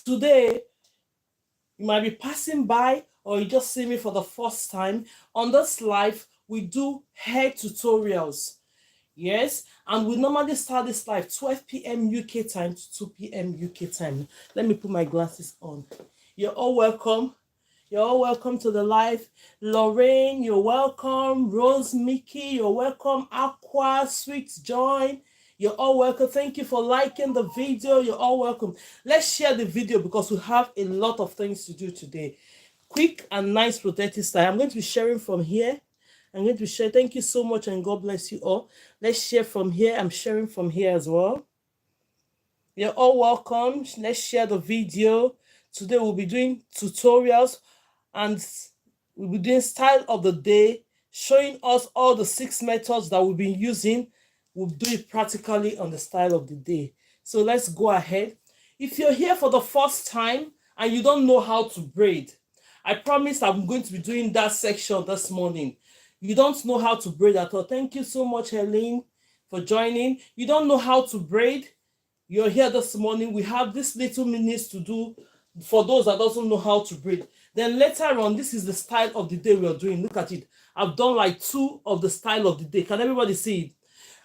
today you might be passing by or you just see me for the first time. On this live, we do hair tutorials. Yes, and we normally start this live 12 p.m. UK time to 2 p.m. UK time. Let me put my glasses on. You're all welcome. You're all welcome to the live. Lorraine, you're welcome. Rose, Mickey, you're welcome. Aqua, Sweet Joy, you're all welcome. Thank you for liking the video. You're all welcome. Let's share the video because we have a lot of things to do today. Quick and nice protective style. I'm going to be sharing from here. I'm going to share. Thank you so much and God bless you all. Let's share from here. I'm sharing from here as well. You're all welcome. Let's share the video. Today we'll be doing tutorials and we'll be doing style of the day, showing us all the 6 methods that we've been using. We'll do it practically on the style of the day. So let's go ahead. If you're here for the first time and you don't know how to braid, I promise I'm going to be doing that section this morning. You don't know how to braid at all. Thank you so much, Helene, for joining. You don't know how to braid. You're here this morning. We have this little minutes to do for those that doesn't know how to braid. Then later on, this is the style of the day we are doing. Look at it. I've done like 2 of the style of the day. Can everybody see it?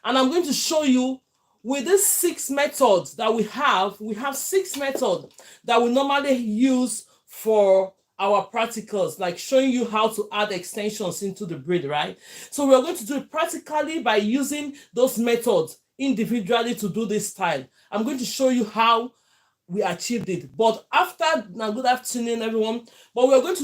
And I'm going to show you with these 6 methods that we have 6 methods that we normally use for our practicals, like showing you how to add extensions into the braid, right? So we're going to do it practically by using those methods individually to do this style. I'm going to show you how we achieved it. But after, now good afternoon, everyone. But we're going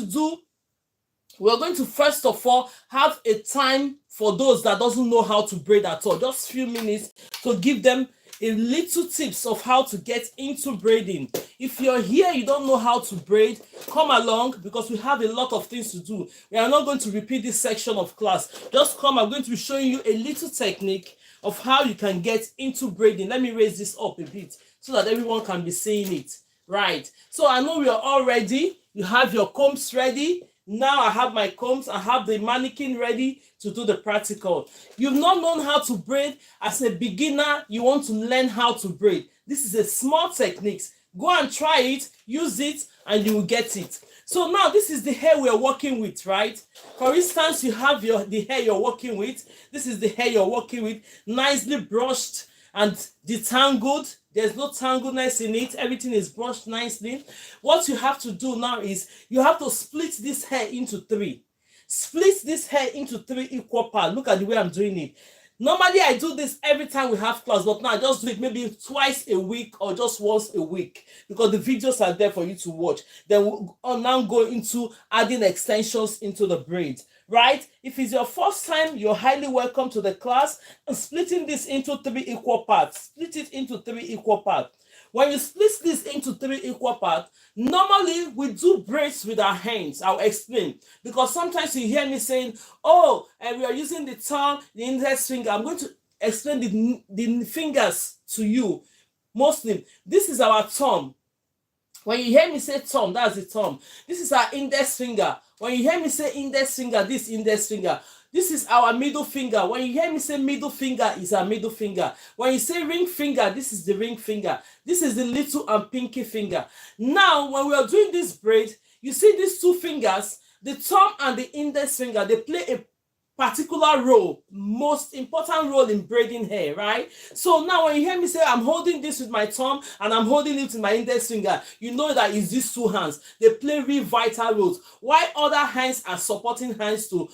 to first of all have a time for those that doesn't know how to braid at all, just a few minutes to give them a little tips of how to get into braiding. If you're here, you don't know how to braid, come along because we have a lot of things to do. We are not going to repeat this section of class. Just come, I'm going to be showing you a little technique of how you can get into braiding. Let me raise this up a bit so that everyone can be seeing it. Right, so I know we are all ready. You have your combs ready. Now I have my combs, I have the mannequin ready to do the practical. You've not known how to braid. As a beginner, you want to learn how to braid. This is a small technique. Go and try it, use it, and you will get it. So now this is the hair we are working with, right? For instance, you have the hair you're working with. This is the hair you're working with, nicely brushed and detangled. There's no tangleness in it. Everything is brushed nicely. What you have to do now is you have to split this hair into 3. Split this hair into 3 equal parts. Look at the way I'm doing it. Normally, I do this every time we have class, but now I just do it maybe twice a week or just once a week because the videos are there for you to watch. Then we'll now go into adding extensions into the braids. Right? If it's your first time, you're highly welcome to the class. And splitting this into 3 equal parts. Split it into 3 equal parts. When you split this into 3 equal parts, normally we do braids with our hands. I'll explain. Because sometimes you hear me saying, oh, and we are using the thumb, the index finger. I'm going to explain the fingers to you. Mostly, this is our thumb. When you hear me say thumb, that's the thumb. This is our index finger. When you hear me say index finger, this index finger. This is our middle finger. When you hear me say middle finger, is our middle finger. When you say ring finger, this is the ring finger. This is the little and pinky finger. Now, when we are doing this braid, you see these 2 fingers, the thumb and the index finger, they play a particular role, most important role in braiding hair, right? So now when you hear me say I'm holding this with my thumb and I'm holding it with my index finger, you know that it's these 2 hands. They play real vital roles. While other hands are supporting hands to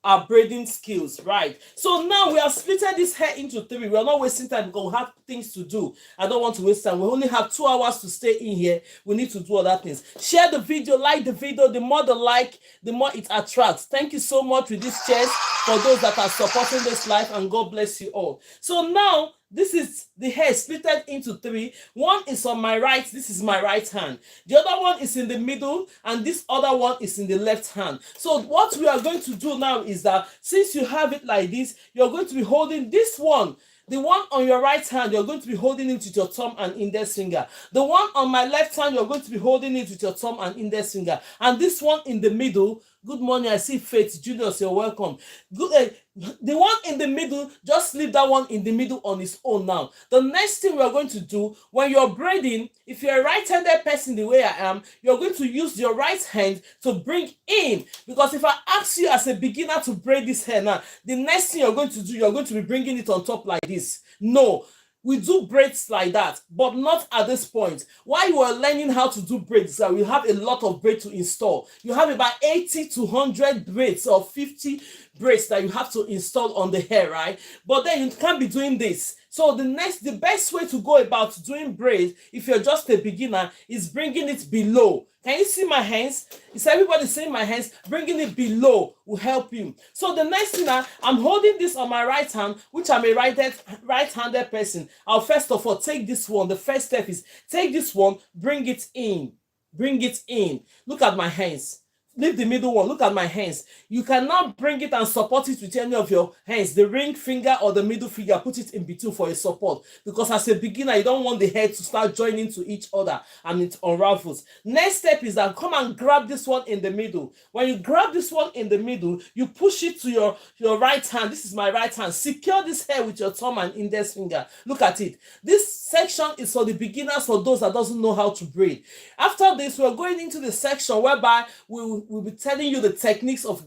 our braiding skills, right? So now we have splitted this hair into 3. We are not wasting time because we have things to do. I don't want to waste time. We only have 2 hours to stay in here. We need to do other things. Share the video, like the video. The more the like, the more it attracts. Thank you so much with this chest for those that are supporting this live, and God bless you all. So now this is the hair splitted into 3. One is on my right. This is my right hand. The other one is in the middle, and this other one is in the left hand. So what we are going to do now is that since you have it like this, you're going to be holding this one. The one on your right hand, you're going to be holding it with your thumb and index finger. The one on my left hand, you're going to be holding it with your thumb and index finger. And this one in the middle, good morning, I see Faith, Julius, you're welcome. Good, The one in the middle, just leave that one in the middle on its own now. The next thing we are going to do when you're braiding, if you're a right-handed person the way I am, you're going to use your right hand to bring in. Because if I ask you as a beginner to braid this hair now, the next thing you're going to do, you're going to be bringing it on top like this. No. We do braids like that, but not at this point. While you are learning how to do braids, we have a lot of braids to install. You have about 80 to 100 braids or 50 braids that you have to install on the hair, right? But then you can't be doing this. So the best way to go about doing braids, if you're just a beginner, is bringing it below. Can you see my hands? Is everybody seeing my hands? Bringing it below will help you. So the next thing, I'm holding this on my right hand, which I'm a right-handed person. I'll first of all take this one. The first step is take this one, bring it in. Bring it in. Look at my hands. Leave the middle one. Look at my hands. You cannot bring it and support it with any of your hands. The ring finger or the middle finger, put it in between for a support. Because as a beginner, you don't want the hair to start joining to each other and it unravels. Next step is that come and grab this one in the middle. When you grab this one in the middle, you push it to your right hand. This is my right hand. Secure this hair with your thumb and index finger. Look at it. This section is for the beginners, for those that doesn't know how to braid. After this, we're going into the section whereby we'll be telling you the techniques of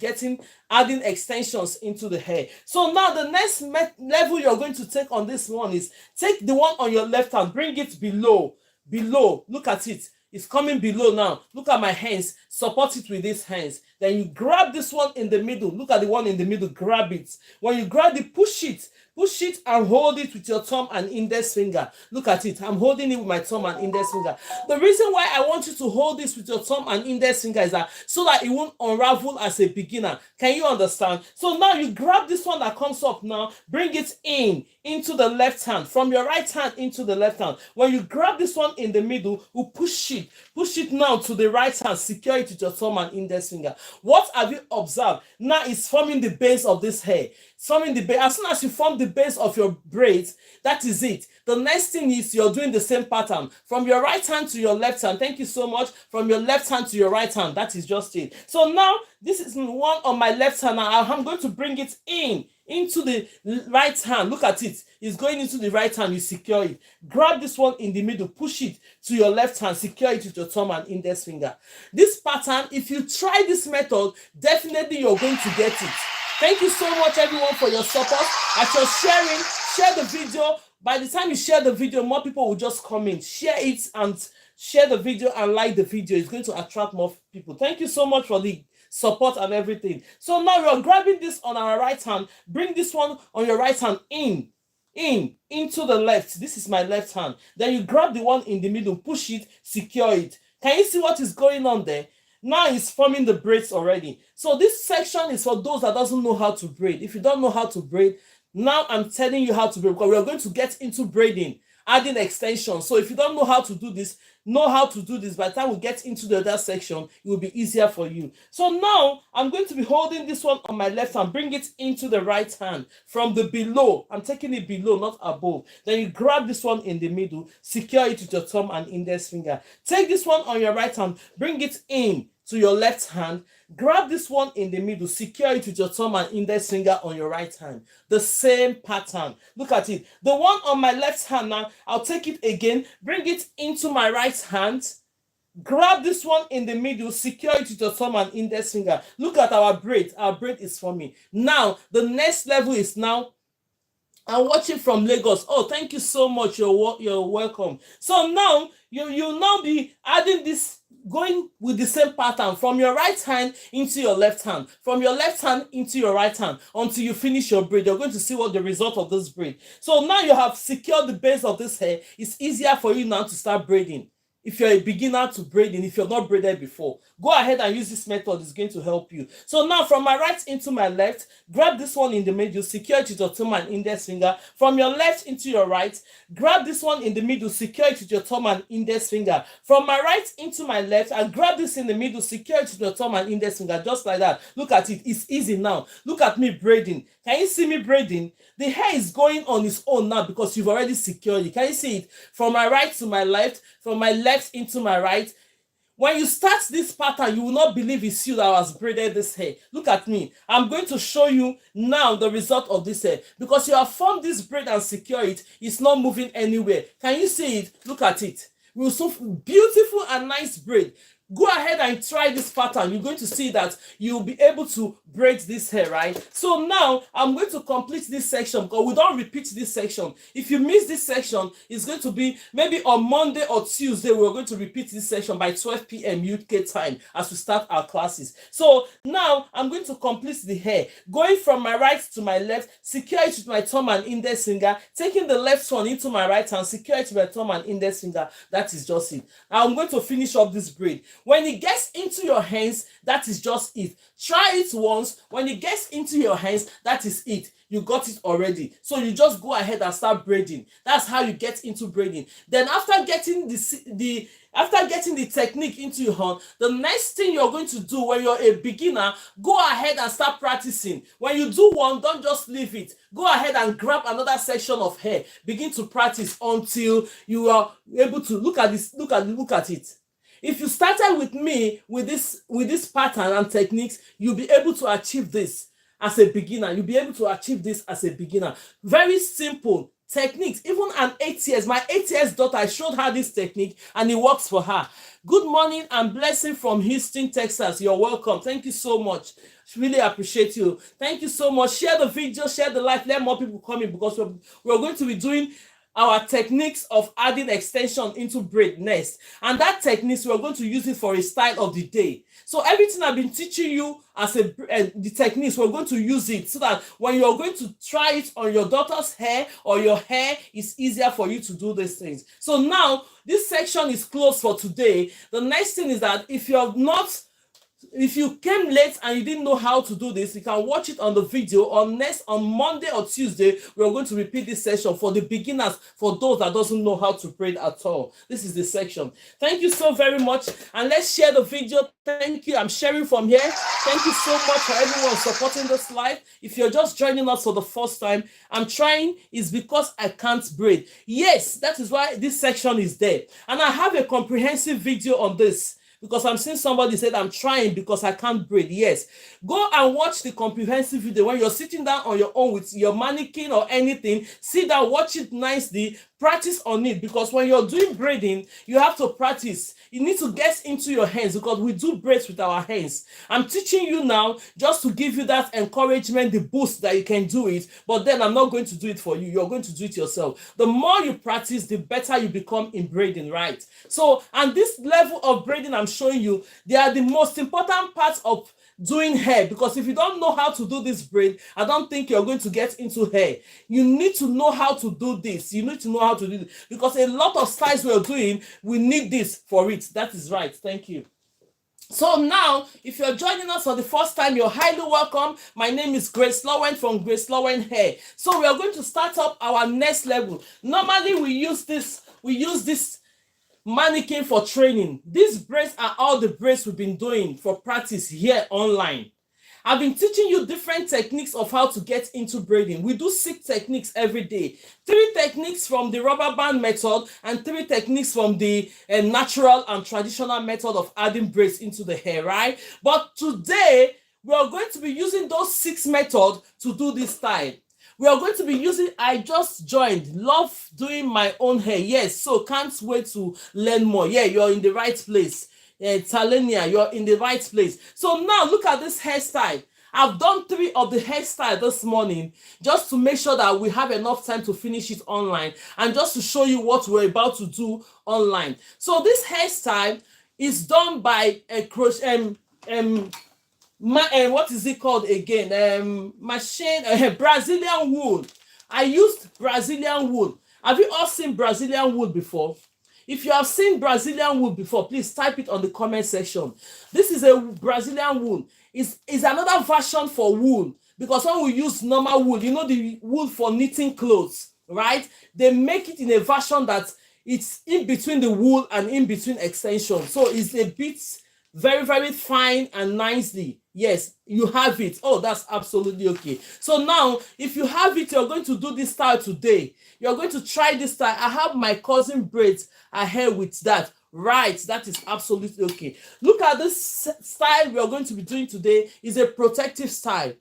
adding extensions into the hair. So now the next level you're going to take on this one is take the one on your left hand, bring it below. Look at it. It's coming below now. Look at my hands. Support it with these hands. Then you grab this one in the middle. Look at the one in the middle. Grab it. When you grab it, push it and hold it with your thumb and index finger. Look at it. I'm holding it with my thumb and index finger. The reason why I want you to hold this with your thumb and index finger is that so that it won't unravel as a beginner. Can you understand? So now you grab this one that comes up now, bring it into the left hand, from your right hand into the left hand. When you grab this one in the middle, you push it now to the right hand, secure it with your thumb and index finger. What have you observed? Now it's forming the base of this hair. Forming the base. As soon as you form the base of your braids, that is it. The next thing is you're doing the same pattern from your right hand to your left hand. Thank you so much. From your left hand to your right hand. That is just it. So now this is one on my left hand. Now I'm going to bring it into the right hand. Look at it. It's going into the right hand. You secure it. Grab this one in the middle. Push it to your left hand. Secure it with your thumb and index finger. This pattern, if you try this method, definitely you're going to get it. Thank you so much, everyone, for your support. As you're sharing, share the video. By the time you share the video, more people will just come in. Share it and share the video and like the video. It's going to attract more people. Thank you so much for the support and everything. So now you're grabbing this on our right hand. Bring this one on your right hand into the left. This is my left hand. Then you grab the one in the middle, push it, secure it. Can you see what is going on there? Now it's forming the braids already. So this section is for those that doesn't know how to braid. If you don't know how to braid, now I'm telling you how to braid, because we are going to get into braiding, adding extensions. So if you don't know how to do this, by the time we get into the other section, it will be easier for you. So now I'm going to be holding this one on my left hand, bring it into the right hand from the below. I'm taking it below, not above. Then you grab this one in the middle, secure it with your thumb and index finger. Take this one on your right hand, bring it in to your left hand, grab this one in the middle, secure it with your thumb and index finger on your right hand. The same pattern. Look at it. The one on my left hand now, I'll take it again, bring it into my right hand, grab this one in the middle, secure it with your thumb and index finger. Look at our braid. Our braid is forming. Now, the next level is now, I'm watching from Lagos. Oh, thank you so much. You're welcome. So now, you'll now be adding this, going with the same pattern from your right hand into your left hand, from your left hand into your right hand until you finish your braid. You're going to see what the result of this braid. So now you have secured the base of this hair. It's easier for you now to start braiding. If you're a beginner to braiding, if you're not braided before, go ahead and use this method. It's going to help you. So now from my right into my left, grab this one in the middle, secure it with your thumb and index finger. From your left into your right, grab this one in the middle, secure it with your thumb and index finger. From my right into my left, I grab this in the middle, secure it with your thumb and index finger, just like that. Look at it. It's easy now. Look at me braiding. Can you see me braiding? The hair is going on its own now because you've already secured it. Can you see it? From my right to my left, from my left into my right. When you start this pattern, you will not believe it's you that has braided this hair. Look at me. I'm going to show you now the result of this hair. Because you have formed this braid and secure it, it's not moving anywhere. Can you see it? Look at it. We will so beautiful and nice braid. Go ahead and try this pattern. You're going to see that you'll be able to braid this hair, right? So now I'm going to complete this section because we don't repeat this section. If you miss this section, it's going to be maybe on Monday or Tuesday. We're going to repeat this section by 12 p.m. UK time as we start our classes. So now I'm going to complete the hair, going from my right to my left, secure it with my thumb and index finger, taking the left one into my right hand, secure it with my thumb and index finger. That is just it. Now I'm going to finish up this braid. When it gets into your hands, that is just it. Try it once. When it gets into your hands, that is it. You got it already. So you just go ahead and start braiding. That's how you get into braiding. Then after getting the technique into your hand, the next thing you're going to do when you're a beginner, go ahead and start practicing. When you do one, don't just leave it. Go ahead and grab another section of hair. Begin to practice until you are able to look at this. Look at it. If you started with me with this pattern and techniques, you'll be able to achieve this as a beginner. You'll be able to achieve this as a beginner. Very simple techniques. Even an 8 years, my 8 years daughter, I showed her this technique and it works for her. Good morning and blessing from Houston, Texas. You're welcome. Thank you so much. Really appreciate you. Thank you so much. Share the video, share the live, let more people come in because we're going to be doing our techniques of adding extension into braid next. And that techniques, we're going to use it for a style of the day. So everything I've been teaching you as the techniques, we're going to use it so that when you're going to try it on your daughter's hair or your hair, it's easier for you to do these things. So now this section is closed for today. The next thing is that if you came late and you didn't know how to do this, you can watch it on the video on Monday or Tuesday. We're going to repeat this session for the beginners, for those that doesn't know how to braid at all. This is the section. Thank you so very much. And let's share the video. Thank you. I'm sharing from here. Thank you so much for everyone supporting this live. If you're just joining us for the first time, I'm trying is because I can't braid. Yes, that is why this section is there. And I have a comprehensive video on this. Because I'm seeing somebody said I'm trying because I can't braid. Yes, go and watch the comprehensive video. When you're sitting down on your own with your mannequin or anything, sit down, watch it nicely, practice on it. Because when you're doing braiding, you have to practice. You need to get into your hands because we do braids with our hands. I'm teaching you now just to give you that encouragement, the boost that you can do it. But then I'm not going to do it for you. You're going to do it yourself. The more you practice, the better you become in braiding, right? So, and this level of braiding I'm showing you, they are the most important parts of doing hair, because if you don't know how to do this braid, I don't think you're going to get into hair. You need to know how to do this. You need to know how to do this because a lot of styles we're doing, we need this for it. That is right. Thank you. So now, if you're joining us for the first time, you're highly welcome. My name is GraceLawendhair from GraceLawendhair. So we are going to start up our next level. Normally, we use this mannequin for training. These braids are all the braids we've been doing for practice here online. I've been teaching you different techniques of how to get into braiding. We do 6 techniques every day. 3 techniques from the rubber band method and 3 techniques from the natural and traditional method of adding braids into the hair, right? But today, we are going to be using those 6 methods to do this style. We are going to be using, I just joined, love doing my own hair. Yes, so can't wait to learn more. Yeah, you're in the right place. Talenia, you're in the right place. So now look at this hairstyle. I've done 3 of the hairstyle this morning just to make sure that we have enough time to finish it online and just to show you what we're about to do online. So this hairstyle is done by a crochet, what is it called again? Brazilian wool. I used Brazilian wool. Have you all seen Brazilian wool before? If you have seen Brazilian wool before, please type it on the comment section. This is a Brazilian wool. It's another version for wool, because when we use normal wool, you know, the wool for knitting clothes, right? They make it in a version that it's in between the wool and in between extension. So it's a bit very, very fine and nicely. Yes, you have it. Oh, that's absolutely okay. So now, if you have it, you're going to do this style today. You're going to try this style. I have my cousin braids her hair with that Right, that is absolutely okay. Look at this style we are going to be doing today. Is a protective style.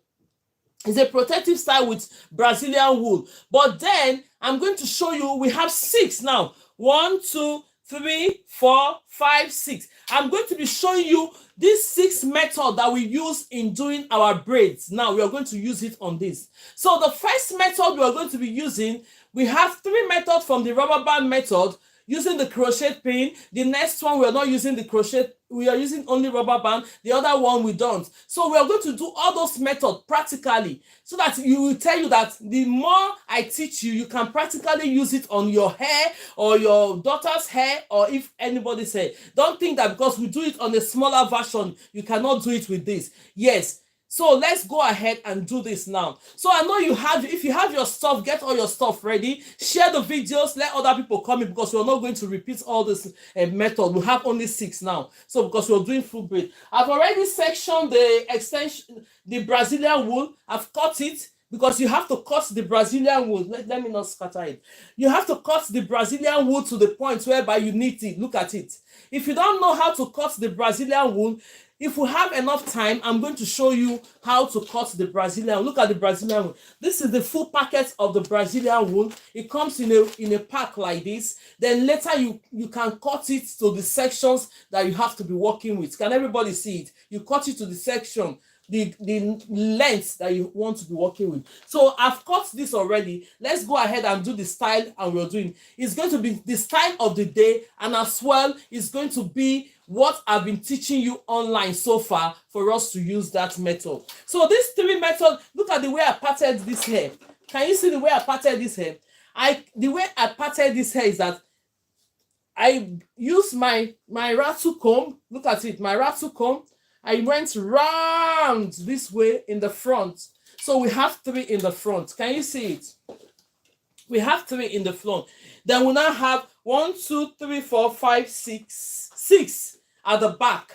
It's a protective style with Brazilian wool. But then I'm going to show you, we have 6 now. 1, 2, 3, 4, 5, 6. I'm going to be showing you this 6 method that we use in doing our braids. Now we are going to use it on this. So the first method we are going to be using, we have 3 methods from the rubber band method, using the crochet pin. The next one, we are not using the crochet, we are using only rubber band. The other one we don't. So we are going to do all those methods practically, so that you will tell you that the more I teach you, you can practically use it on your hair or your daughter's hair, or if anybody's hair. Don't think that because we do it on a smaller version, you cannot do it with this. Yes. So let's go ahead and do this now. So I know you have, if you have your stuff, get all your stuff ready. Share the videos, let other people come in, because we're not going to repeat all this method. We have only 6 now. So because we're doing full braid. I've already sectioned the extension, the Brazilian wool. I've cut it, because you have to cut the Brazilian wool. Let me not scatter it. You have to cut the Brazilian wool to the point whereby you need it. Look at it. If you don't know how to cut the Brazilian wool, if we have enough time, I'm going to show you how to cut the Brazilian. Look at the Brazilian wool. This is the full packet of the Brazilian wool. It comes in a pack like this. Then later you can cut it to the sections that you have to be working with. Can everybody see it? You cut it to the section, the length that you want to be working with. So I've cut this already. Let's go ahead and do the style, and we're doing. It's going to be the style of the day, and as well, it's going to be what I've been teaching you online so far for us to use that method. So these 3 methods, look at the way I parted this hair. Can you see the way I parted this hair? The way I parted this hair is that I used my rattle comb. Look at it, my rattle comb. I went round this way in the front. So we have 3 in the front. Can you see it? We have 3 in the front. Then we now have 1, 2, 3, 4, 5, 6 at the back.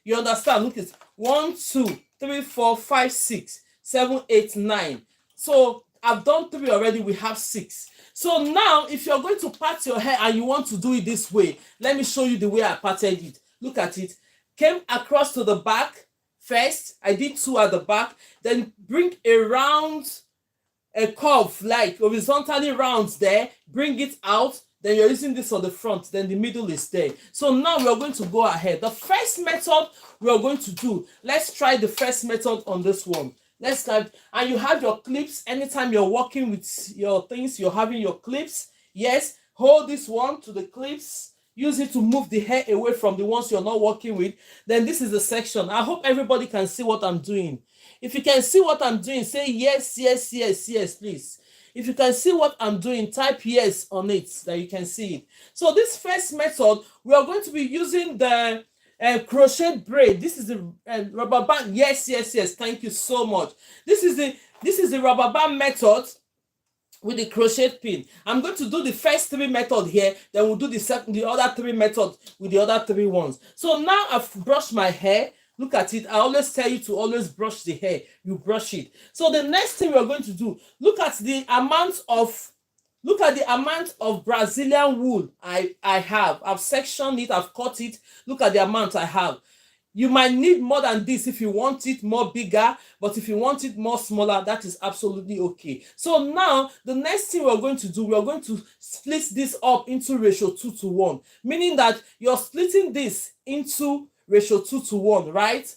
You understand? Look at 1, 2, 3, 4, 5, 6, 7, 8, 9. So I've done 3 already. We have 6. So now, if you're going to part your hair and you want to do it this way, let me show you the way I parted it. Look at it. Came across to the back first. I did 2 at the back. Then bring a curve, like horizontally round there. Bring it out. Then you're using this on the front. Then the middle is there. So now we are going to go ahead. The first method we are going to do. Let's try the first method on this one. Let's start. And you have your clips. Anytime you're working with your things, you're having your clips. Yes. Hold this one to the clips. Use it to move the hair away from the ones you're not working with. Then this is the section. I hope everybody can see what I'm doing. If you can see what I'm doing, say yes, yes, yes, yes, please. If you can see what I'm doing, type yes on it, that you can see it. So this first method, we are going to be using the crochet braid. This is the rubber band. Yes, yes, yes. Thank you so much. This is the rubber band method with the crochet pin. I'm going to do the first 3 methods here, then we'll do the other 3 methods with the other 3 ones. So now I've brushed my hair. Look at it. I always tell you to always brush the hair. You brush it. So the next thing we're going to do, look at the amount of Brazilian wool I have. I've sectioned it, I've cut it. Look at the amount I have. You might need more than this if you want it more bigger, but if you want it more smaller, that is absolutely okay. So now, the next thing we're going to do, we're going to split this up into ratio 2:1, meaning that you're splitting this into ratio 2:1, right?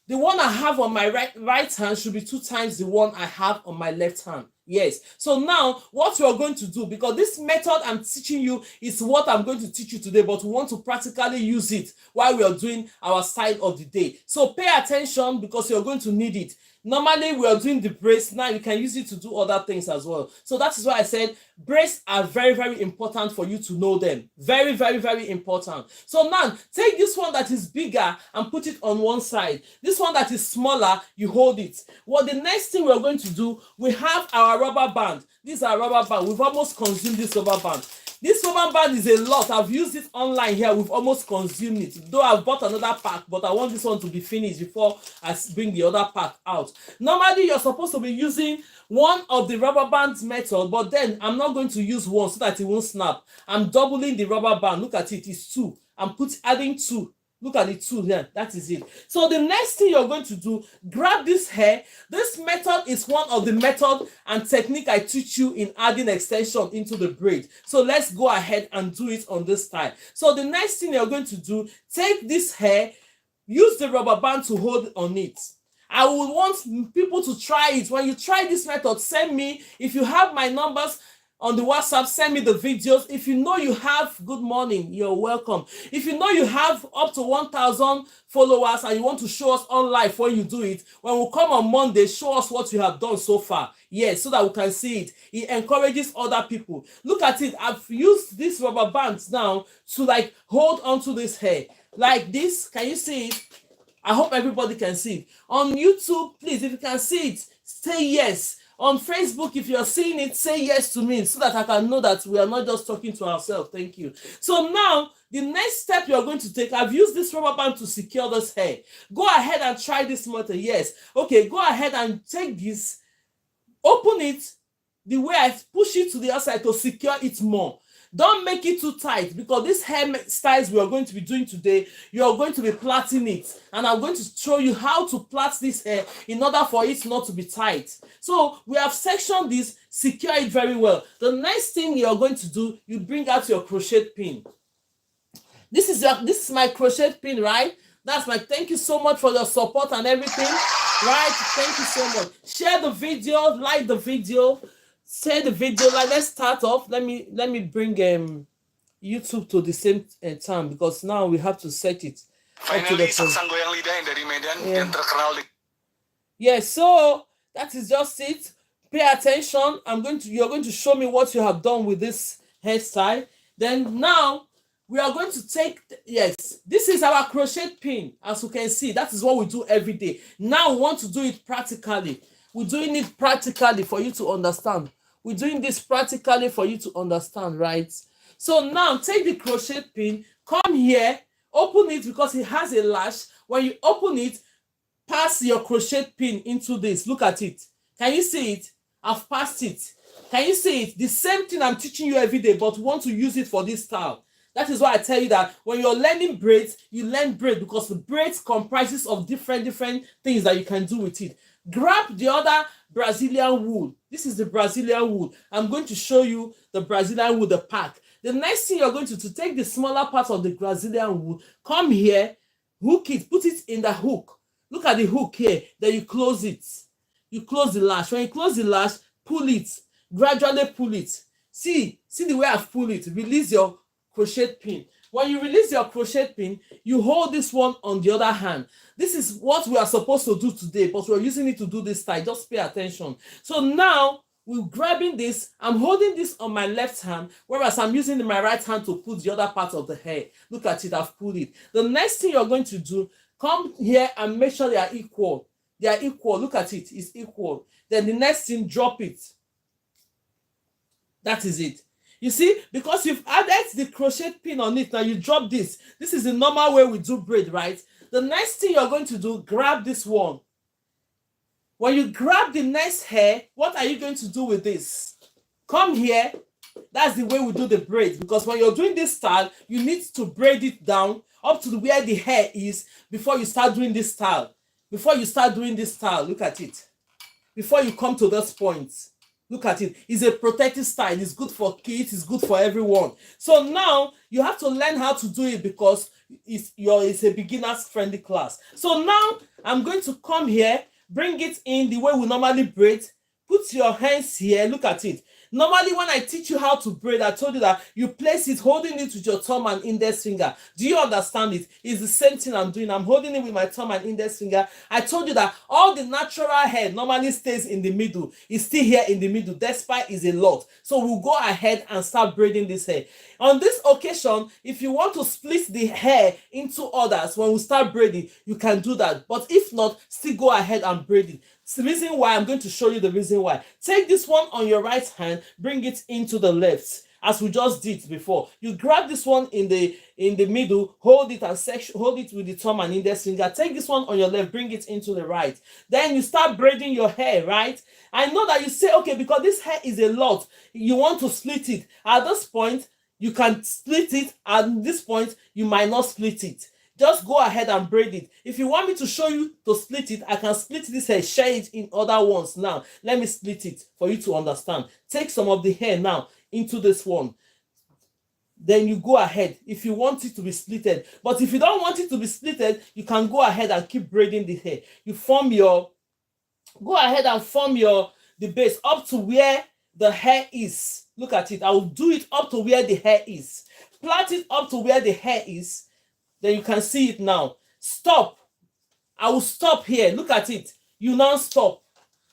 The one I have on my right hand should be 2 times the one I have on my left hand. Yes. So now what you are going to do, because this method I'm teaching you is what I'm going to teach you today, but we want to practically use it while we are doing our style of the day. So pay attention, because you're going to need it. Normally we are doing the braids. Now you can use it to do other things as well. So that is why I said braids are very, very important for you to know them. Very, very, very important. So now take this one that is bigger and put it on one side. This one that is smaller, you hold it. Well, the next thing we're going to do, we have our rubber band. These are rubber band. We've almost consumed this rubber band. This rubber band is a lot. I've used it online here. We've almost consumed it. Though I've bought another pack, but I want this one to be finished before I bring the other pack out. Normally, you're supposed to be using one of the rubber bands method, but then I'm not going to use one so that it won't snap. I'm doubling the rubber band. Look at it. It's 2. and adding 2. Look at the 2 here. That is it. So the next thing you're going to do, grab this hair. This method is one of the method and technique I teach you in adding extension into the braid. So let's go ahead and do it on this style. So the next thing you're going to do, take this hair, use the rubber band to hold on it. I would want people to try it. When you try this method, send me. If you have my numbers on the WhatsApp, send me the videos. If you know you have, good morning, you're welcome. If you know you have up to 1,000 followers and you want to show us on live when you do it, when we come on Monday, show us what you have done so far. Yes, so that we can see it. It encourages other people. Look at it. I've used these rubber bands now to like hold onto this hair. Like this. Can you see it? I hope everybody can see it. On YouTube, please, if you can see it, say yes. On Facebook, if you're seeing it, say yes to me so that I can know that we are not just talking to ourselves. Thank you. So now, the next step you're going to take, I've used this rubber band to secure this hair. Go ahead and try this method. Yes. Okay, go ahead and take this, open it the way I push it to the outside to secure it more. Don't make it too tight, because this hair styles we are going to be doing today, you're going to be plaiting it, and I'm going to show you how to plait this hair in order for it not to be tight. So we have sectioned this, secure it very well. The next thing you're going to do, you bring out your crochet pin. This is my crochet pin, right? That's my, thank you so much for your support and everything, right? Thank you so much. Share the video, like the video. Share the video. Like, let's start off. Let me bring YouTube to the same time, because now we have to set it. Finally, Saksang Goyang Lidah dari Medan yang terkenal. Yeah, so that is just it. Pay attention. You're going to show me what you have done with this hairstyle. Then now we are going to take, yes, this is our crochet pin. As you can see, that is what we do every day. Now we want to do it practically. We're doing it practically for you to understand. We're doing this practically for you to understand, right? So now take the crochet pin, come here, open it because it has a lash. When you open it, pass your crochet pin into this. Look at it. Can you see it? I've passed it. Can you see it? The same thing I'm teaching you every day, but we want to use it for this style. That is why I tell you that when you're learning braids, you learn braid because the braids comprises of different things that you can do with it. Grab the other Brazilian wool. This is the Brazilian wool. I'm going to show you the Brazilian wool, the pack. The next thing you're going to take the smaller part of the Brazilian wool, come here, hook it, put it in the hook. Look at the hook here. Then you close it. You close the lash. When you close the lash, pull it. Gradually pull it. See the way I've pulled it. Release your crochet pin. When you release your crochet pin, you hold this one on the other hand. This is what we are supposed to do today, but we're using it to do this style. Just pay attention. So now we're grabbing this. I'm holding this on my left hand, whereas I'm using my right hand to pull the other part of the hair. Look at it, I've pulled it. The next thing you're going to do, come here and make sure they are equal. They are equal. Look at it, it's equal. Then the next thing, drop it. That is it. You see, because you've added the crochet pin on it, now you drop this. This is the normal way we do braid, right? The next thing you're going to do, grab this one. When you grab the next hair, what are you going to do with this? Come here. That's the way we do the braid, because when you're doing this style, you need to braid it down up to where the hair is before you start doing this style. Before you start doing this style, look at it. Before you come to this point. Look at it. It's a protective style. It's good for kids. It's good for everyone. So now you have to learn how to do it because it's a beginner's friendly class. So now I'm going to come here, bring it in the way we normally braid. Put your hands here. Look at it. Normally, when I teach you how to braid, I told you that you place it, holding it with your thumb and index finger. Do you understand it? It's the same thing I'm doing. I'm holding it with my thumb and index finger. I told you that all the natural hair normally stays in the middle. It's still here in the middle, despite it's a lot. So we'll go ahead and start braiding this hair. On this occasion, if you want to split the hair into others when we start braiding, you can do that. But if not, still go ahead and braid it. It's the reason why I'm going to show you the reason why. Take this one on your right hand, bring it into the left, as we just did before. You grab this one in the middle, hold it with the thumb and index finger. Take this one on your left, bring it into the right. Then you start braiding your hair, right? I know that you say, okay, because this hair is a lot, you want to split it. At this point, You can split it, and at this point you might not split it. Just go ahead and braid it. If you want me to show you to split it, I can split this hair, share it in other ones. Now let me split it for you to understand. Take some of the hair now into this one, then you go ahead if you want it to be splitted. But if you don't want it to be splitted, you can go ahead and keep braiding the hair. You form your, go ahead and form your the base up to where the hair is. Look at it. I will do it up to where the hair is. Plait it up to where the hair is. Then you can see it now. Stop. I will stop here. Look at it. You now stop.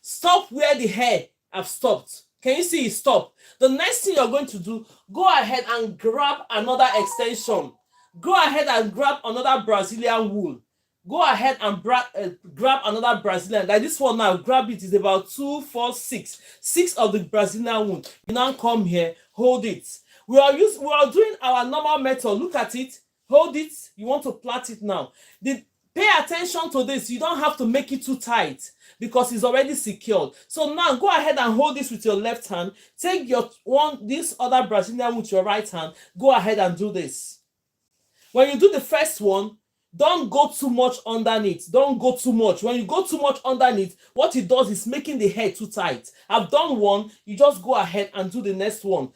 Stop where the hair have stopped. Can you see it stop? The next thing you're going to do, go ahead and grab another extension. Go ahead and grab another Brazilian wool. Go ahead and grab another Brazilian. Like this one now, grab it. It's about 2, 4, 6. 6 of the Brazilian wool. You now come here, hold it. We are doing our normal method. Look at it. Hold it. You want to plait it now. Pay attention to this. You don't have to make it too tight because it's already secured. So now go ahead and hold this with your left hand. Take this other Brazilian with your right hand. Go ahead and do this. When you do the first one, don't go too much underneath. Don't go too much. When you go too much underneath, what it does is making the hair too tight. I've done one. You just go ahead and do the next one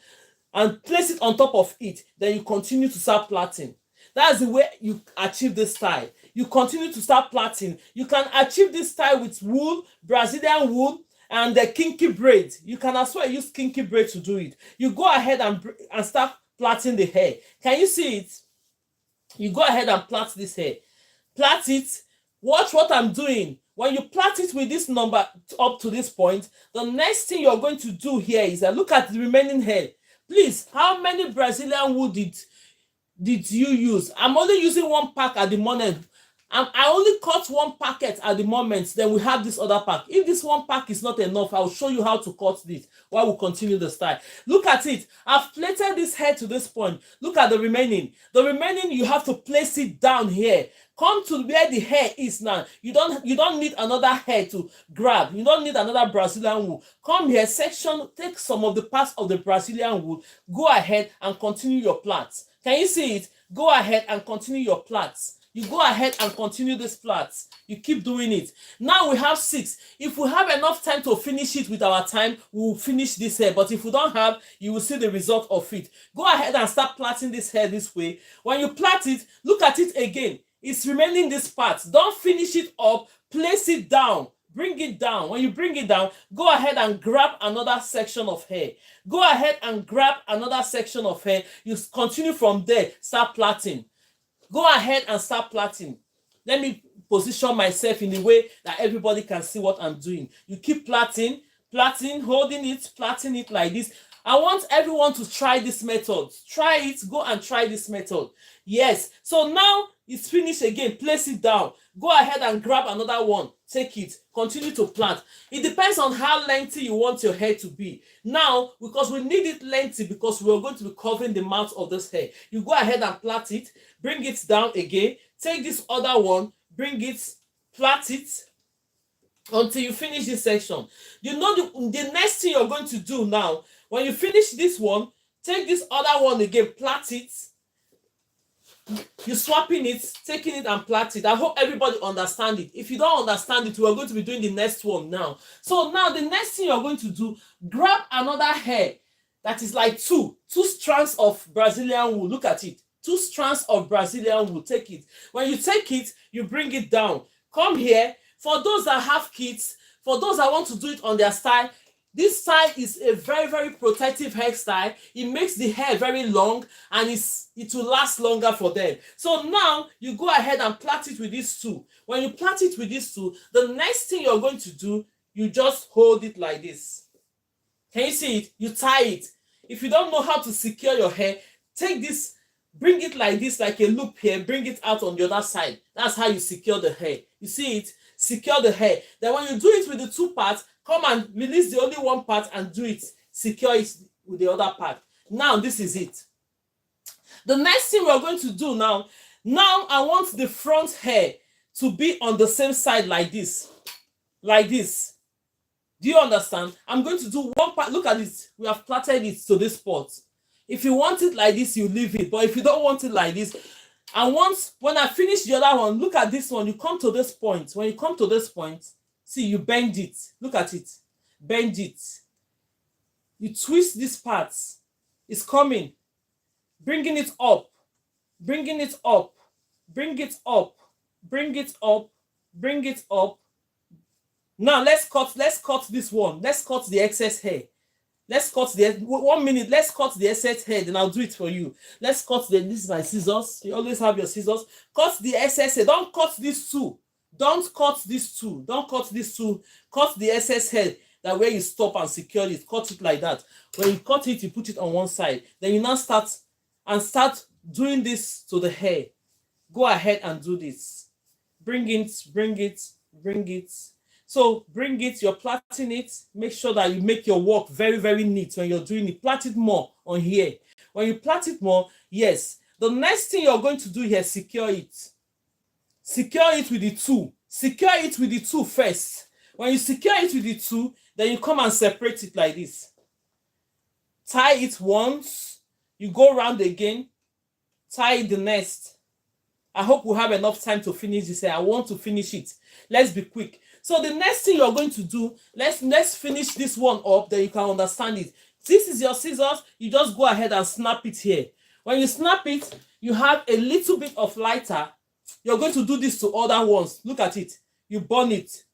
and place it on top of it. Then you continue to start plaiting. That's the way you achieve this style. You continue to start plaiting. You can achieve this style with wool, Brazilian wool, and the kinky braid. You can as well use kinky braid to do it. You go ahead and start plaiting the hair. Can you see it? You go ahead and plait this hair. Plait it. Watch what I'm doing. When you plait it with this number up to this point, the next thing you're going to do here is that look at the remaining hair. Please, how many Brazilian wool did you use? I'm only using one pack at the moment. I only cut one packet at the moment. Then we have this other pack. If this one pack is not enough, I'll show you how to cut this while we continue the style. Look at it. I've plaited this hair to this point. Look at the remaining. The remaining, you have to place it down here. Come to where the hair is now. You don't need another hair to grab. You don't need another Brazilian wool. Come here, section, take some of the parts of the Brazilian wool. Go ahead and continue your plaits. Can you see it? Go ahead and continue your plaits. You go ahead and continue this plaits. You keep doing it. Now we have 6. If we have enough time to finish it with our time, we will finish this hair. But if we don't have, you will see the result of it. Go ahead and start plaiting this hair this way. When you plait it, look at it again. It's remaining this part. Don't finish it up. Place it down. Bring it down. When you bring it down, go ahead and grab another section of hair. Go ahead and grab another section of hair. You continue from there. Start plaiting. Go ahead and start plaiting. Let me position myself in the way that everybody can see what I'm doing. You keep plaiting, holding it, plaiting it like this. I want everyone to try this method. Try it. Go and try this method. Yes. So now it's finished again. Place it down. Go ahead and grab another one. Take it. Continue to plait. It depends on how lengthy you want your hair to be. Now, because we need it lengthy because we're going to be covering the mouth of this hair. You go ahead and plait it. Bring it down again. Take this other one. Bring it. Plait it until you finish this section. You know the next thing you're going to do now, when you finish this one, take this other one again, plait it. You're swapping it, taking it and plait it. I hope everybody understand it. If you don't understand it, we're going to be doing the next one now. So now the next thing you're going to do, grab another hair that is like two strands of Brazilian wool. Look at it. 2 strands of Brazilian wool. Take it. When you take it, you bring it down. Come here. For those that have kids, for those that want to do it on their style, this style is a very, very protective hairstyle. It makes the hair very long and it will last longer for them. So now you go ahead and plait it with these 2. When you plait it with these 2, the next thing you're going to do, you just hold it like this. Can you see it? You tie it. If you don't know how to secure your hair, take this, bring it like this, like a loop here, bring it out on the other side. That's how you secure the hair. You see it? Secure the hair. Then when you do it with the 2 parts, come and release the only one part and do it. Secure it with the other part. Now this is it. The next thing we're going to do now I want the front hair to be on the same side like this. Like this. Do you understand? I'm going to do one part. Look at it. We have plaited it to this spot. If you want it like this, you leave it. But if you don't want it like this, and once, when I finish the other one, look at this one, you come to this point. When you come to this point, see, you bend it. Look at it. Bend it. You twist this part. It's coming. Bringing it up. Bringing it up. Bring it up. Bring it up. Bring it up. Now let's cut this one. Let's cut the excess hair. Let's cut the 1 minute. Let's cut the excess hair, then I'll do it for you. Let's cut this is my scissors. You always have your scissors. Cut the excess hair. Don't cut these two. Don't cut these two. Don't cut these two. Cut the excess hair. That way you stop and secure it. Cut it like that. When you cut it, you put it on one side. Then you now start doing this to the hair. Go ahead and do this. Bring it, bring it, bring it. So bring it, you're plaiting it. Make sure that you make your work very, very neat when you're doing it. Plait it more on here. When you plait it more, yes. The next thing you're going to do here, secure it. Secure it with the two. Secure it with the two first. When you secure it with the two, then you come and separate it like this. Tie it once. You go around again. Tie it the next. I hope we have enough time to finish this. I want to finish it. Let's be quick. So the next thing you're going to do, let's finish this one up, then you can understand it. This is your scissors. You just go ahead and snap it here. When you snap it, you have a little bit of lighter. You're going to do this to other ones. Look at it. You burn it.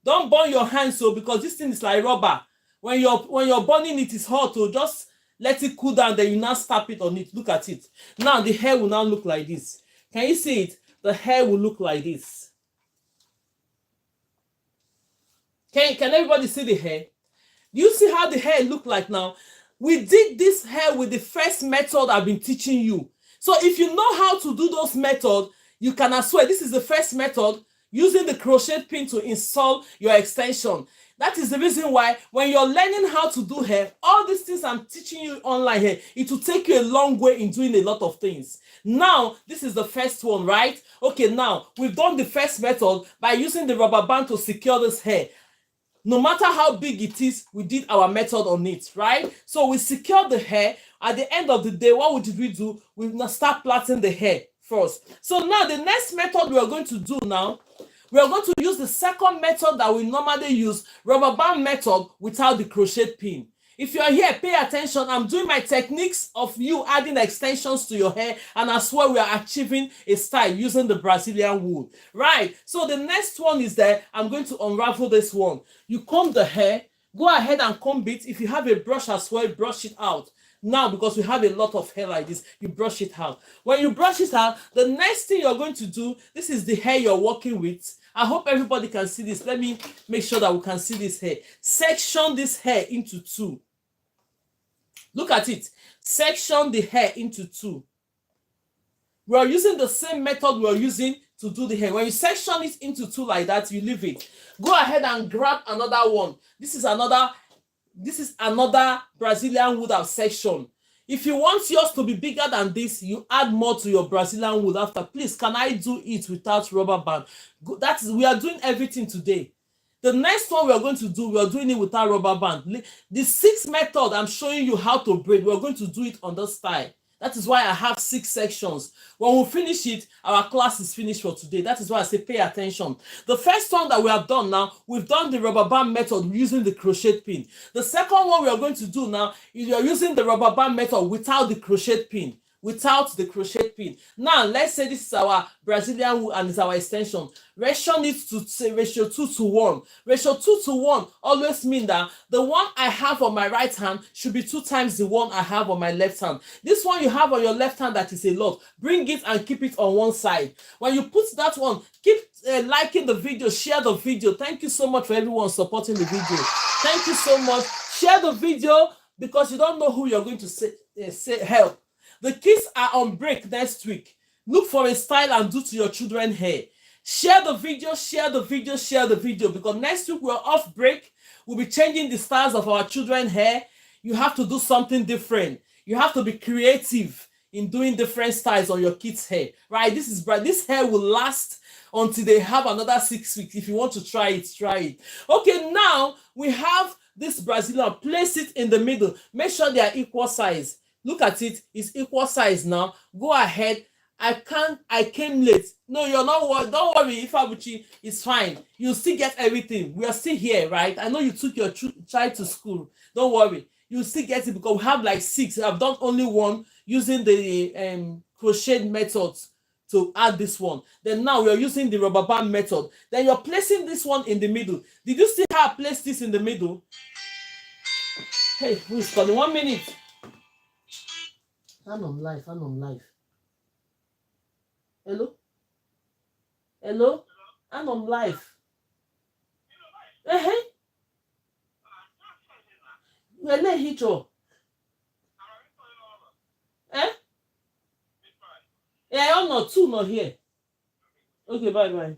Don't burn your hands, so because this thing is like rubber. When you're burning it, it's hot. So just let it cool down. Then you now snap it on it. Look at it. Now the hair will now look like this. Can you see it? The hair will look like this. Can everybody see the hair? Do you see how the hair look like now? We did this hair with the first method I've been teaching you. So if you know how to do those methods, you can as well. This is the first method, using the crochet pin to install your extension. That is the reason why when you're learning how to do hair, all these things I'm teaching you online here, it will take you a long way in doing a lot of things. Now, this is the first one, right? Okay, now we've done the first method by using the rubber band to secure this hair. No matter how big it is, we did our method on it, right? So we secured the hair. At the end of the day, what did we do? We now start plaiting the hair first. So now the next method we are going to do now, we are going to use the second method that we normally use, rubber band method without the crochet pin. If you are here, pay attention. I'm doing my techniques of you adding extensions to your hair, and as well we are achieving a style using the Brazilian wool. Right, so the next one is that I'm going to unravel this one. You comb the hair, go ahead and comb it. If you have a brush as well, brush it out. Now, because we have a lot of hair like this, you brush it out. When you brush it out, the next thing you're going to do, this is the hair you're working with. I hope everybody can see this. Let me make sure that we can see this hair. Section this hair into two. Look at it. Section the hair into two. We are using the same method we are using to do the hair. When you section it into two like that, you leave it. Go ahead and grab another one. This is another Brazilian wool section. If you want yours to be bigger than this, you add more to your Brazilian wool after. Please, can I do it without rubber band? We are doing everything today. The next one we are going to do, we are doing it without rubber band. The sixth method, I'm showing you how to braid. We are going to do it on this style. That is why I have 6 sections. When we finish it, our class is finished for today. That is why I say pay attention. The first one that we have done now, we've done the rubber band method using the crochet pin. The second one we are going to do now is we are using the rubber band method without the crochet pin. Without the crochet pin. Now, let's say this is our Brazilian wool and it's our extension. Ratio needs to say ratio 2 to 1. Ratio 2 to 1 always means that the one I have on my right hand should be 2 times the one I have on my left hand. This one you have on your left hand, that is a lot. Bring it and keep it on one side. When you put that one, keep liking the video, share the video. Thank you so much for everyone supporting the video. Thank you so much. Share the video because you don't know who you're going to say help. The kids are on break next week. Look for a style and do to your children's hair. Share the video, share the video, share the video, because next week we're off break. We'll be changing the styles of our children's hair. You have to do something different. You have to be creative in doing different styles on your kids' hair. Right? This hair will last until they have another 6 weeks. If you want to try it, try it. Okay, now we have this Brazilian. Place it in the middle. Make sure they are equal size. Look at it, it's equal size now. Go ahead. I came late. No, you're not worried. Don't worry, Ifabuchi, it's fine. You still get everything. We are still here, right? I know you took your child to school. Don't worry. You still get it because we have like 6. I've done only one using the crochet methods to add this one. Then now we are using the rubber band method. Then you're placing this one in the middle. Did you see how I placed this in the middle? Hey, who is calling? 1 minute. Hand on live, hand on live. Hello? Hello? Hand on live. Eh? Wele hicho. Eh? Yeah, I'm not 2 not here. Okay, bye.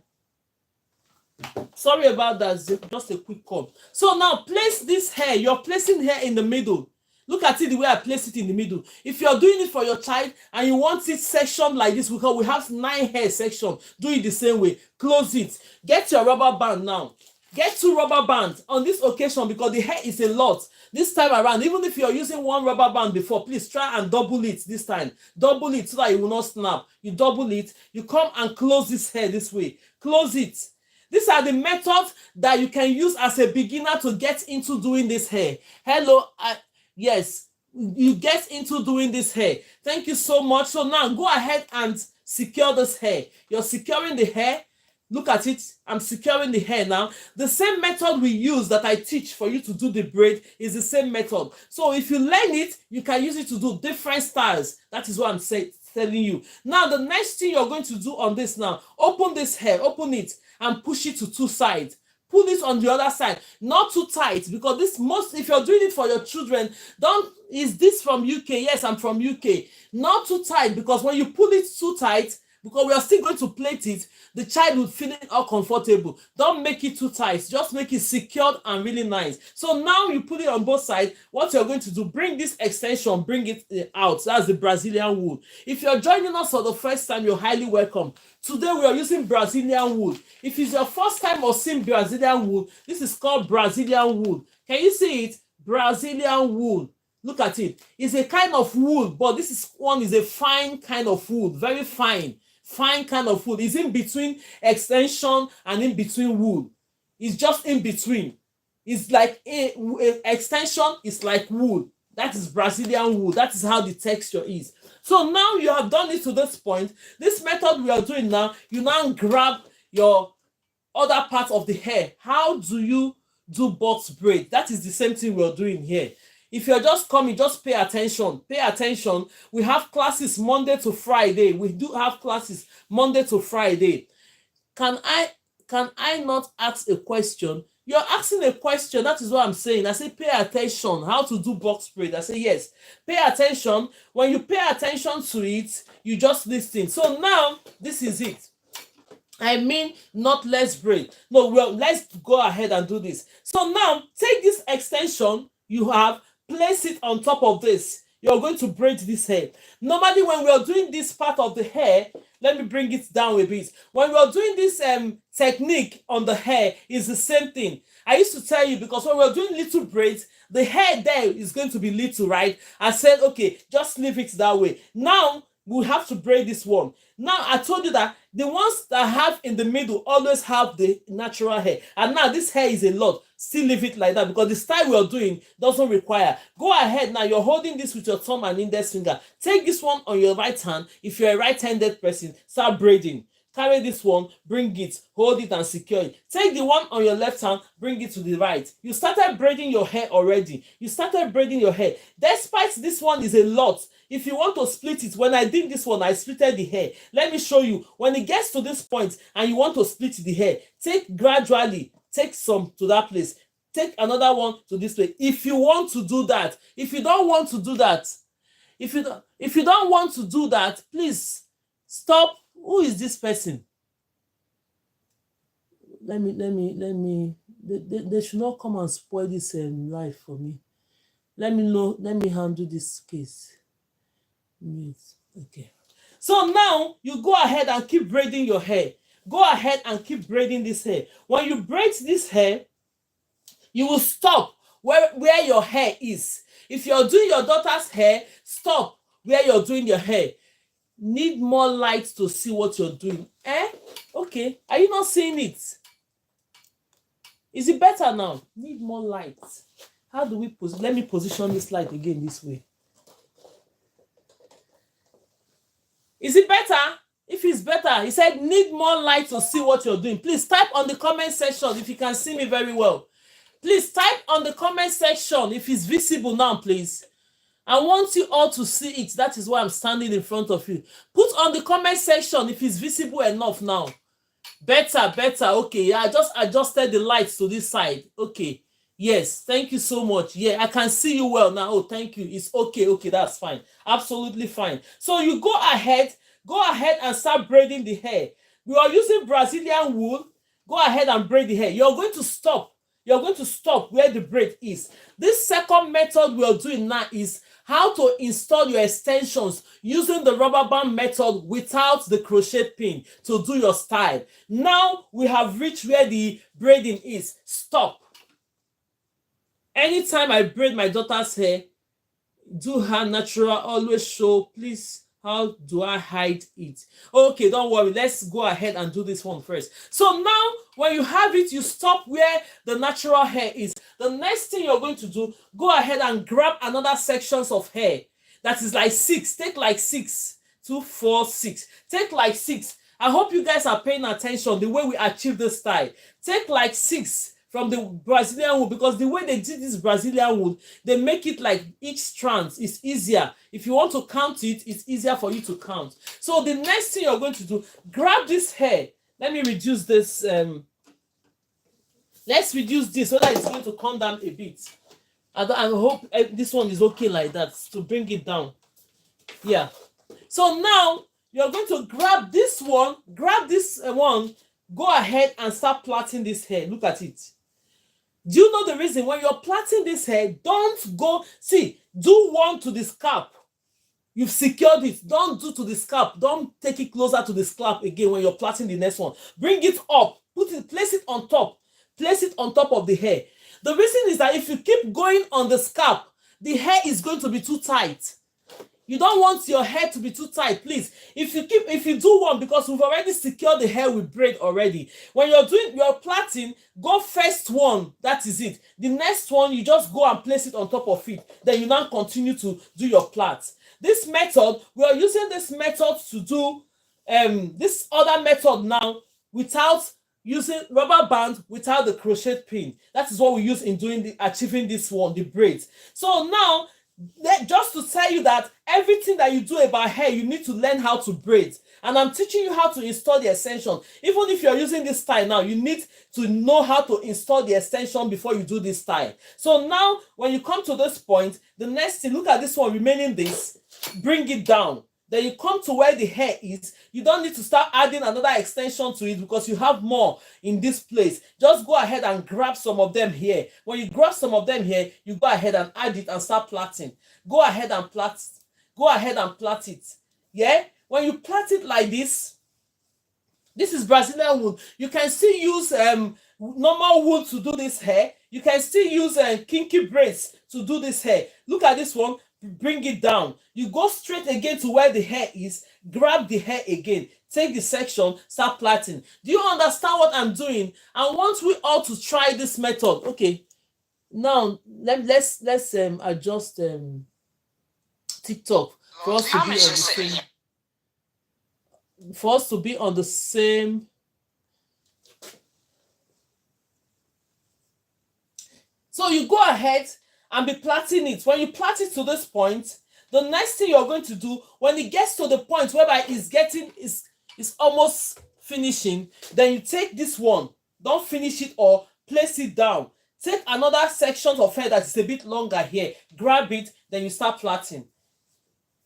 Sorry about that. Just a quick call. So now place this hair. You're placing hair in the middle. Look at it the way I place it in the middle. If you're doing it for your child and you want it sectioned like this, because we have 9 hair section, do it the same way. Close it. Get your rubber band now. Get 2 rubber bands on this occasion because the hair is a lot. This time around, even if you're using 1 rubber band before, please try and double it this time. Double it so that it will not snap. You double it. You come and close this hair this way. Close it. These are the methods that you can use as a beginner to get into doing this hair. Hello, yes, you get into doing this hair. Thank you so much. So now go ahead and secure this hair. You're securing the hair. Look at it. I'm securing the hair now. The same method we use that I teach for you to do the braid is the same method. So if you learn it, you can use it to do different styles. That is what I'm telling you. Now, the next thing you're going to do on this now, open this hair, open it and push it to 2 sides. Pull it on the other side, not too tight, because if you're doing it for your children, is this from UK? Yes, I'm from UK. Not too tight, because when you pull it too tight, because we are still going to plait it, the child will feel it uncomfortable. Don't make it too tight. Just make it secured and really nice. So now you put it on both sides. What you're going to do, bring this extension, bring it out. That's the Brazilian wool. If you're joining us for the first time, you're highly welcome. Today we are using Brazilian wool. If it's your first time of seeing Brazilian wool, this is called Brazilian wool. Can you see it? Brazilian wool. Look at it. It's a kind of wool, but this one is a fine kind of wool. Very fine. Fine kind of wool. It's in between extension and in between wool. It's just in between. It's like a extension is like wool. That is Brazilian wool. That is how the texture is. So now you have done it to this point. This method we are doing now, you now grab your other part of the hair. How do you do box braid? That is the same thing we are doing here. If you're just coming, just pay attention. Pay attention. We have classes Monday to Friday. We do have classes Monday to Friday. Can I not ask a question? You're asking a question. That is what I'm saying. I say pay attention. How to do box braid? I say yes. Pay attention. When you pay attention to it, you just listen. So now this is it. I mean, not let's braid. No, well, let's go ahead and do this. So now take this extension you have, place it on top of this. You're going to braid this hair. Normally, when we are doing this part of the hair, let me bring it down a bit. When we are doing this technique on the hair, is the same thing. I used to tell you, because when we're doing little braids, the hair there is going to be little, right? I said, okay, just leave it that way. Now, we have to braid this one. Now, I told you that the ones that have in the middle always have the natural hair. And now this hair is a lot. Still leave it like that, because the style we're doing doesn't require. Go ahead now. You're holding this with your thumb and index finger. Take this one on your right hand. If you're a right-handed person, start braiding. Carry this one, bring it, hold it and secure it. Take the one on your left hand, bring it to the right. You started braiding your hair already. You started braiding your hair. Despite this one is a lot, if you want to split it, when I did this one, I splitted the hair. Let me show you. When it gets to this point and you want to split the hair, take gradually, take some to that place. Take another one to this place. If you want to do that, if you don't want to do that, if you don't want to do that, please stop. Who is this person? Let me. They should not come and spoil this life for me. Let me handle this case. Okay. So now you go ahead and keep braiding your hair. Go ahead and keep braiding this hair. When you braid this hair, you will stop where your hair is. If you're doing your daughter's hair, stop where you're doing your hair. Need more light to see what you're doing. Okay, are you not seeing it? Is it better now? Need more light. How do we let me position this light again this way. Is it better? If it's better, he said need more light to see what you're doing. Please type on the comment section if you can see me very well. Please type on the comment section if it's visible now, please. I want you all to see it. That is why I'm standing in front of you. Put on the comment section if it's visible enough now. Better. Okay, yeah, I just adjusted the lights to this side. Okay, yes, thank you so much. Yeah, I can see you well now. Oh, thank you. It's okay, that's fine. Absolutely fine. So you go ahead and start braiding the hair. We are using Brazilian wool. Go ahead and braid the hair. You're going to stop where the braid is. This second method we are doing now is how to install your extensions using the rubber band method without the crochet pin to do your style. Now we have reached where the braiding is. Stop. Anytime I braid my daughter's hair, do her natural, always show. Please, how do I hide it? Okay, don't worry. Let's go ahead and do this one first. So now, when you have it, you stop where the natural hair is. The next thing you're going to do, go ahead and grab another sections of hair. That is like 6. Take like 6. 2, 4, 6. Take like 6. I hope you guys are paying attention the way we achieve this style. Take like 6 from the Brazilian wool, because the way they did this Brazilian wool, they make it like each strand is easier. If you want to count it, it's easier for you to count. So the next thing you're going to do, grab this hair. Let me reduce this. Let's reduce this so that it's going to come down a bit. I hope this one is okay like that to bring it down. Yeah. So now you're going to grab this one, go ahead and start plaiting this hair. Look at it. Do you know the reason? When you're plaiting this hair, don't go, do one to the scalp. You've secured it. Don't do to the scalp. Don't take it closer to the scalp again when you're plaiting the next one. Bring it up. Place it on top. Place it on top of the hair. The reason is that if you keep going on the scalp, the hair is going to be too tight. You don't want your hair to be too tight, please. If you do one, because we've already secured the hair with braid already. When you're doing your plaiting, go first one. That is it. The next one, you just go and place it on top of it. Then you now continue to do your plait. This method, we are using this method to do this other method now without using rubber band, without the crochet pin. That is what we use in doing achieving this one, the braids. So now, just to tell you that everything that you do about hair, you need to learn how to braid. And I'm teaching you how to install the extension. Even if you're using this style now, you need to know how to install the extension before you do this style. So now, when you come to this point, the next thing, look at this one remaining this, bring it down. Then you come to where the hair is. You don't need to start adding another extension to it because you have more in this place. Just go ahead and grab some of them here. When you grab some of them here, you go ahead and add it and start plaiting. Go ahead and plait. Go ahead and plait it. Yeah? When you plait it like this is Brazilian wool. You can still use normal wool to do this hair. You can still use kinky braids to do this hair. Look at this one. Bring it down. You go straight again to where the hair is. Grab the hair again. Take the section. Start plaiting. Do you understand what I'm doing? I want we all to try this method. Okay. Now let's adjust TikTok for us to be on the same. For us to be on the same. So you go ahead and be plaiting it. When you plait it to this point, the next thing you're going to do, when it gets to the point whereby it's almost finishing, then you take this one, don't finish it or place it down. Take another section of hair that is a bit longer here, grab it, then you start plaiting.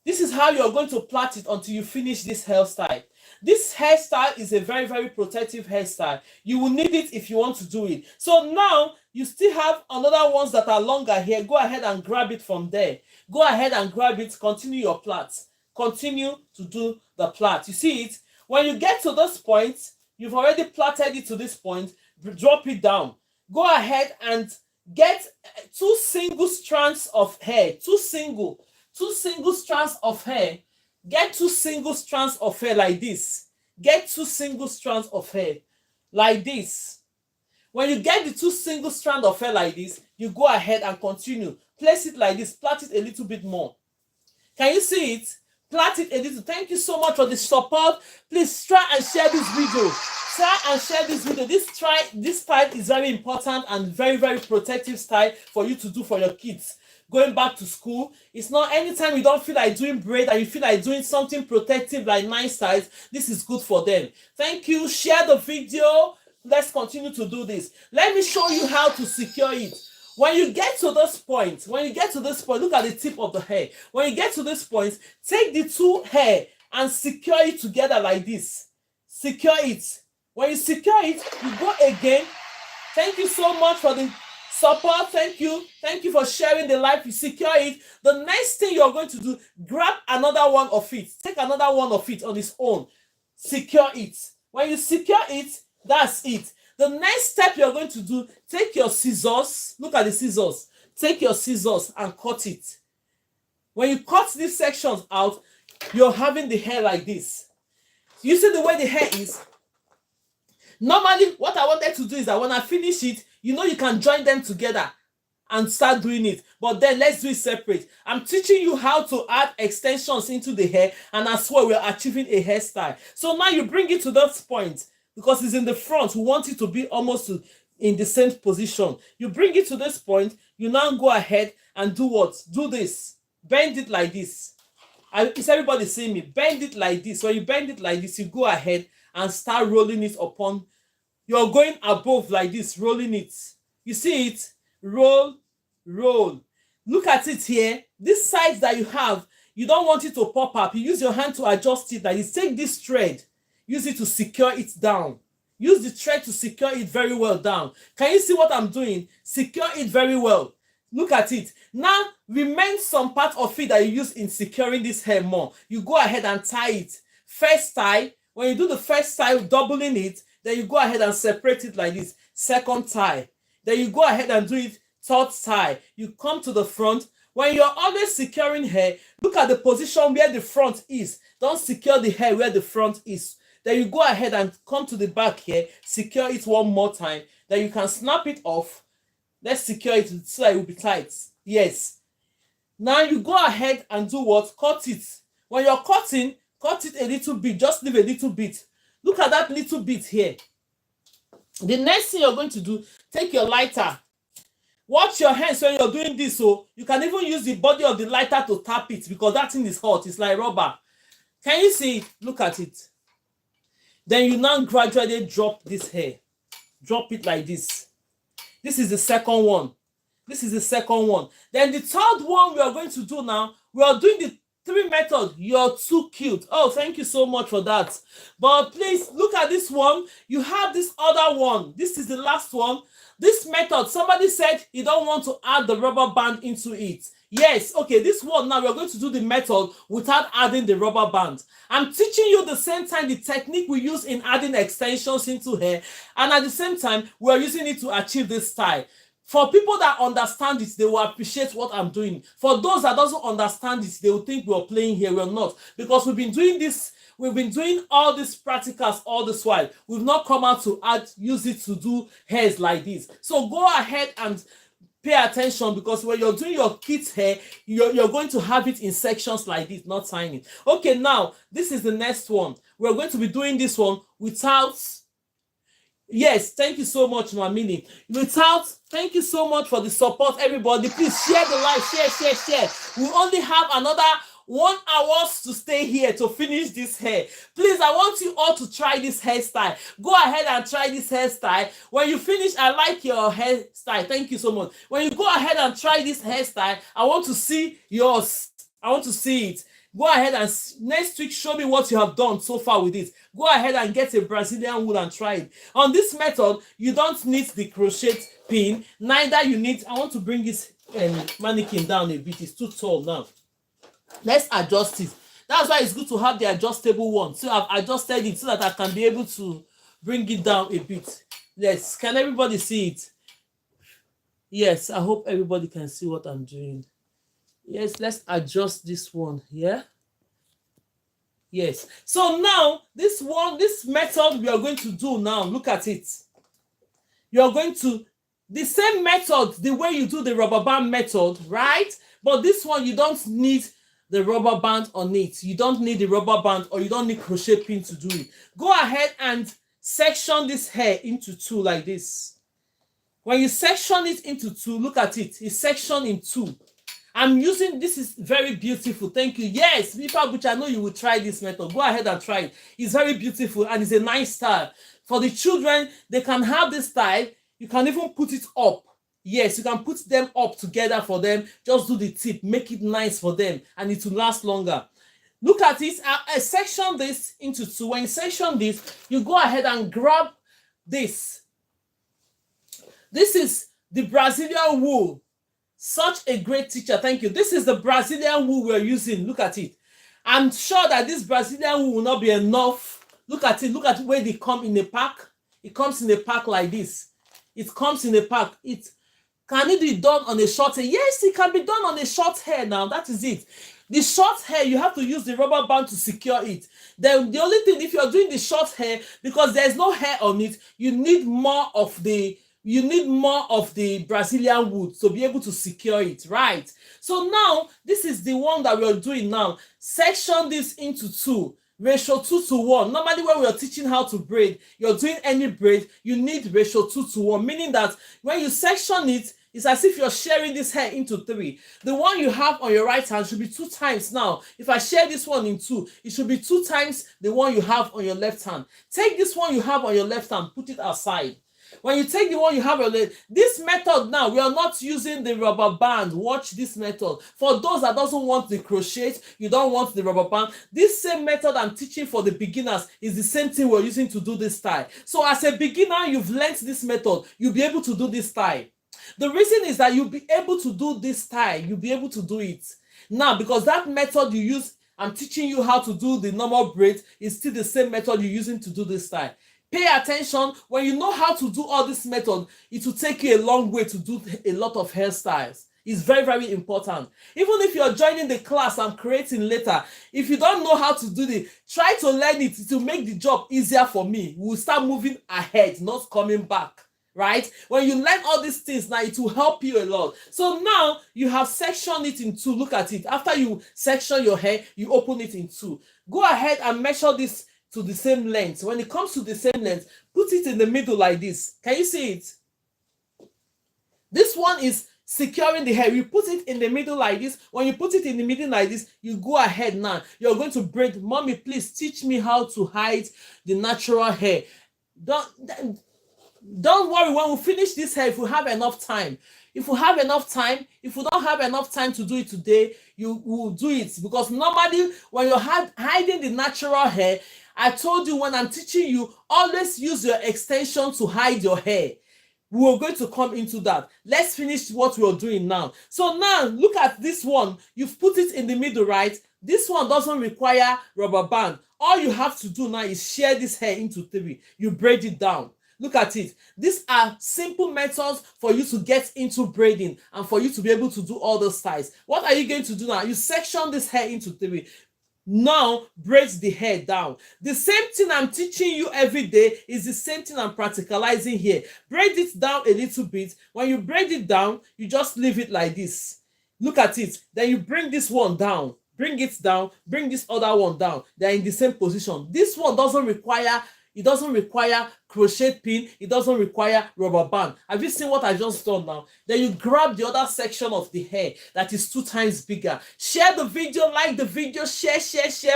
This is how you're going to plait it until you finish this hairstyle. This hairstyle is a very, very protective hairstyle. You will need it if you want to do it. So now, you still have another ones that are longer here. Go ahead and grab it from there. Go ahead and grab it. Continue your plait. Continue to do the plait. You see it? When you get to this point, you've already plaited it to this point. Drop it down. Go ahead and Get two single strands of hair, two single strands of hair. Get two single strands of hair like this. Get two single strands of hair like this. When you get the two single strands of hair like this, you go ahead and continue. Place it like this. Plait it a little bit more. Can you see it? Plait it a little. Thank you so much for the support. Please try and share this video. Try and share this video. This style is very important and very, very protective style for you to do for your kids going back to school. It's not anytime you don't feel like doing braid and you feel like doing something protective like nice styles, this is good for them. Thank you. Share the video. Let's continue to do this. Let me show you how to secure it. When you get to this point, look at the tip of the hair. When you get to this point, take the two hair and secure it together like this. Secure it. When you secure it, you go again. Thank you so much for the support. Thank you. Thank you for sharing the live. You secure it. The next thing you're going to do, grab another one of it. Take another one of it on its own. Secure it. When you secure it, that's it. The next step you're going to do, take your scissors. Look at the scissors. Take your scissors and cut it. When you cut these sections out, you're having the hair like this. You see the way the hair is? Normally, what I wanted to do is that when I finish it, you can join them together and start doing it. But then let's do it separate. I'm teaching you how to add extensions into the hair, and as well, we're achieving a hairstyle. So now you bring it to this point. Because it's in the front, we want it to be almost in the same position. You bring it to this point, you now go ahead and do what? Do this. Bend it like this. Is everybody seeing me? Bend it like this. When you bend it like this, you go ahead and start rolling it upon. You're going above like this, rolling it. You see it? Roll, roll. Look at it here. This side that you have, you don't want it to pop up. You use your hand to adjust it like this. Take this thread. Use it to secure it down. Use the thread to secure it very well down. Can you see what I'm doing? Secure it very well. Look at it. Now, remain some part of it that you use in securing this hair more. You go ahead and tie it. First tie. When you do the first tie, doubling it, then you go ahead and separate it like this. Second tie. Then you go ahead and do it. Third tie. You come to the front. When you're always securing hair, look at the position where the front is. Don't secure the hair where the front is. Then you go ahead and come to the back here, secure it one more time. Then you can snap it off. Let's secure it so that it will be tight. Yes. Now you go ahead and do what? Cut it. When you're cutting, cut it a little bit. Just leave a little bit. Look at that little bit here. The next thing you're going to do, take your lighter. Watch your hands when you're doing this. So you can even use the body of the lighter to tap it because that thing is hot. It's like rubber. Can you see it? Look at it. Then you now gradually drop this hair. Drop it like this. This is the second one. This is the second one. Then the third one we are going to do now, we are doing the 3 method. You're too cute. Oh, thank you so much for that. But please look at this one. You have this other one. This is the last one. This method, somebody said you don't want to add the rubber band into it. Yes, okay, this one now we're going to do the method without adding the rubber band. I'm teaching you the same time the technique we use in adding extensions into hair, and at the same time we're using it to achieve this style. For people that understand it, they will appreciate what I'm doing. For those that doesn't understand it, they will think we're playing here. We're not, because we've been doing this. We've been doing all these practicals all this while. We've not come out to use it to do hairs like this. So go ahead and pay attention, because when you're doing your kids' hair, you're going to have it in sections like this, not tiny. Okay, now this is the next one. We're going to be doing this one without. Yes, thank you so much, Mamini. Thank you so much for the support, everybody. Please share the live, share. We only have another 1 hour to stay here to finish this hair. Please, I want you all to try this hairstyle. Go ahead and try this hairstyle. When you finish, I like your hairstyle. Thank you so much. When you go ahead and try this hairstyle, I want to see yours. I want to see it. Go ahead and next week show me what you have done so far with it. Go ahead and get a Brazilian wool and try it. On this method, you don't need the crochet pin. Neither you need. I want to bring this mannequin down a bit. It's too tall now. Let's adjust it. That's why it's good to have the adjustable one. So I've adjusted it so that I can be able to bring it down a bit. Yes, can everybody see it? Yes, I hope everybody can see what I'm doing. Yes, let's adjust this one here. Yes. So now this method we are going to do now, look at it. You are going to, the same method, the way you do the rubber band method, right? But this one, you don't need the rubber band on it. You don't need the rubber band, or you don't need crochet pin to do it. Go ahead and section this hair into two like this. When you section it into two, look at it. It's sectioned in two. I'm using, this is very beautiful. Thank you. Yes, Mifa Butch, I know you will try this method. Go ahead and try it. It's very beautiful and it's a nice style. For the children, they can have this style. You can even put it up. Yes, you can put them up together for them. Just do the tip, make it nice for them, and it will last longer. Look at it. I section this into two. When you section this, you go ahead and grab this. This is the Brazilian wool. Such a great teacher. Thank you. This is the Brazilian wool we're using. Look at it. I'm sure that this Brazilian wool will not be enough. Look at it. Look at where they come in a pack. It comes in a pack like this. It comes in a pack. Can it be done on a short hair? Yes, it can be done on a short hair now. That is it. The short hair, you have to use the rubber band to secure it. Then the only thing, if you're doing the short hair, because there's no hair on it, you need more of the Brazilian wool to be able to secure it, right? So now, this is the one that we're doing now. Section this into two, ratio 2:1. Normally, when we're teaching how to braid, you're doing any braid, you need ratio 2:1, meaning that when you section it, it's as if you're sharing this hair into three. The one you have on your right hand should be 2 times now. If I share this one in two, it should be 2 times the one you have on your left hand. Take this one you have on your left hand, put it aside. When you take the one you have on this method now, we are not using the rubber band. Watch this method. For those that doesn't want the crochet, you don't want the rubber band, this same method I'm teaching for the beginners is the same thing we're using to do this style. So as a beginner, you've learned this method, you'll be able to do this style. The reason is that you'll be able to do this style, you'll be able to do it now, because that method you use, I'm teaching you how to do the normal braid, is still the same method you're using to do this style. Pay attention. When you know how to do all this method, it will take you a long way to do a lot of hairstyles. It's very, very important. Even if you're joining the class I'm creating later, if you don't know how to do it, try to learn it to make the job easier for me. We'll start moving ahead, not coming back, right? When you learn all these things now, it will help you a lot. So now you have sectioned it in two. Look at it. After you section your hair, you open it in two. Go ahead and measure this to the same length. When it comes to the same length, put it in the middle like this. Can you see it? This one is securing the hair. You put it in the middle like this. When you put it in the middle like this, you go ahead now. You're going to braid. Mommy, please teach me how to hide the natural hair. Don't worry, when we finish this hair, if we have enough time. If we have enough time, if we don't have enough time to do it today, you will do it. Because normally, when you're hiding the natural hair, I told you when I'm teaching you, always use your extension to hide your hair. We are going to come into that. Let's finish what we're doing now. So now, look at this one. You've put it in the middle, right? This one doesn't require rubber band. All you have to do now is share this hair into three. You braid it down. Look at it. These are simple methods for you to get into braiding and for you to be able to do all those styles. What are you going to do now? You section this hair into three. Now braid the hair down. The same thing I'm teaching you every day is the same thing I'm practicalizing here. Braid it down a little bit. When you braid it down, you just leave it like this. Look at it. Then you bring this one down. Bring it down. Bring this other one down. They're in the same position. This one doesn't require crochet pin. It doesn't require rubber band. Have you seen what I just done now? Then you grab the other section of the hair that is 2 times bigger. Share the video, like the video, share,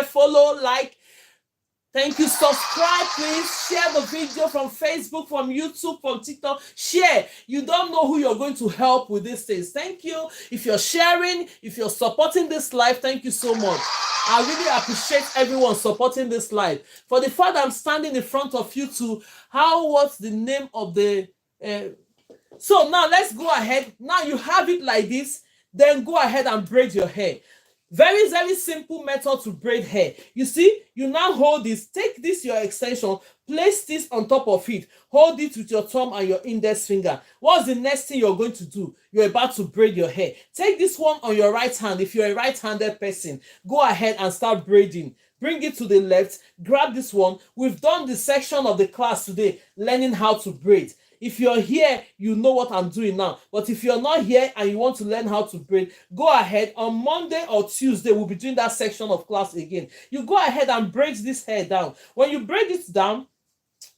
follow, like. Thank you. Subscribe, please. Share the video from Facebook, from YouTube, from TikTok. Share. You don't know who you're going to help with these things. Thank you. If you're sharing, if you're supporting this live, thank you so much. I really appreciate everyone supporting this live. For the fact I'm standing in front of you too, what's the name of the... So now let's go ahead. Now you have it like this. Then go ahead and braid your hair. Very, very simple method to braid hair. You see, you now hold this, take this, your extension, place this on top of it, hold it with your thumb and your index finger. What's the next thing you're going to do? You're about to braid your hair. Take this one on your right hand. If you're a right-handed person, go ahead and start braiding. Bring it to the left, grab this one. We've done the section of the class today, learning how to braid. If you're here, you know what I'm doing now. But if you're not here and you want to learn how to braid, go ahead. On Monday or Tuesday, we'll be doing that section of class again. You go ahead and braid this hair down. When you braid it down,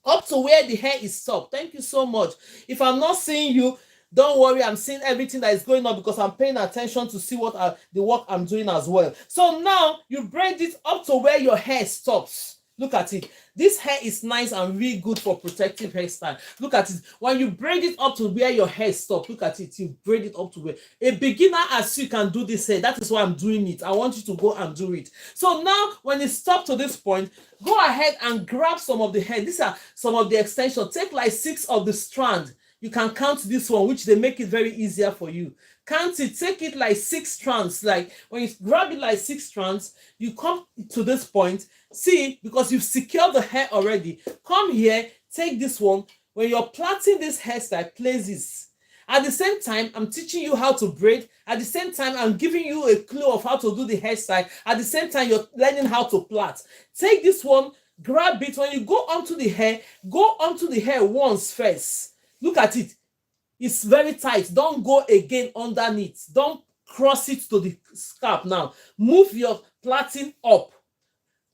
up to where the hair is stopped. Thank you so much. If I'm not seeing you, don't worry, I'm seeing everything that is going on because I'm paying attention to see what the work I'm doing as well. So now you braid it up to where your hair stops. Look at it. This hair is nice and really good for protective hairstyle. Look at it. When you braid it up to where your hair stops, look at it. You braid it up to where a beginner as you can do this hair. That is why I'm doing it. I want you to go and do it. So now when it stops to this point, go ahead and grab some of the hair. These are some of the extensions. Take like 6 of the strand. You can count this one, which they make it very easier for you. Count it, take it like 6 strands. Like when you grab it like 6 strands, you come to this point. See, because you've secured the hair already. Come here, take this one. When you're plaiting this hairstyle, place this. At the same time, I'm teaching you how to braid. At the same time, I'm giving you a clue of how to do the hairstyle. At the same time, you're learning how to plait. Take this one, grab it. When you go onto the hair, go onto the hair once first. Look at it. It's very tight. Don't go again underneath. Don't cross it to the scalp now. Move your plaiting up.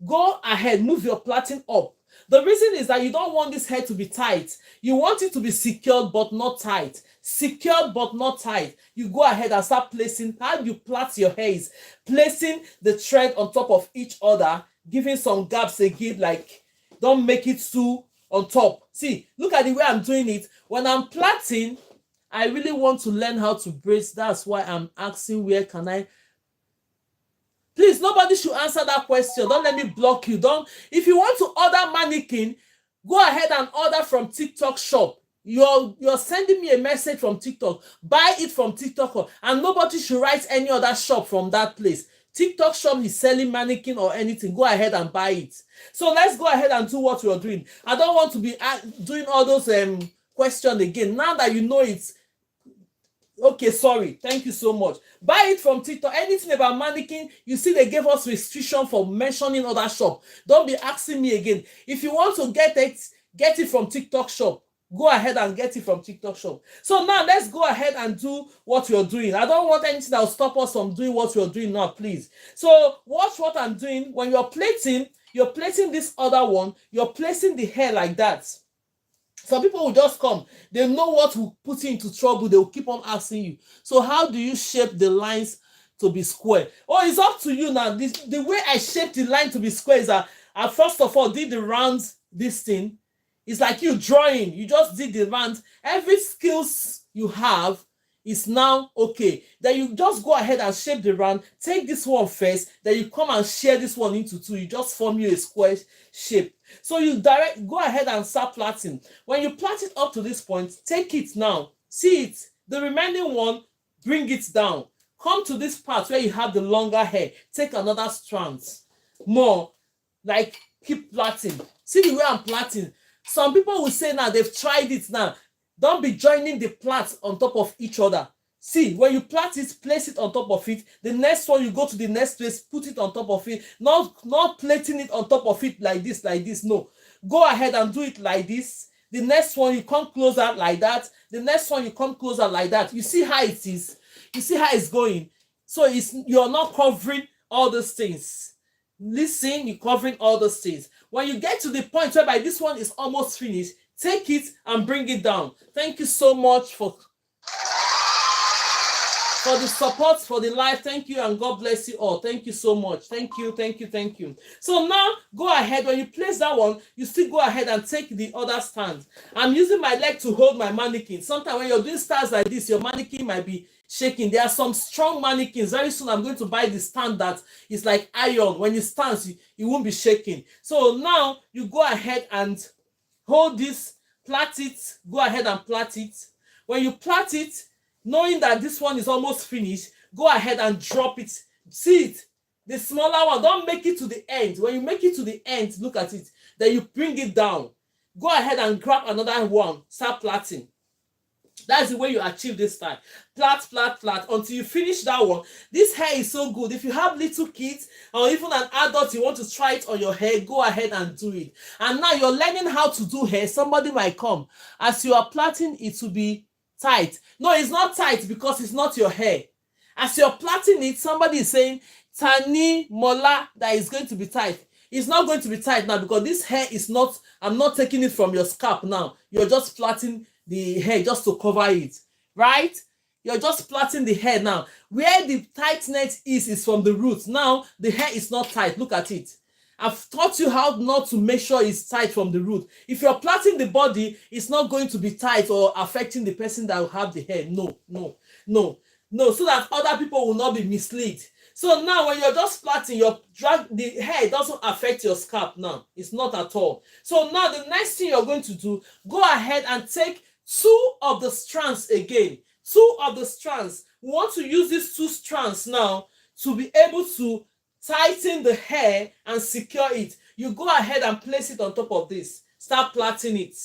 Go ahead, move your plaiting up. The reason is that you don't want this hair to be tight. You want it to be secured but not tight. Secured but not tight. You go ahead and start placing. How you plait your hair is placing the thread on top of each other, giving some gaps again, like don't make it too on top. See, look at the way I'm doing it. When I'm plaiting, I really want to learn how to braid. That's why I'm asking where can I. Please, nobody should answer that question. Don't let me block you. Don't. If you want to order mannequin, go ahead and order from TikTok shop. You're sending me a message from TikTok. Buy it from TikTok, and nobody should write any other shop from that place. TikTok shop is selling mannequin or anything. Go ahead and buy it. So let's go ahead and do what we're doing. I don't want to be doing all those questions again. Now that you know it's okay, sorry. Thank you so much. Buy it from TikTok. Anything about mannequin, you see they gave us restriction for mentioning other shop. Don't be asking me again. If you want to get it from TikTok shop. Go ahead and get it from TikTok shop. So now let's go ahead and do what you're doing. I don't want anything that will stop us from doing what we're doing now, please. So watch what I'm doing. When you're placing this other one, you're placing the hair like that. Some people will just come. They know what will put you into trouble. They will keep on asking you. So how do you shape the lines to be square? Oh, it's up to you now. The way I shape the line to be square is that I first of all did the round this thing. It's like you drawing. You just did the round. Every skills you have is now okay. Then you just go ahead and shape the round. Take this one first. Then you come and share this one into 2. You just form you a square shape. So you go ahead and start plaiting. When you plait it up to this point, take it now. See it. The remaining one, bring it down. Come to this part where you have the longer hair. Take another strand. More. Like keep plaiting. See the way I'm plaiting. Some people will say now they've tried it now. Don't be joining the plaits on top of each other. See, when you plait it, place it on top of it. The next one, you go to the next place, put it on top of it. Not plating it on top of it like this. No. Go ahead and do it like this. The next one, you come closer like that. The next one, you come closer like that. You see how it is? You see how it's going? So you're not covering all those things. Listen, you're covering all those things. When you get to the point whereby this one is almost finished, take it and bring it down. Thank you so much for the support, for the live. Thank you, and God bless you all. Thank you so much. Thank you. So now, go ahead. When you place that one, you still go ahead and take the other stand. I'm using my leg to hold my mannequin. Sometimes when you're doing styles like this, your mannequin might be shaking. There are some strong mannequins. Very soon, I'm going to buy the stand that is like iron. When it stands, it won't be shaking. So now, you go ahead and hold this, plait it. Go ahead and plait it. When you plait it, knowing that this one is almost finished, go ahead and drop it See it, the smaller one, don't make it to the end. When you make it to the end, look at it, then you bring it down. Go ahead and grab another one, start plaiting. That's the way you achieve this style. Plait, plait, plait until you finish that one. This hair is so good. If you have little kids or even an adult, you want to try it on your hair, go ahead and do it. And now you're learning how to do hair. Somebody might come. As you are plaiting, it will be tight. No, it's not tight because it's not your hair. As you're plaiting it, somebody is saying, Tani Mola, that is going to be tight. It's not going to be tight now because this hair is not, I'm not taking it from your scalp now. You're just plaiting the hair just to cover it, right? You're just plaiting the hair now. Where the tightness is from the roots. Now the hair is not tight. Look at it. I've taught you how not to make sure it's tight from the root. If you're plaiting the body, it's not going to be tight or affecting the person that will have the hair. No, no, no, no, so that other people will not be misled. So now when you're just plaiting, the hair doesn't affect your scalp now. It's not at all. So now the next thing you're going to do, go ahead and take 2 of the strands again. 2 of the strands. We want to use these 2 strands now to be able to tighten the hair and secure it. You go ahead and place it on top of this. Start plaiting it.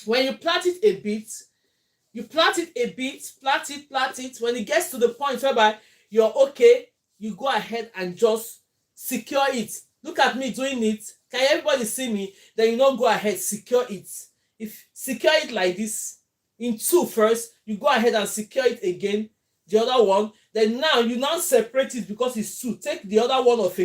When you plait it a bit, plait it. When it gets to the point whereby you're okay, you go ahead and just secure it. Look at me doing it. Can everybody see me? Then you don't go ahead, secure it. If secure it like this, in 2 first, you go ahead and secure it again, the other one. Then now you now separate it because it's 2. Take the other one of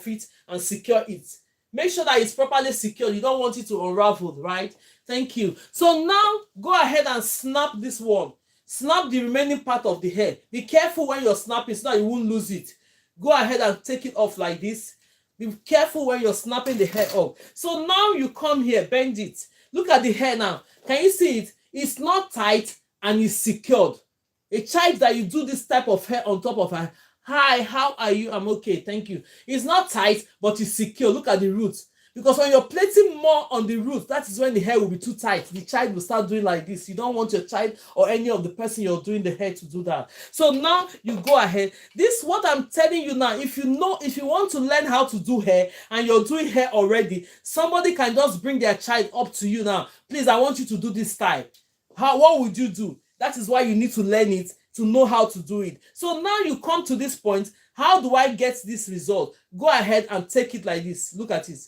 it and secure it. Make sure that it's properly secured. You don't want it to unravel, right? Thank you. So now go ahead and snap this one. Snap the remaining part of the hair. Be careful when you're snapping so that you won't lose it. Go ahead and take it off like this. Be careful when you're snapping the hair off. So now you come here, bend it. Look at the hair now. Can you see it? It's not tight and it's secured. A child that you do this type of hair on top of her. Hi, how are you? I'm okay, thank you. It's not tight, but it's secure. Look at the roots. Because when you're plaiting more on the roots, that is when the hair will be too tight. The child will start doing like this. You don't want your child or any of the person you're doing the hair to do that. So now you go ahead. This what I'm telling you now. If you want to learn how to do hair and you're doing hair already, somebody can just bring their child up to you now. Please, I want you to do this style. What would you do? That is why you need to learn it to know how to do it. So now you come to this point. How do I get this result? Go ahead and take it like this. Look at it.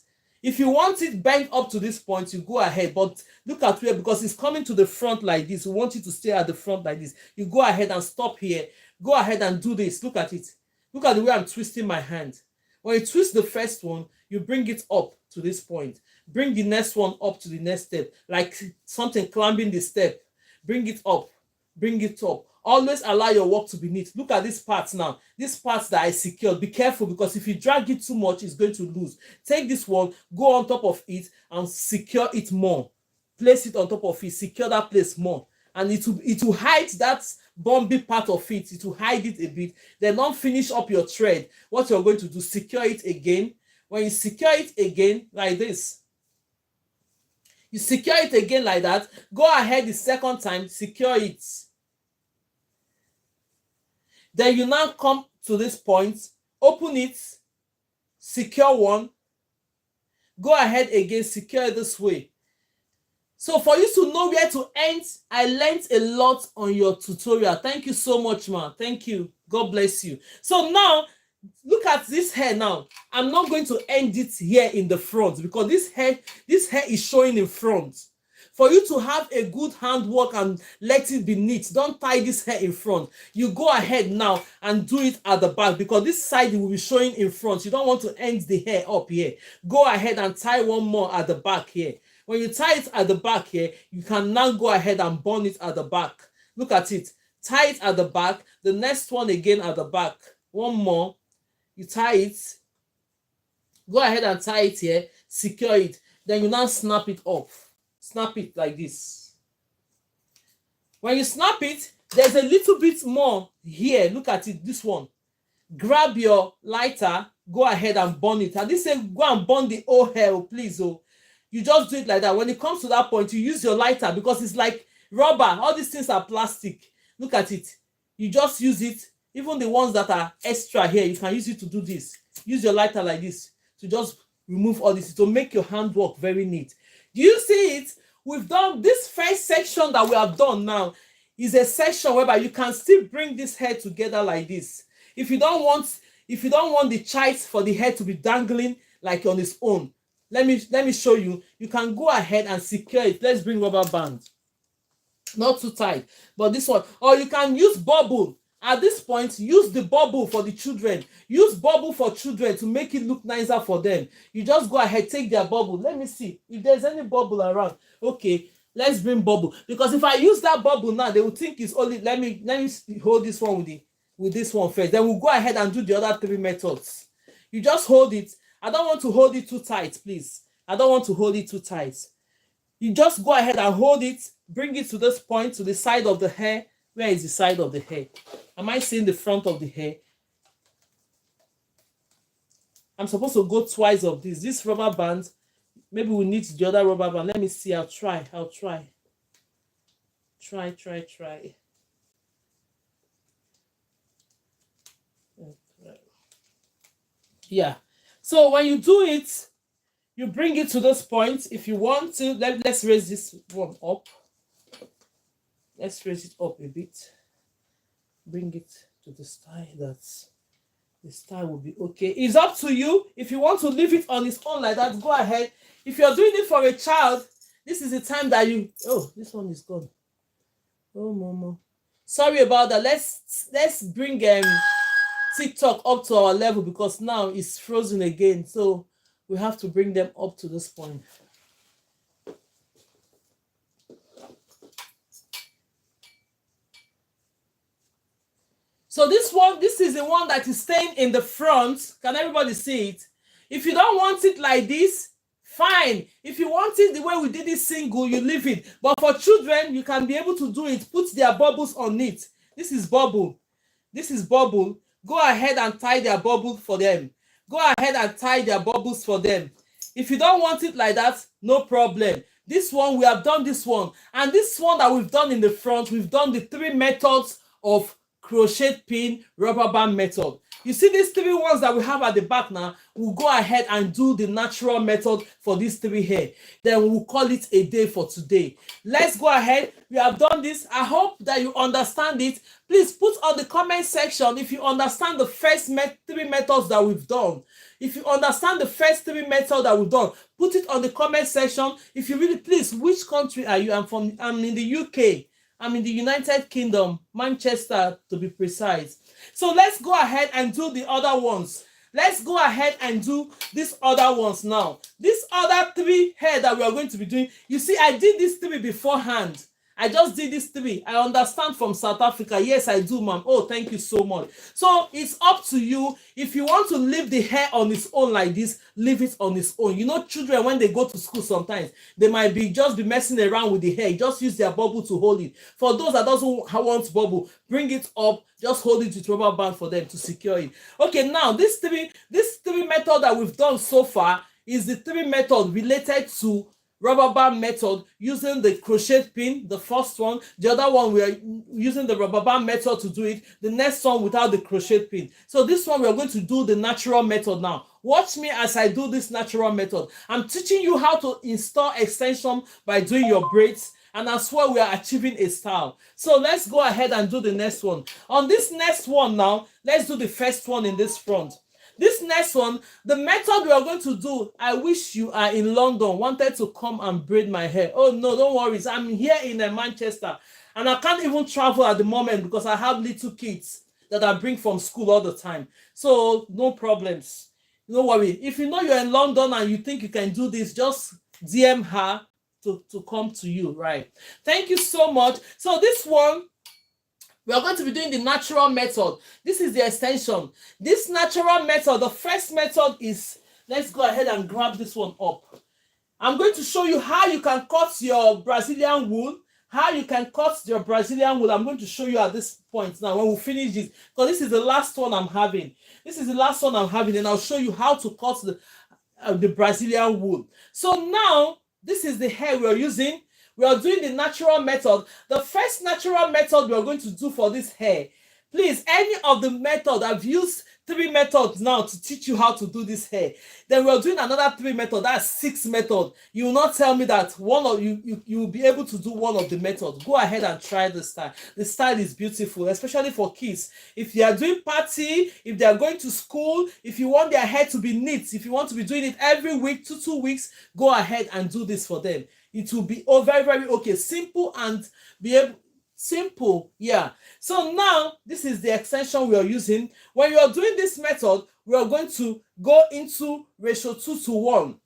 If you want it bent up to this point, you go ahead, but look at where, because it's coming to the front like this. We want it to stay at the front like this. You go ahead and stop here. Go ahead and do this. Look at it. Look at the way I'm twisting my hand. When you twist the first one, you bring it up to this point. Bring the next one up to the next step, like something climbing the step. Bring it up. Bring it up. Always allow your work to be neat. Look at this part now. This part that I secured. Be careful because if you drag it too much, it's going to lose. Take this one, go on top of it and secure it more. Place it on top of it. Secure that place more. And it will hide that bumpy part of it. It will hide it a bit. Then don't finish up your thread. What you're going to do, secure it again. When you secure it again, like this, you secure it again like that. Go ahead the second time, secure it. Then you now come to this point, open it, secure one, go ahead again, secure it this way. So for you to know where to end, I learned a lot on your tutorial. Thank you so much, man. Thank you. God bless you. So now, look at this hair now. I'm not going to end it here in the front because this hair is showing in front. For you to have a good handwork and let it be neat, don't tie this hair in front. You go ahead now and do it at the back because this side will be showing in front. You don't want to end the hair up here. Go ahead and tie one more at the back here. When you tie it at the back here, you can now go ahead and bond it at the back. Look at it. Tie it at the back. The next one again at the back. One more. You tie it. Go ahead and tie it here. Secure it. Then you now snap it off. Snap it like this. When you snap it, there's a little bit more here. Look at it, this one. Grab your lighter, go ahead and burn it. And this say go and burn the whole hair, please. Oh, you just do it like that. When it comes to that point, you use your lighter because it's like rubber. All these things are plastic. Look at it. You just use it. Even the ones that are extra here, you can use it to do this. Use your lighter like this to just remove all this, to make your handwork very neat. Do you see it? We've done this first section that we have done now is a section whereby you can still bring this hair together like this. If you don't want the chites for the hair to be dangling like on its own, let me show you. You can go ahead and secure it. Let's bring rubber band. Not too tight, but this one. Or you can use bubble. At this point, use the bubble for the children. Use bubble for children to make it look nicer for them. You just go ahead, take their bubble. Let me see if there's any bubble around. Okay, let's bring bubble. Because if I use that bubble now, they will think it's only. Let me hold this one with this one first. Then we'll go ahead and do the other 3 methods. You just hold it. I don't want to hold it too tight, please. I don't want to hold it too tight. You just go ahead and hold it. Bring it to this point, to the side of the hair. Where is the side of the hair? Am I seeing the front of the hair? I'm supposed to go twice of this. This rubber band, maybe we need the other rubber band. Let me see. I'll try. Try. Yeah. So when you do it, you bring it to this point. If you want to, let's raise this one up. Let's raise it up a bit. Bring it to the style that's the style will be okay. It's up to you. If you want to leave it on its own like that, go ahead. If you're doing it for a child, this is the time that you. Oh, this one is gone. Oh, mama. Sorry about that. Let's bring TikTok up to our level because now it's frozen again. So we have to bring them up to this point. So this is the one that is staying in the front. Can everybody see it? If you don't want it like this, fine. If you want it the way we did it single, you leave it. But for children, you can be able to do it. Put their bubbles on it. This is bubble. This is bubble. Go ahead and tie their bubble for them. Go ahead and tie their bubbles for them. If you don't want it like that, no problem. This one, we have done this one. And this one that we've done in the front, we've done the 3 methods of crochet pin rubber band method. You see these 3 ones that we have at the back now, we'll go ahead and do the natural method for these 3 hair. Then we'll call it a day for today. Let's go ahead. We have done this. I hope that you understand it. Please put on the comment section if you understand the first 3 methods that we've done. If you understand the first 3 methods that we've done, put it on the comment section. If you really, please, which country are you? I'm in the UK. I'm in the United Kingdom, Manchester to be precise. So let's go ahead and do the other ones. Let's go ahead and do these other ones now. These other 3 hair that we are going to be doing. You see, I did these 3 beforehand. I just did these 3. I understand from South Africa. Yes, I do, ma'am. Oh, thank you so much. So it's up to you. If you want to leave the hair on its own like this, leave it on its own. You know, children, when they go to school sometimes, they might just be messing around with the hair. Just use their bubble to hold it. For those that doesn't want bubble, bring it up. Just hold it with rubber band for them to secure it. Okay, now this three method that we've done so far is the 3 method related to rubber band method using the crochet pin, the first one. The other one, we are using the rubber band method to do it. The next one without the crochet pin. So this one, we are going to do the natural method now. Watch me as I do this natural method. I'm teaching you how to install extension by doing your braids. And as well, we are achieving a style. So let's go ahead and do the next one. On this next one now, let's do the first one in this front. This next one, the method we are going to do, I wish you are in London, wanted to come and braid my hair. Oh, no, don't worry. I'm here in Manchester, and I can't even travel at the moment because I have little kids that I bring from school all the time. So no problems. No worry. If you know you're in London and you think you can do this, just DM her to come to you, right? Thank you so much. So this one, we are going to be doing the natural method. This is the extension. This natural method, the first method is, let's go ahead and grab this one up. I'm going to show you how you can cut your Brazilian wool. How you can cut your Brazilian wool. I'm going to show you at this point now when we finish this. Because this is the last one I'm having. This is the last one I'm having. And I'll show you how to cut the Brazilian wool. So now, this is the hair we're using. We are doing the natural method. The first natural method we are going to do for this hair, Please, any of the method, I've used 3 methods now to teach you how to do this hair. Then we're doing another 3 method, that's 6 method. You will not tell me that one of you will be able to do one of the methods. Go ahead and try the style. The style is beautiful, especially for kids. If they are doing party, if they are going to school, if you want their hair to be neat, if you want to be doing it every week, 2 weeks, go ahead and do this for them. It will be very, very okay. Simple and be able simple. Yeah. So now this is the extension we are using. When you are doing this method, we are going to go into ratio 2:1.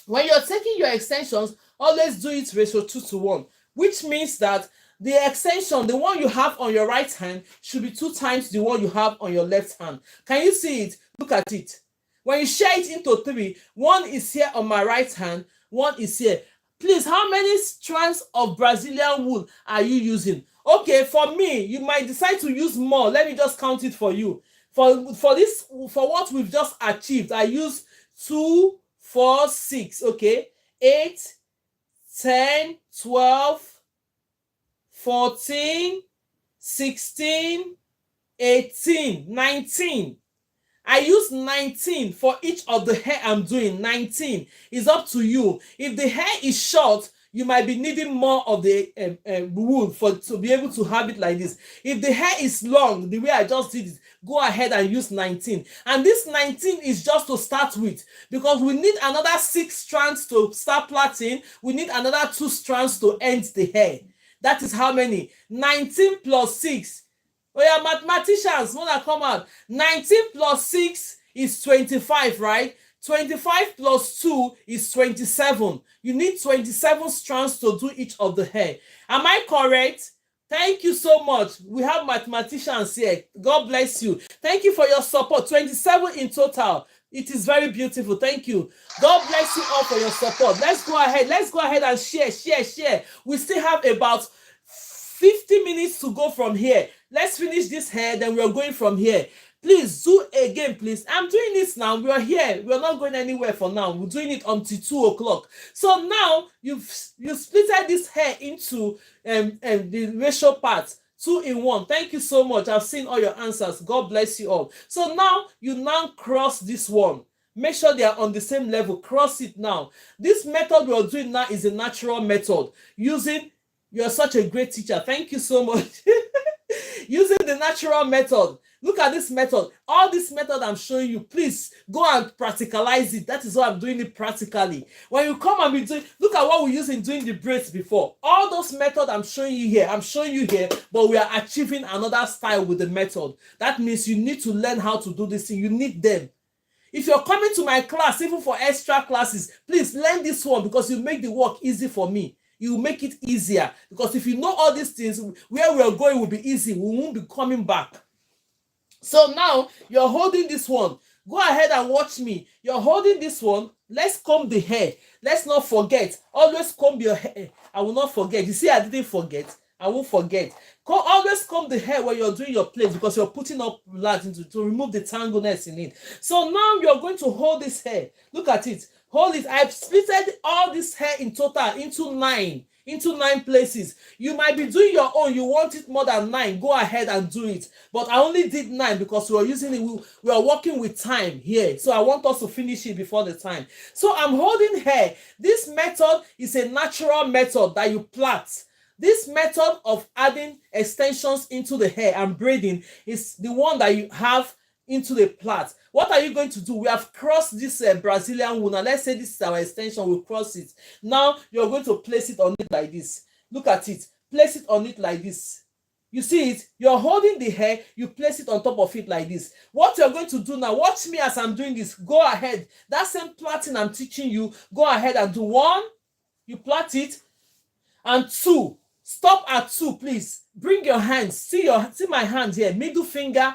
When you're taking your extensions, always do it ratio 2:1, which means that the extension, the one you have on your right hand, should be 2 times the one you have on your left hand. Can you see it? Look at it. When you share it into 3, one is here on my right hand, one is here. Please, how many strands of Brazilian wool are you using? Okay, for me, you might decide to use more. Let me just count it for you. For this, for what we've just achieved, I use 2, 4, 6, okay, 8, 10, 12, 14, 16, 18, 19. I use 19 for each of the hair I'm doing. 19 is up to you. If the hair is short, you might be needing more of the wool to be able to have it like this. If the hair is long, the way I just did it, go ahead and use 19. And this 19 is just to start with, because we need another 6 strands to start plaiting. We need another 2 strands to end the hair. That is how many? 19 plus 6. Oh yeah, mathematicians, wanna come out? 19 plus 6 is 25, right? 25 plus 2 is 27. You need 27 strands to do each of the hair. Am I correct? Thank you so much. We have mathematicians here. God bless you. Thank you for your support. 27 in total. It is very beautiful. Thank you. God bless you all for your support. Let's go ahead. Let's go ahead and share. We still have about 50 minutes to go from here. Let's finish this hair, then we're going from here. Please do again, please. I'm doing this now. We are here. We're not going anywhere for now. We're doing it until 2 o'clock. So now you've splitted this hair into the ratio parts. 2 in 1. Thank you so much. I've seen all your answers. God bless you all. So now you cross this one. Make sure they are on the same level. Cross it now. This method we're doing now is a natural method. You're such a great teacher. Thank you so much. Using the natural method. Look at this method. All this method I'm showing you, please go and practicalize it. That is why I'm doing it practically. When you come and be doing, look at what we used in doing the braids before. All those methods I'm showing you here, but we are achieving another style with the method. That means you need to learn how to do this thing. You need them. If you're coming to my class, even for extra classes, please learn this one, because you make the work easy for me. You make it easier, because if you know all these things, where we are going will be easy. We won't be coming back. So now you're holding this one. Go ahead and watch me. You're holding this one. Let's comb the hair. Let's not forget. Always comb your hair. I will not forget. You see, I didn't forget. I won't forget. Always comb the hair when you're doing your plaits, because you're putting up blood to remove the tangleness in it. So now you're going to hold this hair. Look at it. Hold it. I've splitted all this hair in total into 9 places. You might be doing your own. You want it more than 9. Go ahead and do it. But I only did 9 because we are using it. We are working with time here. So I want us to finish it before the time. So I'm holding hair. This method is a natural method that you plait. This method of adding extensions into the hair and braiding is the one that you have into the plait. What are you going to do? We have crossed this Brazilian wool. Now let's say this is our extension. We'll cross it. Now you're going to place it on it like this. Look at it. Place it on it like this. You see it? You're holding the hair. You place it on top of it like this. What you're going to do now, watch me as I'm doing this. Go ahead. That same plaiting I'm teaching you, go ahead and do 1. You plait it. And 2. Stop at 2, please. Bring your hands. See my hand here. Middle finger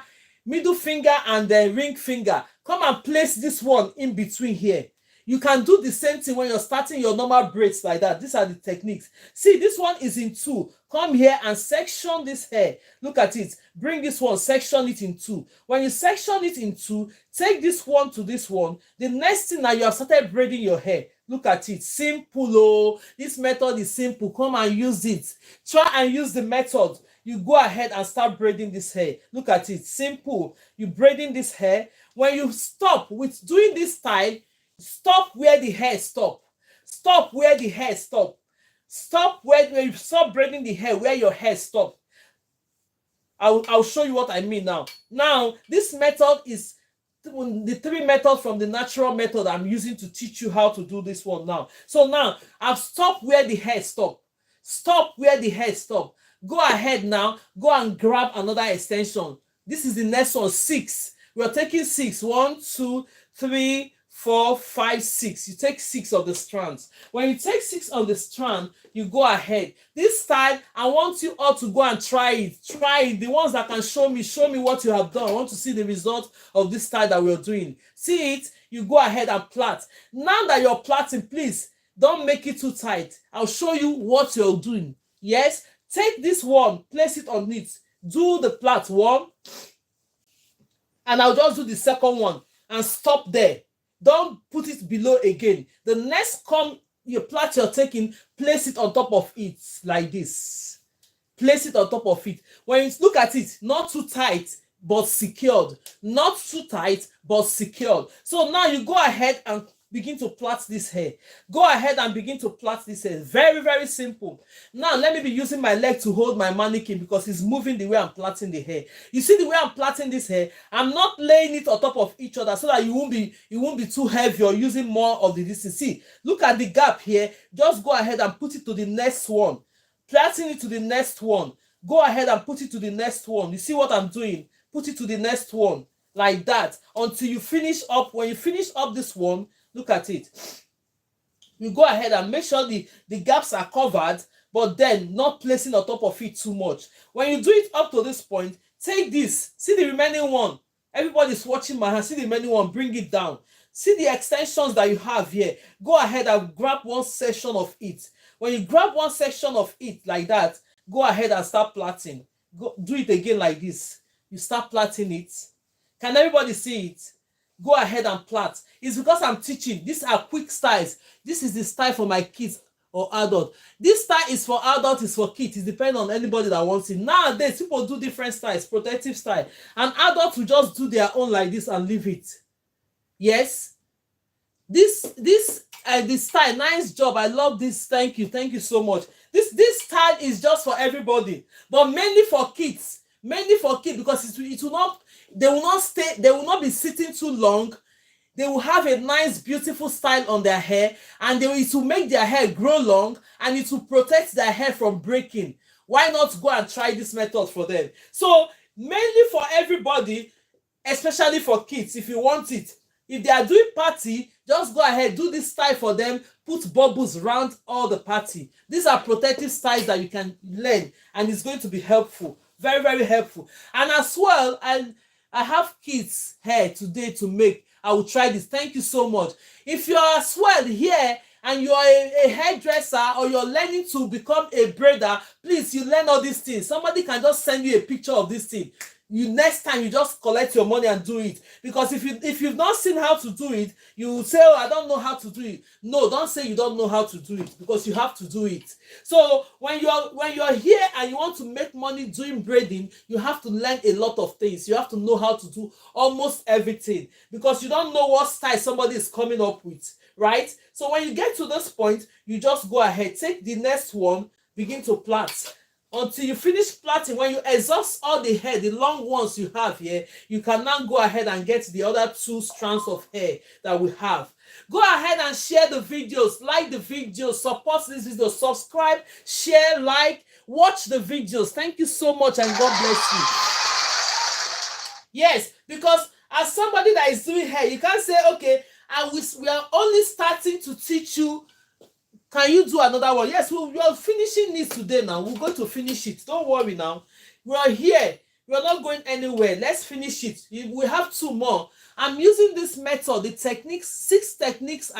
and the ring finger. Come and place this one in between here. You can do the same thing when you're starting your normal braids like that. These are the techniques. See, this one is in 2. Come here and section this hair. Look at it. Bring this one, section it in 2. When you section it in 2, take this one to this one. The next thing, now you have started braiding your hair. Look at it. Simple. Oh, this method is simple. Come and use it. Try and use the method. you go ahead and start braiding this hair. Look at it, simple. You braiding this hair. When you stop with doing this style, stop where the hair stop. Stop where the hair stop. Stop where you stop braiding the hair, where your hair stop. I'll show you what I mean now. Now, this method is the 3 methods from the natural method I'm using to teach you how to do this one now. So now, I've stopped where the hair stop. Stop where the hair stop. Go ahead now, go and grab another extension. This is the next one, 6. We're taking 6. 1, 2, 3, 4, 5, 6. You take 6 of the strands. When you take 6 of the strand, you go ahead. This style, I want you all to go and try it. Try it. The ones that can show me what you have done. I want to see the result of this style that we're doing. See it, you go ahead and plait. Now that you're plaiting, please don't make it too tight. I'll show you what you're doing. Yes, take this one, place it on it. Do the plait one, and I'll just do the second one and stop there. Don't put it below again. The next your plait you're taking, place it on top of it like this. Place it on top of it. When you look at it, not too tight but secured. Not too tight but secured. So now you go ahead and begin to plait this hair. Go ahead and begin to plait this hair. Very, very simple. Now let me be using my leg to hold my mannequin because it's moving the way I'm plaiting the hair. You see the way I'm plaiting this hair? I'm not laying it on top of each other so that it won't be too heavy or using more of the distance. See, look at the gap here. Just go ahead and put it to the next one. Plaiting it to the next one. Go ahead and put it to the next one. You see what I'm doing? Put it to the next one like that until you finish up. When you finish up this one, look at it. You go ahead and make sure the gaps are covered, but then not placing on top of it too much. When you do it up to this point, take this. See the remaining one. Everybody's watching my hand. See the remaining one. Bring it down. See the extensions that you have here. Go ahead and grab one section of it. When you grab one section of it like that, go ahead and start plaiting. Do it again like this. You start plaiting it. Can everybody see it? Go ahead and plait. It's because I'm teaching. These are quick styles. This is the style for my kids or adult. This style is for adult, is for kids. It depends on anybody that wants it. Nowadays, people do different styles, protective style. And adults will just do their own like this and leave it. Yes. This style, nice job. I love this. Thank you so much. This style is just for everybody, but mainly for kids. Mainly for kids because it will not. They will not be sitting too long. They will have a nice, beautiful style on their hair, and it will make their hair grow long, and it will protect their hair from breaking. Why not go and try this method for them? So, mainly for everybody, especially for kids, if you want it. If they are doing party, just go ahead, do this style for them, put bubbles around all the party. These are protective styles that you can learn, and it's going to be helpful. Very, very helpful. And as well, I have kids hair today to make. I will try this. Thank you so much. If you are as well here and you are a hairdresser or you're learning to become a braider, please, you learn all these things. Somebody can just send you a picture of this thing. Next time you just collect your money and do it. Because if you've not seen how to do it, you will say, oh, I don't know how to do it. No, don't say you don't know how to do it, because you have to do it. So when you're here and you want to make money doing braiding, you have to learn a lot of things. You have to know how to do almost everything, because you don't know what style somebody is coming up with, right? So when you get to this point, you just go ahead, take the next one, begin to plait. Until you finish plaiting. When you exhaust all the hair, the long ones you have here, you can now go ahead and get the other 2 strands of hair that we have. Go ahead and share the videos, like the videos, support this video, subscribe, share, like, watch the videos. Thank you so much and God bless you. Yes, because as somebody that is doing hair, you can't say, okay, we are only starting to teach you. Can you do another one? Yes, we are finishing this today now. We're going to finish it. Don't worry now. We are here. We are not going anywhere. Let's finish it. We have 2 more. I'm using this method, the techniques, 6 techniques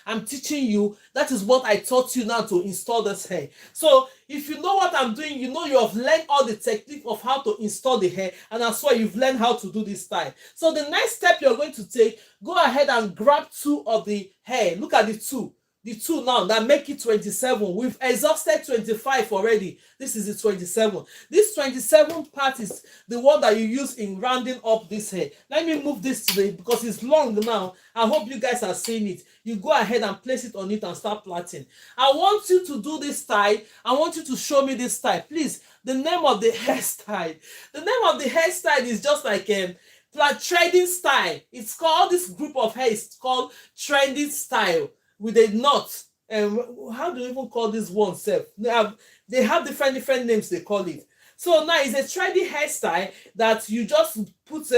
I'm teaching you. That is what I taught you now to install this hair. So if you know what I'm doing, you know you have learned all the technique of how to install the hair, and that's why you've learned how to do this style. So the next step you're going to take, go ahead and grab 2 of the hair. Look at the 2. the 2 now that make it 27. We've exhausted 25 already. This is the 27. This 27 part is the one that you use in rounding up this hair. Let me move this today because it's long now. I hope you guys are seeing it. You go ahead and place it on it and start plaiting. I want you to do this style. I want you to show me this style. Please, the name of the hairstyle. The name of the hairstyle is just like trending style. It's called, this group of hair is called trending style with a knot. And how do you even call this one self? They have different names they call it. So now it's a trendy hairstyle that you just put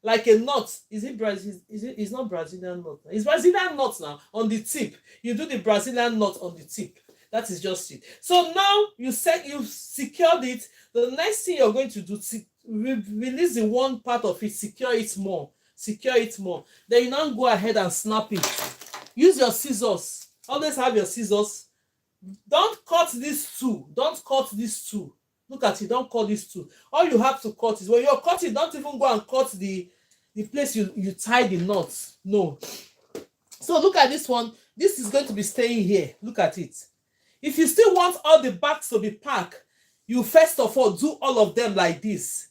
like a knot. Is it Brazil? It's not Brazilian knot. It's Brazilian knot now on the tip. You do the Brazilian knot on the tip. That is just it. So now you've secured it. The next thing you're going to do, release the one part of it, secure it more. Then you now go ahead and snap it. Use your scissors. Always have your scissors. Don't cut these two. Look at it. Don't cut these two. All you have to cut is when you're cutting, don't even go and cut the place you tie the knots. No. So look at this one. This is going to be staying here. Look at it. If you still want all the backs to be packed, you first of all do all of them like this.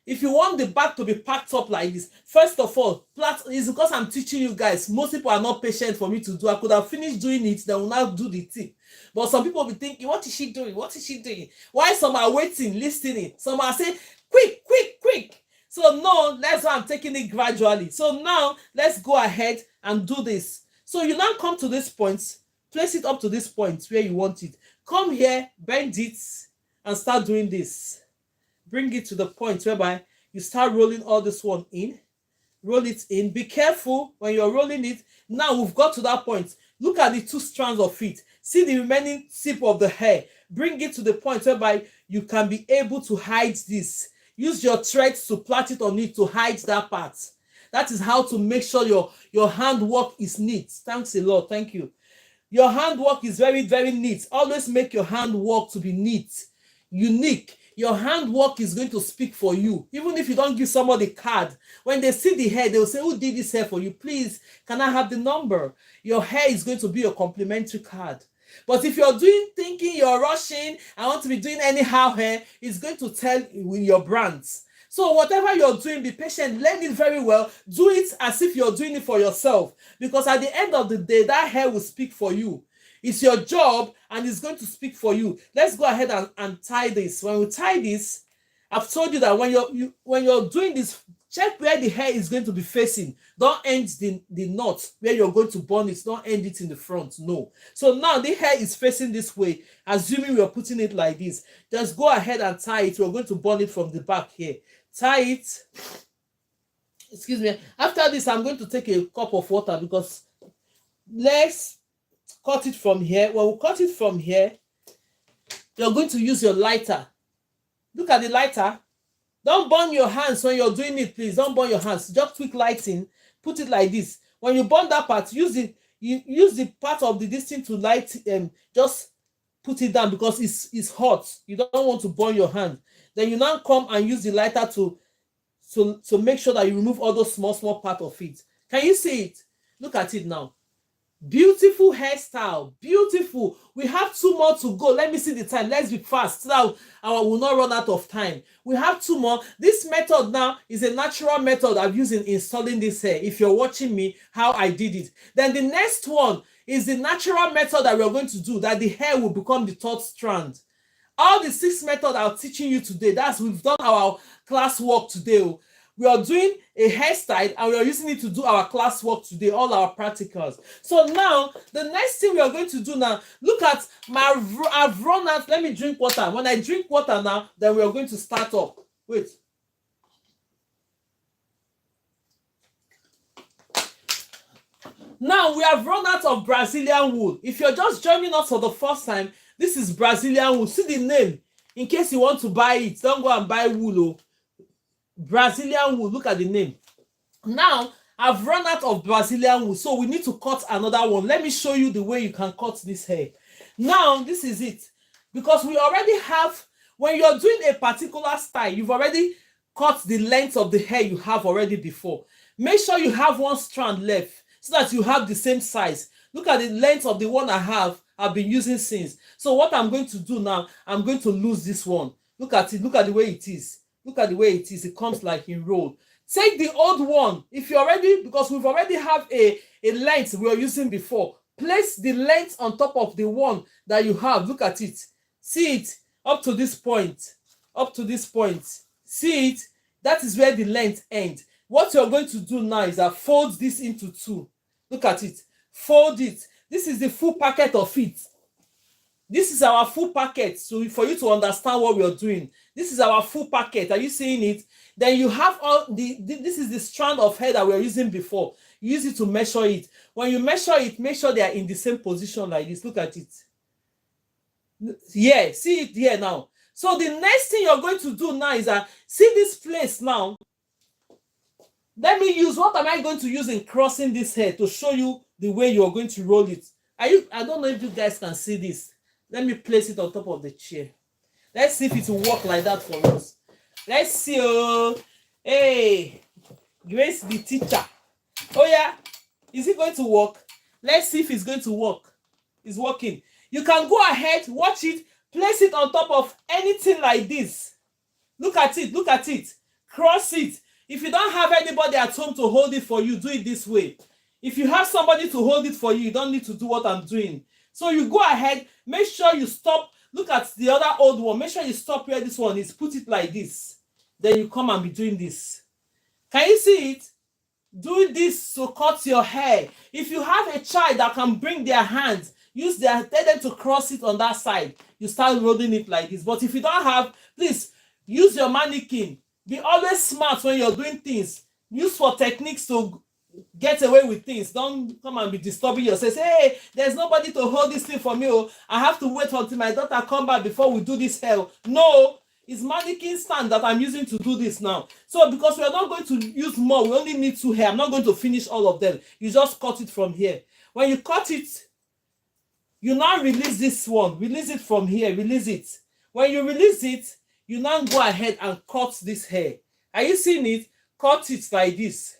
If you want the back to be packed up like this, first of all, it's because I'm teaching you guys. Most people are not patient for me to do. I could have finished doing it, then will now do the tip. But some people will be thinking, what is she doing? Why some are waiting, listening? Some are saying, quick. So no, that's why I'm taking it gradually. So now, let's go ahead and do this. So you now come to this point, place it up to this point where you want it. Come here, bend it, and start doing this. Bring it to the point whereby you start rolling all this one in. Roll it in. Be careful when you're rolling it. Now we've got to that point. Look at the 2 strands of it. See the remaining tip of the hair. Bring it to the point whereby you can be able to hide this. Use your threads to plait it on it to hide that part. That is how to make sure your handwork is neat. Thanks a lot. Thank you. Your handwork is very, very neat. Always make your handwork to be neat, unique. Your handwork is going to speak for you. Even if you don't give somebody a card, when they see the hair, they will say, who did this hair for you? Please, can I have the number? Your hair is going to be a complimentary card. But if you're thinking you're rushing, I want to be doing anyhow hair, it's going to tell with your brands. So whatever you're doing, be patient, learn it very well. Do it as if you're doing it for yourself. Because at the end of the day, that hair will speak for you. It's your job and it's going to speak for you. Let's go ahead and tie this. When we tie this, I've told you that when you're doing this, check where the hair is going to be facing. Don't end the knot where you're going to bond it. Don't end it in the front. No. So now the hair is facing this way. Assuming we're putting it like this. Just go ahead and tie it. We're going to bond it from the back here. Tie it. Excuse me. After this, I'm going to take a cup of water because let's cut it from here. When we cut it from here, you're going to use your lighter. Look at the lighter. Don't burn your hands when you're doing it, please. Don't burn your hands. Just quick lighting. Put it like this. When you burn that part, use the part of the distance to light. Just put it down because it's hot. You don't want to burn your hand. Then you now come and use the lighter to make sure that you remove all those small part of it. Can you see it? Look at it now. Beautiful hairstyle. Beautiful. We have 2 more to go. Let me see the time. Let's be fast. Now I will not run out of time. We have 2 more. This method now is a natural method I've used in installing this hair. If you're watching me, how I did it. Then the next one is the natural method that we're going to do, that the hair will become the 3rd strand. All the 6 methods I'm teaching you today, we've done our class work today. We are doing a hairstyle and we are using it to do our class work today, all our practicals. So now, the next thing we are going to do now, look at I've run out. Let me drink water. When I drink water now, then we are going to start up. Wait. Now, we have run out of Brazilian wool. If you're just joining us for the first time, this is Brazilian wool. See the name. In case you want to buy it, don't go and buy wool. Brazilian wool. Look at the name. Now I've run out of Brazilian wool, so we need to cut another one. Let me show you the way you can cut this hair. Now this is it, because we already have, when you're doing a particular style, you've already cut the length of the hair you have already before. Make sure you have 1 strand left. so that you have the same size. Look at the length of the one I've been using since. So what I'm going to do now, I'm going to lose this one. Look at it. Look at the way it is. Look at the way it is. It comes like in roll. Take the old one. If you already, because we've already have a length we were using before, place the length on top of the one that you have. Look at it. See it up to this point. Up to this point. See it? That is where the length ends. What you're going to do now is that fold this into two. Look at it. Fold it. This is the full packet of it. This is our full packet. So for you to understand what we are doing, this is our full packet. Are you seeing it? Then you have all this is the strand of hair that we were using before. Use it to measure it. When you measure it, make sure they are in the same position like this. Look at it. Yeah, see it here now. So the next thing you're going to do now is that, see this place now. Let me use, what am I going to use in crossing this hair to show you the way you're going to roll it? I don't know if you guys can see this. Let me place it on top of the chair. Let's see if it will work like that for us. Let's see. Oh, hey, Grace the teacher. Oh yeah, is it going to work? Let's see if it's going to work. It's working. You can go ahead, watch it, place it on top of anything like this. Look at it, look at it. Cross it. If you don't have anybody at home to hold it for you, do it this way. If you have somebody to hold it for you, you don't need to do what I'm doing. So you go ahead, make sure you stop. Look at the other old one. Make sure you stop where this one is. Put it like this. Then you come and be doing this. Can you see it? Do this to cut your hair. If you have a child that can bring their hands, tell them to cross it on that side. You start rolling it like this. But if you don't have, please use your mannequin. Be always smart when you're doing things. Use for techniques to get away with things. Don't come and be disturbing yourself. Say, hey, there's nobody to hold this thing for me. Oh, I have to wait until my daughter come back before we do this hair. No, it's mannequin stand that I'm using to do this now. So because we are not going to use more, we only need 2 hair. I'm not going to finish all of them. You just cut it from here. When you cut it, you now release this one. Release it from here. Release it. When you release it, you now go ahead and cut this hair. Are you seeing it? Cut it like this.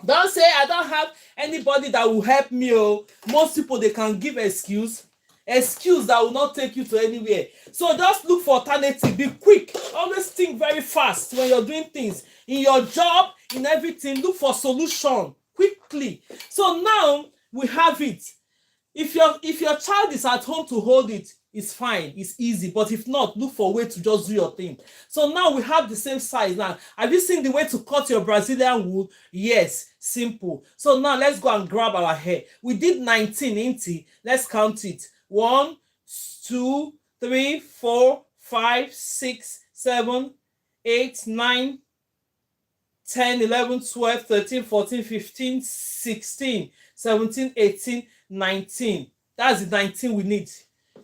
Don't say, I don't have anybody that will help me. Oh, most people, they can give excuse that will not take you to anywhere. So just look for alternative. Be quick. Always think very fast when you're doing things. In your job, in everything, look for solution quickly. So now we have it. If your child is at home to hold it, it's fine, it's easy. But if not, look for a way to just do your thing. So now we have the same size. Now, have you seen the way to cut your Brazilian wool? Yes, simple. So now let's go and grab our hair. We did 19, ain't it? Let's count it. 1, 2, 3, 4, 5, 6, 7, 8, 9, 10, 11, 12, 13, 14, 15, 16, 17, 18, 19. That's the 19 we need.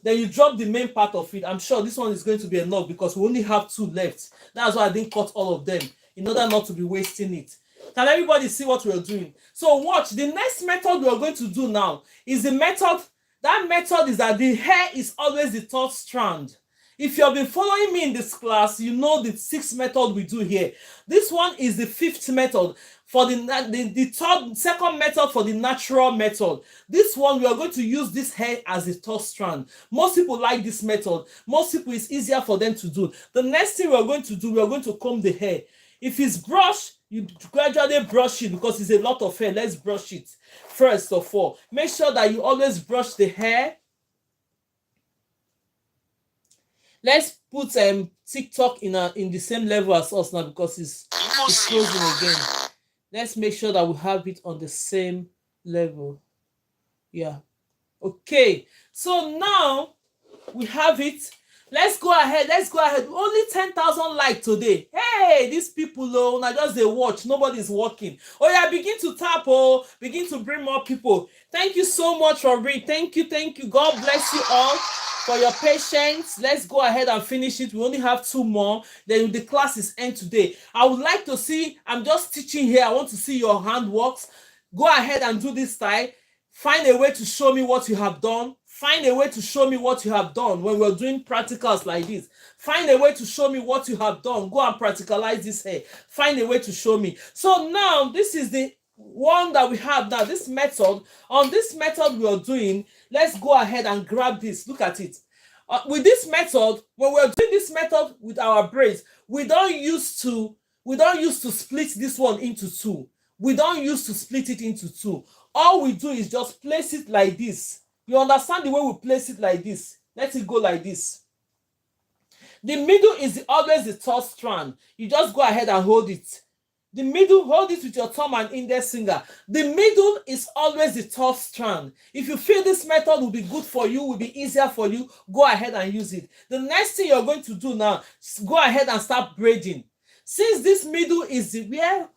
Then you drop the main part of it. I'm sure this one is going to be enough because we only have 2 left. That's why I didn't cut all of them in order not to be wasting it. Can everybody see what we're doing? So watch. The next method we're going to do now is the method. That method is that the hair is always the 3rd strand. If you have been following me in this class, you know the 6th method we do here. This one is the 5th method. For the second method for the natural method. This one, we are going to use this hair as a 3rd strand. Most people like this method. Most people, it's easier for them to do. The next thing we are going to do, we are going to comb the hair. If it's brush, you gradually brush it because it's a lot of hair. Let's brush it first of all. Make sure that you always brush the hair. Let's put TikTok in the same level as us now because it's closing again. Let's make sure that we have it on the same level. Yeah. Okay. So now we have it. Let's go ahead. Only 10,000 likes today. Hey, these people, oh, now just they watch. Nobody's working. Oh yeah, begin to tap. Oh, begin to bring more people. Thank you so much for reading. Thank you. God bless you all for your patience. Let's go ahead and finish it. We only have 2 more. Then the class is end today. I would like to see, I'm just teaching here. I want to see your handworks. Go ahead and do this style. Find a way to show me what you have done. Find a way to show me what you have done when we're doing practicals like this. Find a way to show me what you have done. Go and practicalize this hair. Find a way to show me. So now this is the one that we have now, this method, on this method we are doing, let's go ahead and grab this. Look at it. With this method, when we're doing this method with our braids, we don't use to split this one into two. We don't use to split it into two. All we do is just place it like this. You understand the way we place it like this? Let it go like this. The middle is always the third strand. You just go ahead and hold it. The middle, hold it with your thumb and index finger. The middle is always the third strand. If you feel this method will be good for you, will be easier for you, go ahead and use it. The next thing you're going to do now, go ahead and start braiding. Since this middle is the where,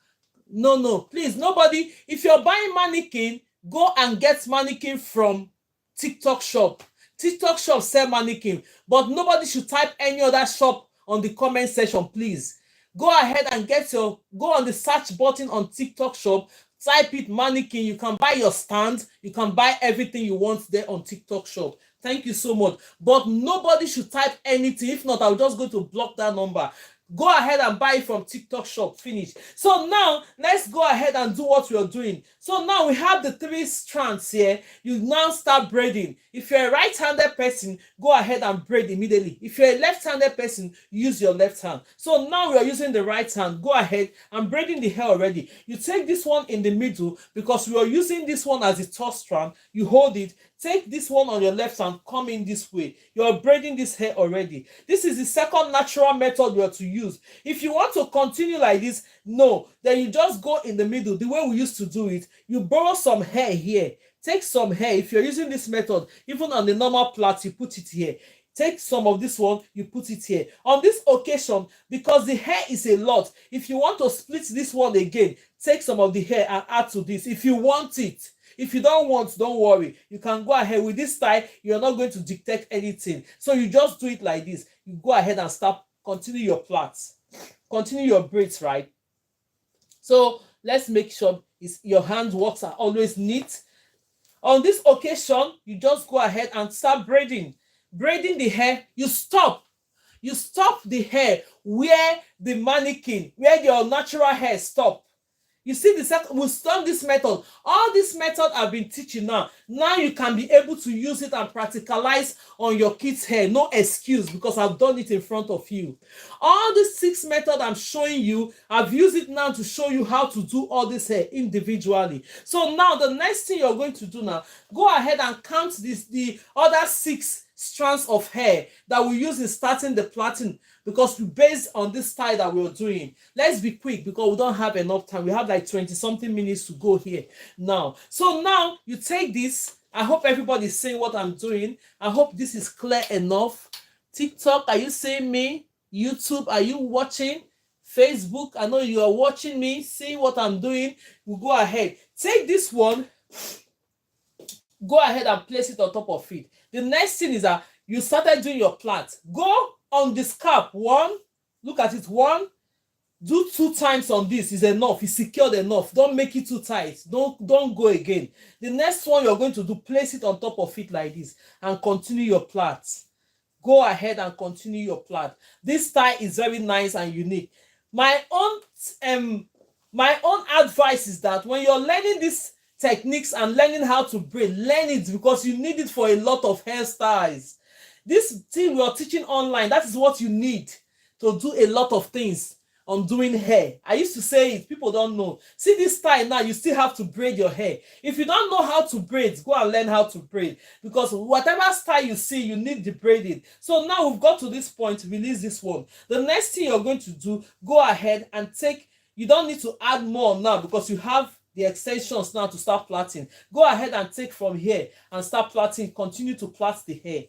no, please, nobody, if you're buying mannequin, go and get mannequin from TikTok shop. TikTok shop sell mannequin, but nobody should type any other shop on the comment section, please. Go ahead and go on the search button on TikTok shop, type it mannequin. You can buy your stand, you can buy everything you want there on TikTok shop. Thank you so much. But nobody should type anything. If not, I'll just go to block that number. Go ahead and buy it from TikTok shop. Finish. So now let's go ahead and do what we are doing. So now we have the 3 strands here. You now start braiding. If you're a right-handed person, go ahead and braid immediately. If you're a left-handed person, use your left hand. So now we are using the right hand. Go ahead and braiding the hair already. You take this one in the middle because we are using this one as the third strand. You hold it. Take this one on your left hand, come in this way. You are braiding this hair already. This is the second natural method you are to use. If you want to continue like this, no, then you just go in the middle, the way we used to do it. You borrow some hair here. Take some hair. If you're using this method, even on the normal plait, you put it here. Take some of this one, you put it here. On this occasion, because the hair is a lot, if you want to split this one again, take some of the hair and add to this if you want it. If you don't want, don't worry. You can go ahead with this style. You're not going to dictate anything. So you just do it like this. You go ahead and start, continue your plaits. Continue your braids, right? So let's make sure your hand works are always neat. On this occasion, you just go ahead and start braiding. Braiding the hair, you stop. You stop the hair where the mannequin, where your natural hair stop. You see, we'll stop this method. All this method I've been teaching now. Now you can be able to use it and practicalize on your kids' hair. No excuse, because I've done it in front of you. All the 6 methods I'm showing you, I've used it now to show you how to do all this hair individually. So now the next thing you're going to do now, go ahead and count the other 6 strands of hair that we use in starting the plaiting, because we based on this style that we're doing. Let's be quick because we don't have enough time. We have like 20 something minutes to go here now. So now you take this. I hope everybody's seeing what I'm doing. I hope this is clear enough. TikTok, are you seeing me? YouTube, are you watching? Facebook, I know you are watching me, seeing what I'm doing. We'll go ahead. Take this one. Go ahead and place it on top of it. The next thing is that you started doing your plait. Go on the scalp. 1, look at it. 1, do 2 times on this is enough. It's secured enough. Don't make it too tight. Don't go again. The next one you're going to do, place it on top of it like this and continue your plait. Go ahead and continue your plait. This style is very nice and unique. My own advice is that when you're learning this techniques and learning how to braid, learn it because you need it for a lot of hairstyles. This thing we are teaching online, that is what you need to do a lot of things on doing hair. I used to say it, people don't know. See this style now, you still have to braid your hair. If you don't know how to braid, go and learn how to braid, because whatever style you see, you need the braiding. So now we've got to this point, release this one. The next thing you're going to do, go ahead and take, you don't need to add more now because you have the extensions now to start plaiting. Go ahead and take from here and start plaiting. Continue to plait the hair.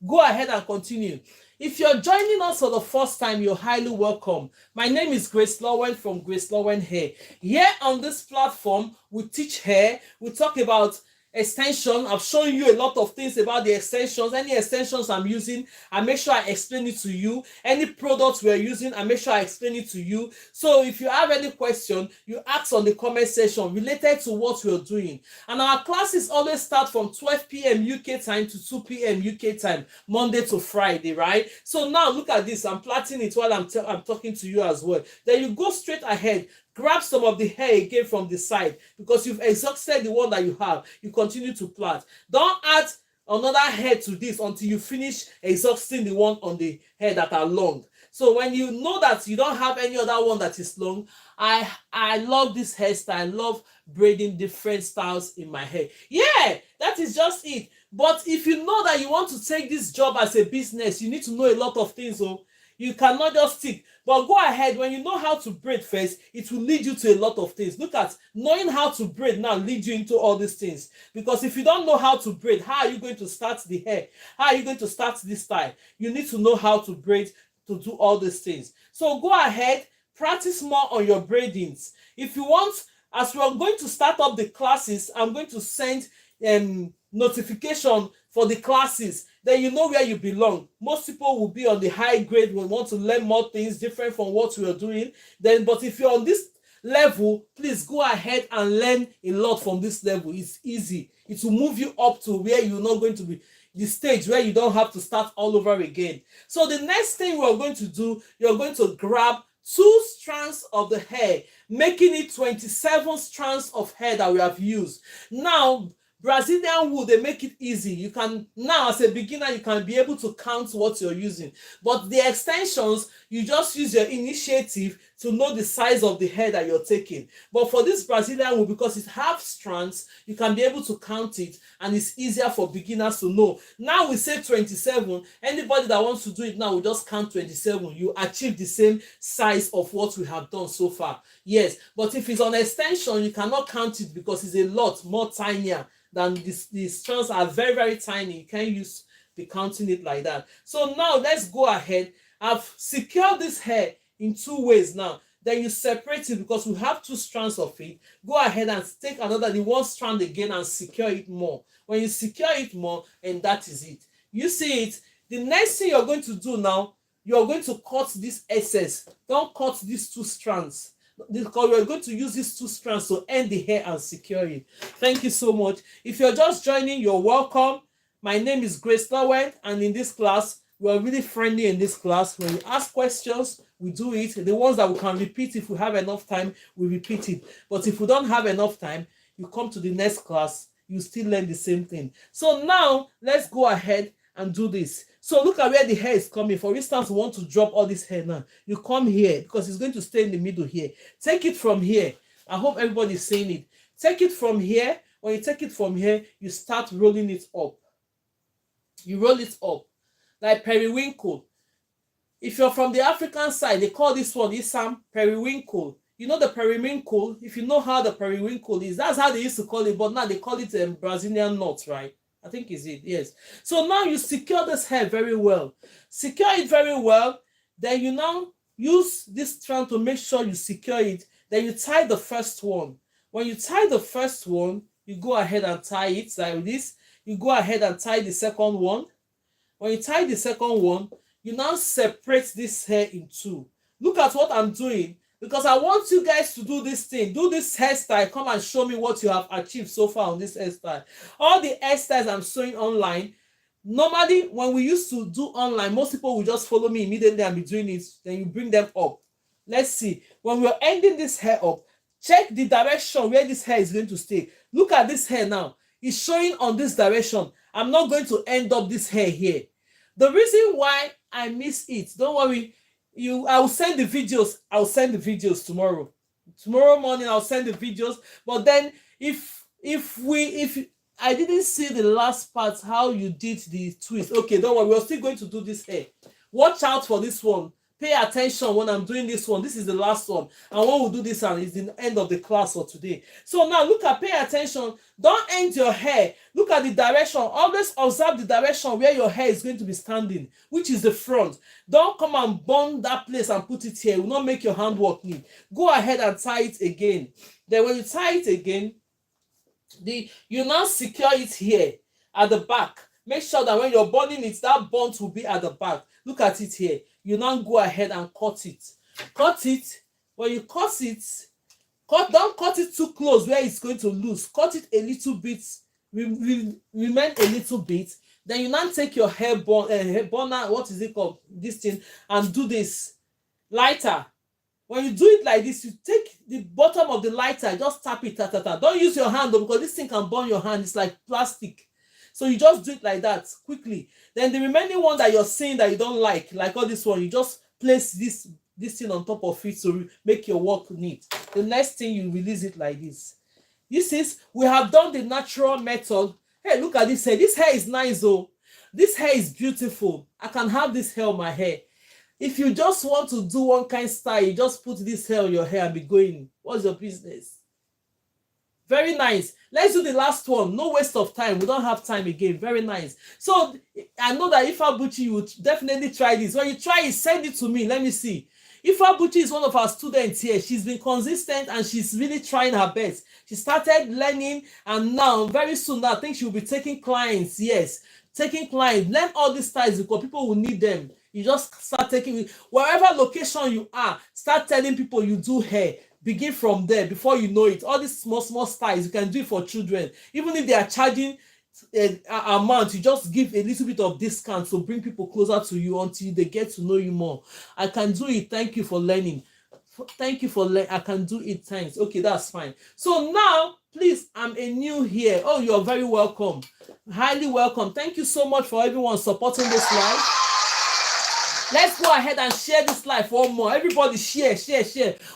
Go ahead and continue. If you're joining us for the first time, you're highly welcome. My name is GraceLawendhair from GraceLawendhair. Here on this platform, we teach hair. We talk about extension. I've shown you a lot of things about the extensions. Any extensions I'm using, I make sure I explain it to you. Any products we're using, I make sure I explain it to you. So if you have any question, you ask on the comment section related to what we're doing. And our classes always start from 12 p.m. UK time to 2 p.m. UK time, Monday to Friday, right? So now look at this. I'm plaiting it while I'm talking to you as well. Then you go straight ahead. grab some of the hair again from the side, because you've exhausted the one that you have. You continue to plait. Don't add another hair to this until you finish exhausting the one on the hair that are long. So when you know that you don't have any other one that is long, I love this hairstyle. I love braiding different styles in my hair. Yeah, that is just it. But if you know that you want to take this job as a business, you need to know a lot of things. So you cannot just stick. But go ahead, when you know how to braid first, it will lead you to a lot of things. Look at knowing how to braid now lead you into all these things. Because if you don't know how to braid, how are you going to start the hair? How are you going to start this style? You need to know how to braid to do all these things. So go ahead, practice more on your braidings. If you want, as we are going to start up the classes, I'm going to send notification for the classes. Then you know where you belong. Most people will be on the high grade, will want to learn more things different from what we are doing. Then, but if you're on this level, please go ahead and learn a lot from this level. It's easy. It will move you up to where you're not going to be, the stage where you don't have to start all over again. So the next thing we're going to do, you're going to grab 2 strands of the hair, making it 27 strands of hair that we have used. Now, Brazilian wool, they make it easy. You can now, as a beginner, you can be able to count what you're using. But the extensions, you just use your initiative to know the size of the hair that you're taking. But for this Brazilian wool, because it has strands, you can be able to count it, and it's easier for beginners to know. Now we say 27. Anybody that wants to do it now will just count 27. You achieve the same size of what we have done so far. Yes, but if it's on extension, you cannot count it because it's a lot more tinier than this. These strands are very, very tiny. You can't use the counting it like that. So now let's go ahead. I've secured this hair in 2 ways now. Then you separate it because we have 2 strands of it. Go ahead and take the 1 strand again and secure it more. When you secure it more, and that is it. You see it. The next thing you're going to do now, you're going to cut this excess. Don't cut these 2 strands, because we're going to use these 2 strands to end the hair and secure it. Thank you so much. If you're just joining, you're welcome. My name is GraceLawendhair, and in this class, we're really friendly in this class. When you ask questions, we do it. The ones that we can repeat, if we have enough time, we repeat it. But if we don't have enough time, you come to the next class, you still learn the same thing. So now, let's go ahead and do this. So look at where the hair is coming. For instance, we want to drop all this hair now. You come here because it's going to stay in the middle here. Take it from here. I hope everybody's saying it. Take it from here. When you take it from here, you start rolling it up. You roll it up like periwinkle. If you're from the African side, they call this one Isam periwinkle. You know the periwinkle. If you know how the periwinkle is, that's how they used to call it, but now they call it Brazilian knot, right? I think is it, yes. So now you secure this hair very well. Secure it very well. Then you now use this strand to make sure you secure it. Then you tie the first one. When you tie the first one, you go ahead and tie it like this. You go ahead and tie the second one. When you tie the second one, you now separate this hair in 2. Look at what I'm doing, because I want you guys to do this thing. Do this hairstyle. Come and show me what you have achieved so far on this hairstyle. All the hairstyles I'm showing online, normally when we used to do online, most people will just follow me immediately and be doing it. Then you bring them up. Let's see. When we're ending this hair up, check the direction where this hair is going to stay. Look at this hair now. It's showing on this direction. I'm not going to end up this hair here. The reason why I miss it, don't worry, I will send the videos. I'll send the videos tomorrow. Tomorrow morning I'll send the videos. But then if I didn't see the last part, how you did the twist. Okay, don't worry, we're still going to do this hair. Watch out for this one. Pay attention when I'm doing this one. This is the last one. And when we do this one, it's the end of the class for today. So now look at, pay attention. Don't end your hair. Look at the direction. Always observe the direction where your hair is going to be standing, which is the front. Don't come and burn that place and put it here. It will not make your handwork neat. Go ahead and tie it again. Then when you tie it again, you now secure it here at the back. Make sure that when you're burning it, that bond will be at the back. Look at it here. You now go ahead and cut it. Cut it. When you cut it, don't cut it too close where it's going to lose. Cut it a little bit. Remain a little bit. Then you now take your hair burner, what is it called? This thing, and do this lighter. When you do it like this, you take the bottom of the lighter, just tap it, ta, ta, ta. Don't use your hand though, because this thing can burn your hand. It's like plastic. So you just do it like that quickly. Then the remaining one that you're seeing that you don't like all this one, you just place this thing on top of it to make your work neat. The next thing, you release it like this. This is, we have done the natural method. Hey, look at this hair. This hair is nice though. This hair is beautiful. I can have this hair on my hair. If you just want to do one kind style, you just put this hair on your hair and be going. What's your business? Very nice. Let's do the last one. No waste of time. We don't have time again. Very nice. So I know that Ifa Buchi, you would definitely try this. When you try it, send it to me. Let me see. Ifa Buchi is one of our students here. She's been consistent and she's really trying her best. She started learning, and now very soon I think she'll be taking clients. Yes, taking clients. Learn all these styles because people will need them. You just start taking, wherever location you are, start telling people you do hair. Begin from there. Before you know it, all these small styles, you can do it for children. Even if they are charging an amount, you just give a little bit of discount to bring people closer to you until they get to know you more. I can do it. Thank you for learning. Thank you for learning. I can do it. Thanks. Okay, that's fine. So now, please, I'm a new here. Oh, you're very welcome. Highly welcome. Thank you so much for everyone supporting this live. Let's go ahead and share this live one more. Everybody share.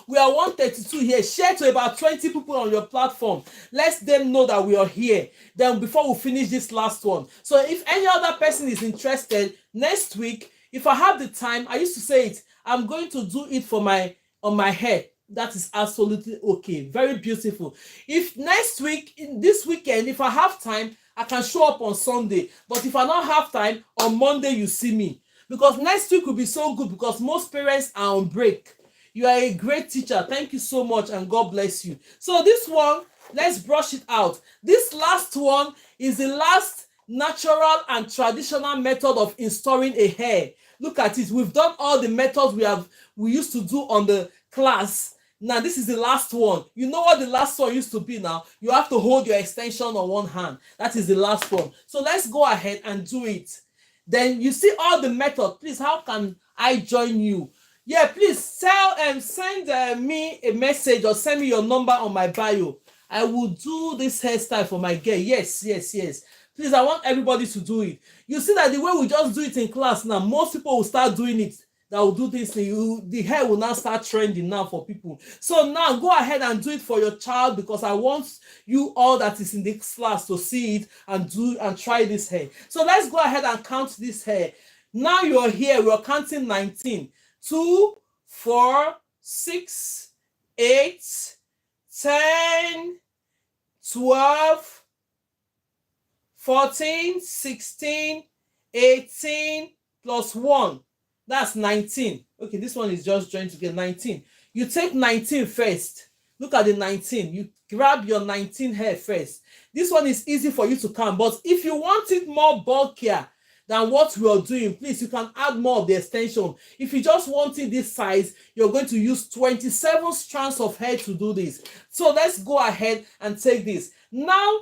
We are 132 here. Share to about 20 people on your platform. Let them know that we are here. Then before we finish this last one. So if any other person is interested, next week, if I have the time, I used to say it, I'm going to do it for on my hair. That is absolutely okay. Very beautiful. If next week, this weekend, if I have time, I can show up on Sunday. But if I don't have time, on Monday you see me. Because next week will be so good because most parents are on break. You are a great teacher. Thank you so much and God bless you. So this one, let's brush it out. This last one is the last natural and traditional method of installing a hair. Look at it. We've done all the methods we used to do on the class. Now this is the last one. You know what the last one used to be now? You have to hold your extension on one hand. That is the last one. So let's go ahead and do it. Then you see all the methods. Please, how can I join you? Yeah, please send me a message or send me your number on my bio. I will do this hairstyle for my girl. Yes. Please, I want everybody to do it. You see that the way we just do it in class now, most people will start doing it. That will do this thing. The hair will now start trending now for people. So now go ahead and do it for your child because I want you all that is in this class to see it and try this hair. So let's go ahead and count this hair. Now you're here. We're counting 19. 2, 4, 6, 8, 10, 12, 14, 16, 18 plus 1. That's 19. Okay, this one is just joined together. 19. You take 19 first. Look at the 19. You grab your 19 hair first. This one is easy for you to count. But if you want it more bulkier than what we are doing, please, you can add more of the extension. If you just want it this size, you're going to use 27 strands of hair to do this. So let's go ahead and take this. Now,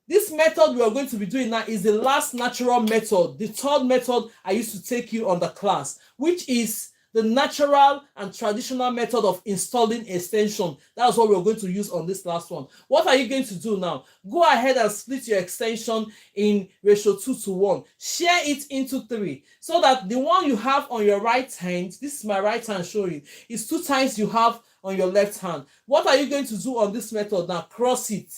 this method we are going to be doing now is the last natural method, the third method I used to take you on the class, which is the natural and traditional method of installing extension. That's what we're going to use on this last one. What are you going to do now? Go ahead and split your extension in ratio 2:1. Share it into 3 so that the one you have on your right hand, this is my right hand showing, is 2 times you have on your left hand. What are you going to do on this method now? Cross it.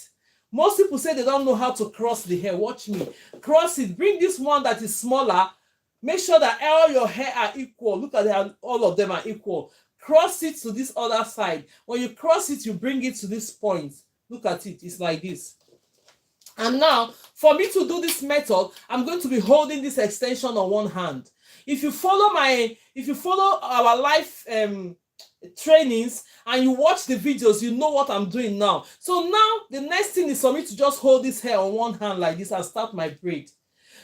Most people say they don't know how to cross the hair. Watch me. Cross it. Bring this one that is smaller. Make sure that all your hair are equal. Look at how all of them are equal. Cross it to this other side. When you cross it, you bring it to this point. Look at it. It's like this. And now, for me to do this method, I'm going to be holding this extension on one hand. If you follow our live trainings and you watch the videos, you know what I'm doing now. So now the next thing is for me to just hold this hair on one hand like this and start my braid.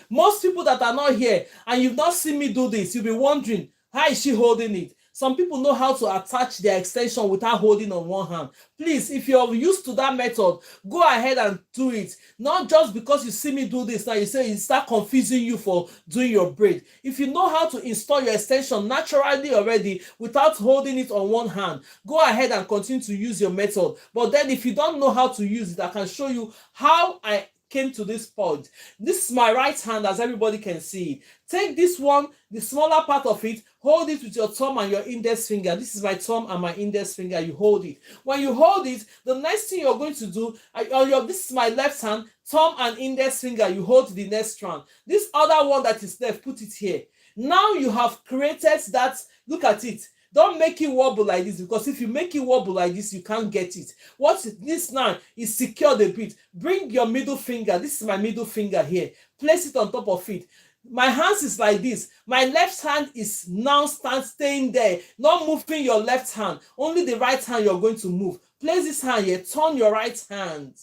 Most people that are not here and you've not seen me do this, you'll be wondering, how is she holding it? Some people know how to attach their extension without holding on one hand. Please, if you're used to that method, go ahead and do it. Not just because you see me do this now, you say it start confusing you for doing your braid. If you know how to install your extension naturally already without holding it on one hand, go ahead and continue to use your method. But then if you don't know how to use it, I can show you how I came to this point. This is my right hand, as everybody can see. Take this one, the smaller part of it, hold it with your thumb and your index finger. This is my thumb and my index finger. You hold it. When you hold it, the next thing you're going to do, this is my left hand, thumb and index finger. You hold the next strand. This other one that is left, put it here. Now you have created that. Look at it. Don't make it wobble like this, because if you make it wobble like this, you can't get it. What this now is secure the bit. Bring your middle finger. This is my middle finger here. Place it on top of it. My hands is like this. My left hand is now staying there, not moving your left hand. Only the right hand you're going to move. Place this hand here. Turn your right hand.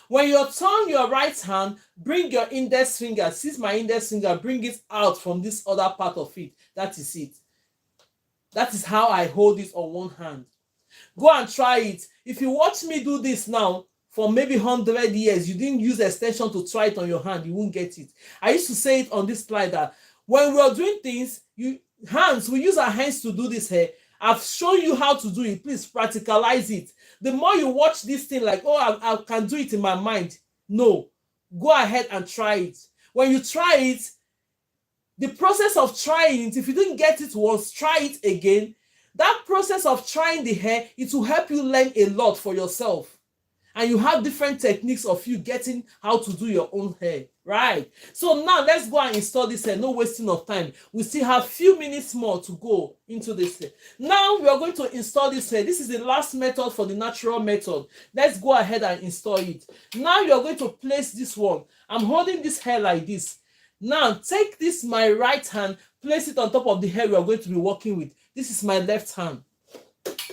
When you turn your right hand, bring your index finger. See my index finger. Bring it out from this other part of it. That is it. That is how I hold it on one hand. Go and try it. If you watch me do this now for maybe 100 years, you didn't use extension to try it on your hand, you won't get it. I used to say it on this slide that when we are doing things, we use our hands to do this here. I've shown you how to do it. Please practicalize it. The more you watch this thing like, oh, I can do it in my mind. No. Go ahead and try it. When you try it, the process of trying it, if you didn't get it once, try it again. That process of trying the hair, it will help you learn a lot for yourself. And you have different techniques of you getting how to do your own hair, right? So now let's go and install this hair. No wasting of time. We still have few minutes more to go into this hair. Now we are going to install this hair. This is the last method for the natural method. Let's go ahead and install it. Now you are going to place this one. I'm holding this hair like this. Now take this, my right hand, place it on top of the hair we are going to be working with. This is my left hand.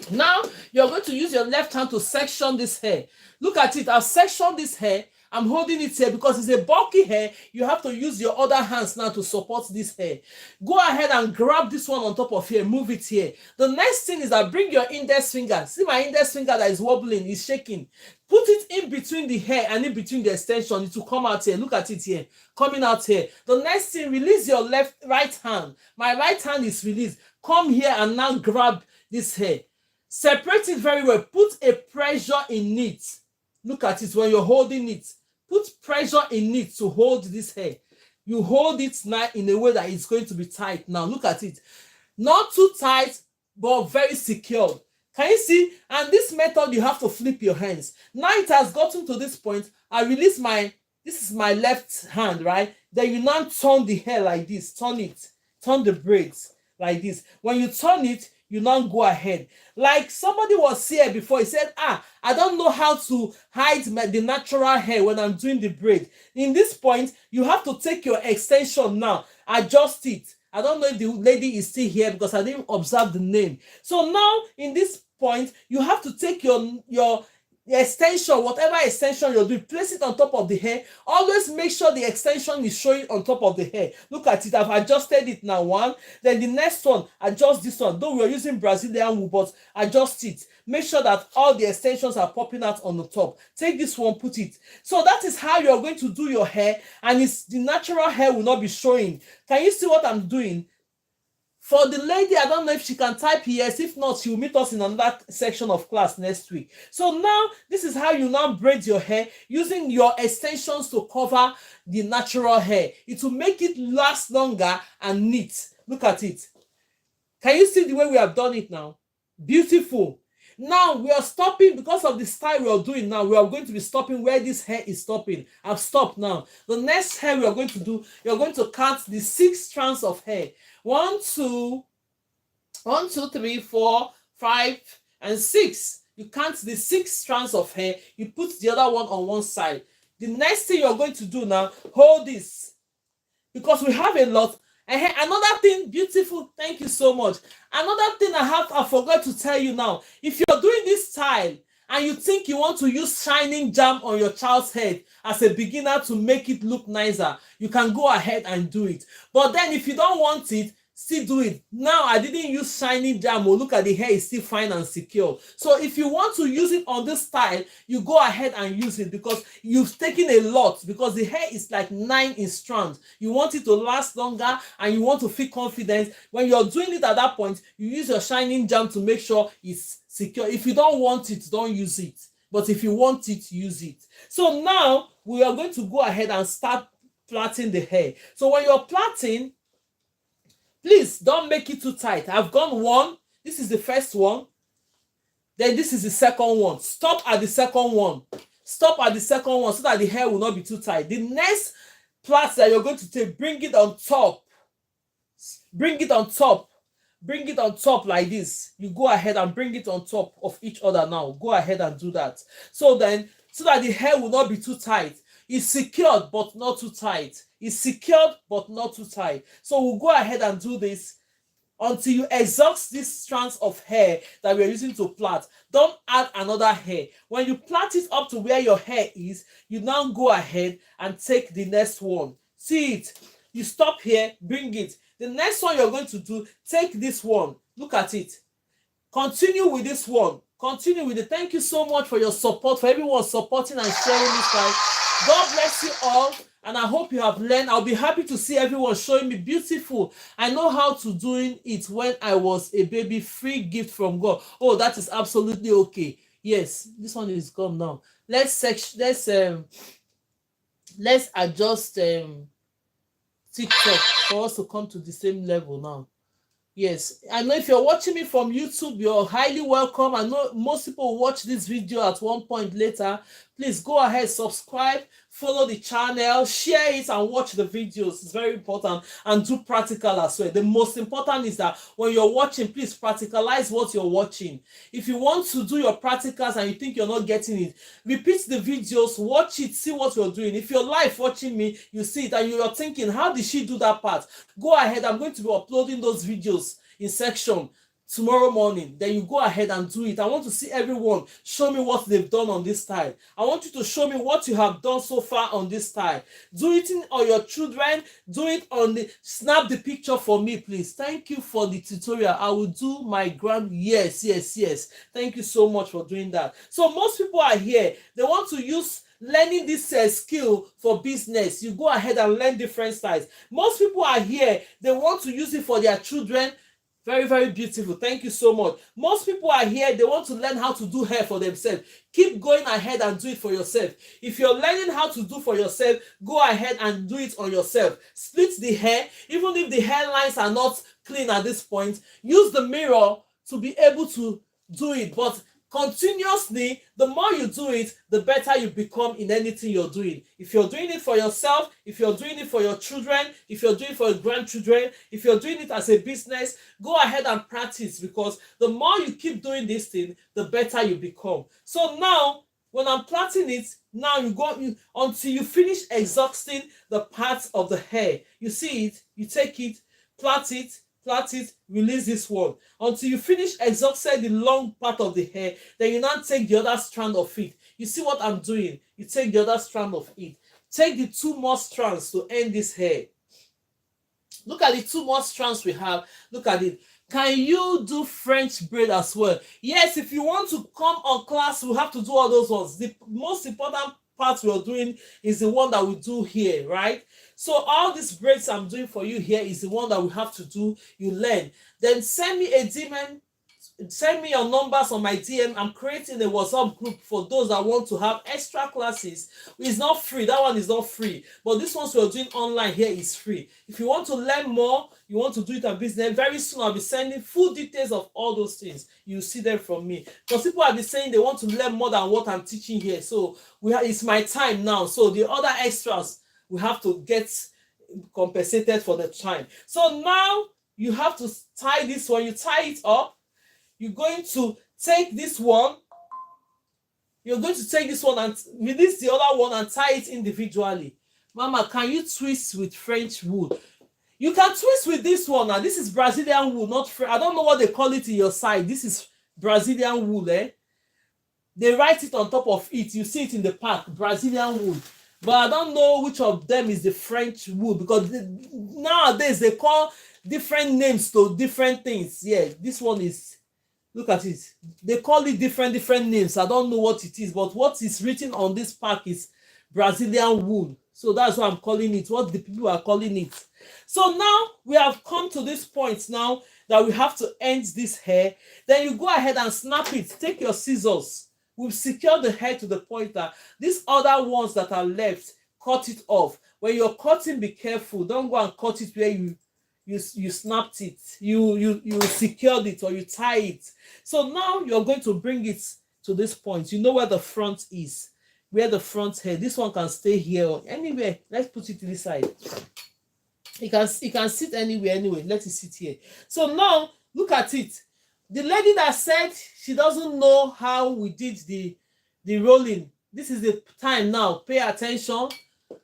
Now you're going to use your left hand to section this hair. Look at it. I've sectioned this hair. I'm holding it here because it's a bulky hair. You have to use your other hands now to support this hair. Go ahead and grab this one on top of here. Move it here. The next thing is that bring your index finger. See my index finger that is wobbling, is shaking. Put it in between the hair and in between the extension. It will come out here. Look at it here. Coming out here. The next thing, release your right hand. My right hand is released. Come here and now grab this hair. Separate it very well. Put a pressure in it. Look at it when you're holding it. Put pressure in it to hold this hair. You hold it now in a way that it's going to be tight. Now look at it. Not too tight, but very secure. Can you see? And this method, you have to flip your hands. Now it has gotten to this point. I release this is my left hand, right? Then you now turn the hair like this. Turn it. Turn the braids like this. When you turn it, you now go ahead. Like somebody was here before, he said, I don't know how to hide the natural hair when I'm doing the braid. In this point, you have to take your extension now, adjust it. I don't know if the lady is still here because I didn't observe the name. So now, in this point, you have to take your extension, whatever extension you're doing, place it on top of the hair. Always make sure the extension is showing on top of the hair. Look at it. I've adjusted it now. One. Then the next one, adjust this one. Though we're using Brazilian wool, but adjust it. Make sure that all the extensions are popping out on the top. Take this one, put it. So that is how you're going to do your hair, and the natural hair will not be showing. Can you see what I'm doing? For the lady, I don't know if she can type yes. If not, she will meet us in another section of class next week. So now, this is how you now braid your hair using your extensions to cover the natural hair. It will make it last longer and neat. Look at it. Can you see the way we have done it now? Beautiful. Now, we are stopping because of the style we are doing now. We are going to be stopping where this hair is stopping. I've stopped now. The next hair we are going to do, you're going to cut the 6 strands of hair. 1, 2, 3, 4, 5, and 6. You count the 6 strands of hair. You put the other one on one side. The next thing you're going to do now, hold this. Because we have a lot. And another thing, beautiful, thank you so much. Another thing I forgot to tell you now. If you're doing this style and you think you want to use shining jam on your child's head as a beginner to make it look nicer, you can go ahead and do it. But then if you don't want it, still do it. Now I didn't use shiny jam. Look at the hair, is still fine and secure. So if you want to use it on this style, you go ahead and use it, because you've taken a lot, because the hair is like 9 in strands. You want it to last longer and you want to feel confident. When you're doing it at that point, you use your shining jam to make sure it's secure. If you don't want it, don't use it. But if you want it, use it. So now we are going to go ahead and start plaiting the hair. So when you're plaiting, please don't make it too tight. I've gone one. This is the first one. Then this is the second one. Stop at the second one. Stop at the second one so that the hair will not be too tight. The next plait that you're going to take, bring it on top. Bring it on top. Bring it on top like this. You go ahead and bring it on top of each other now. Go ahead and do that. So that the hair will not be too tight. It's secured but not too tight. It's secured but not too tight. So we'll go ahead and do this until you exhaust these strands of hair that we're using to plait. Don't add another hair. When you plait it up to where your hair is, you now go ahead and take the next one. See it? You stop here, bring it. The next one you're going to do, take this one. Look at it. Continue with this one. Continue with it. Thank you so much for your support, for everyone supporting and sharing this time. God bless you all, and I hope you have learned. I'll be happy to see everyone showing me beautiful. I know how to doing it when I was a baby. Free gift from God. Oh, that is absolutely okay. Yes, this one is gone now. Let's adjust TikTok for us to come to the same level now. Yes, I know if you're watching me from YouTube, you're highly welcome. I know most people watch this video at one point later. Please go ahead, subscribe, follow the channel, share it, and watch the videos. It's very important, and do practical as well. The most important is that when you're watching, please practicalize what you're watching. If you want to do your practicals and you think you're not getting it, repeat the videos, watch it, see what you're doing. If you're live watching me, you see it and you're thinking, how did she do that part? Go ahead, I'm going to be uploading those videos in section tomorrow morning. Then you go ahead and do it. I want to see everyone show me what they've done on this style. I want you to show me what you have done so far on this style. Do it on your children. Do it on the snap the picture for me, please. Thank you for the tutorial. I will do my grand. Yes. Thank you so much for doing that. So most people are here, they want to use learning this skill for business. You go ahead and learn different styles. Most people are here, they want to use it for their children. Very, very beautiful. Thank you so much. Most people are here, they want to learn how to do hair for themselves. Keep going ahead and do it for yourself. If you're learning how to do for yourself, go ahead and do it on yourself. Split the hair. Even if the hairlines are not clean at this point, use the mirror to be able to do it. But continuously, the more you do it, the better you become in anything you're doing. If you're doing it for yourself, if you're doing it for your children, if you're doing it for your grandchildren, if you're doing it as a business, go ahead and practice, because the more you keep doing this thing, the better you become. So now, when I'm plaiting it, now until you finish exhausting the parts of the hair. You see it, you take it, plait it, release this one until you finish exhausting the long part of the hair. Then you now take the other strand of it. You see what I'm doing? You take the other strand of it. Take the 2 more strands to end this hair. Look at the 2 more strands we have. Look at it. Can you do French braid as well? Yes, if you want to come on class, we'll have to do all those ones. The most important part we're doing is the one that we do here, right? So all these braids I'm doing for you here is the one that we have to do. You learn. Then send me a DM. Send me your numbers on my DM. I'm creating a WhatsApp group for those that want to have extra classes. It's not free. That one is not free. But this one we're doing online here is free. If you want to learn more, you want to do it on business, very soon I'll be sending full details of all those things. You see them from me. Because people have been saying they want to learn more than what I'm teaching here. So it's my time now. So the other extras, we have to get compensated for the time. So now you have to tie this one. You tie it up. You're going to take this one. You're going to take this one and release the other one and tie it individually. Mama, can you twist with French wool? You can twist with this one now. This is Brazilian wool, not French. I don't know what they call it in your side. This is Brazilian wool, eh? They write it on top of it. You see it in the pack, Brazilian wool. but I don't know which of them is the French wool, because nowadays they call different names to different things. Yeah, this one is, look at it, they call it different names. I don't know what it is, but what is written on this pack is Brazilian wool, so that's what I'm calling it, what the people are calling it. So now we have come to this point now that we have to end this hair. Then you go ahead and snap it. Take your scissors. We've secured the hair to the point that these other ones that are left, cut it off. When you're cutting, be careful. Don't go and cut it where you snapped it, you secured it, or you tie it. So now you're going to bring it to this point. You know where the front is, where the front hair. This one can stay here or anywhere. Let's put it to this side. It can sit anywhere anyway. Let it sit here. So now look at it. The lady that said she doesn't know how we did the rolling, this is the time now. Pay attention.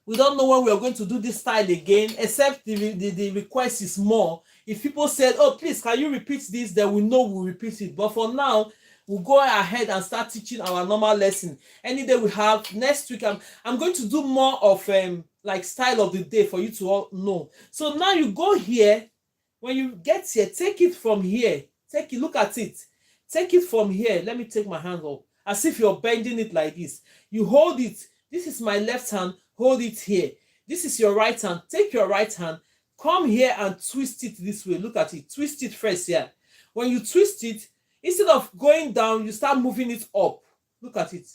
We don't know when we are going to do this style again, except the request is more. If people said, oh, please, can you repeat this, then we know we'll repeat it. But for now, we'll go ahead and start teaching our normal lesson. Any day we have, next week, I'm going to do more of like style of the day for you to all know. So now you go here. When you get here, take it from here. Take it, look at it. Take it from here. Let me take my hand up. As if you're bending it like this. You hold it. This is my left hand. Hold it here. This is your right hand. Take your right hand. Come here and twist it this way. Look at it. Twist it first here. When you twist it, instead of going down, you start moving it up. Look at it.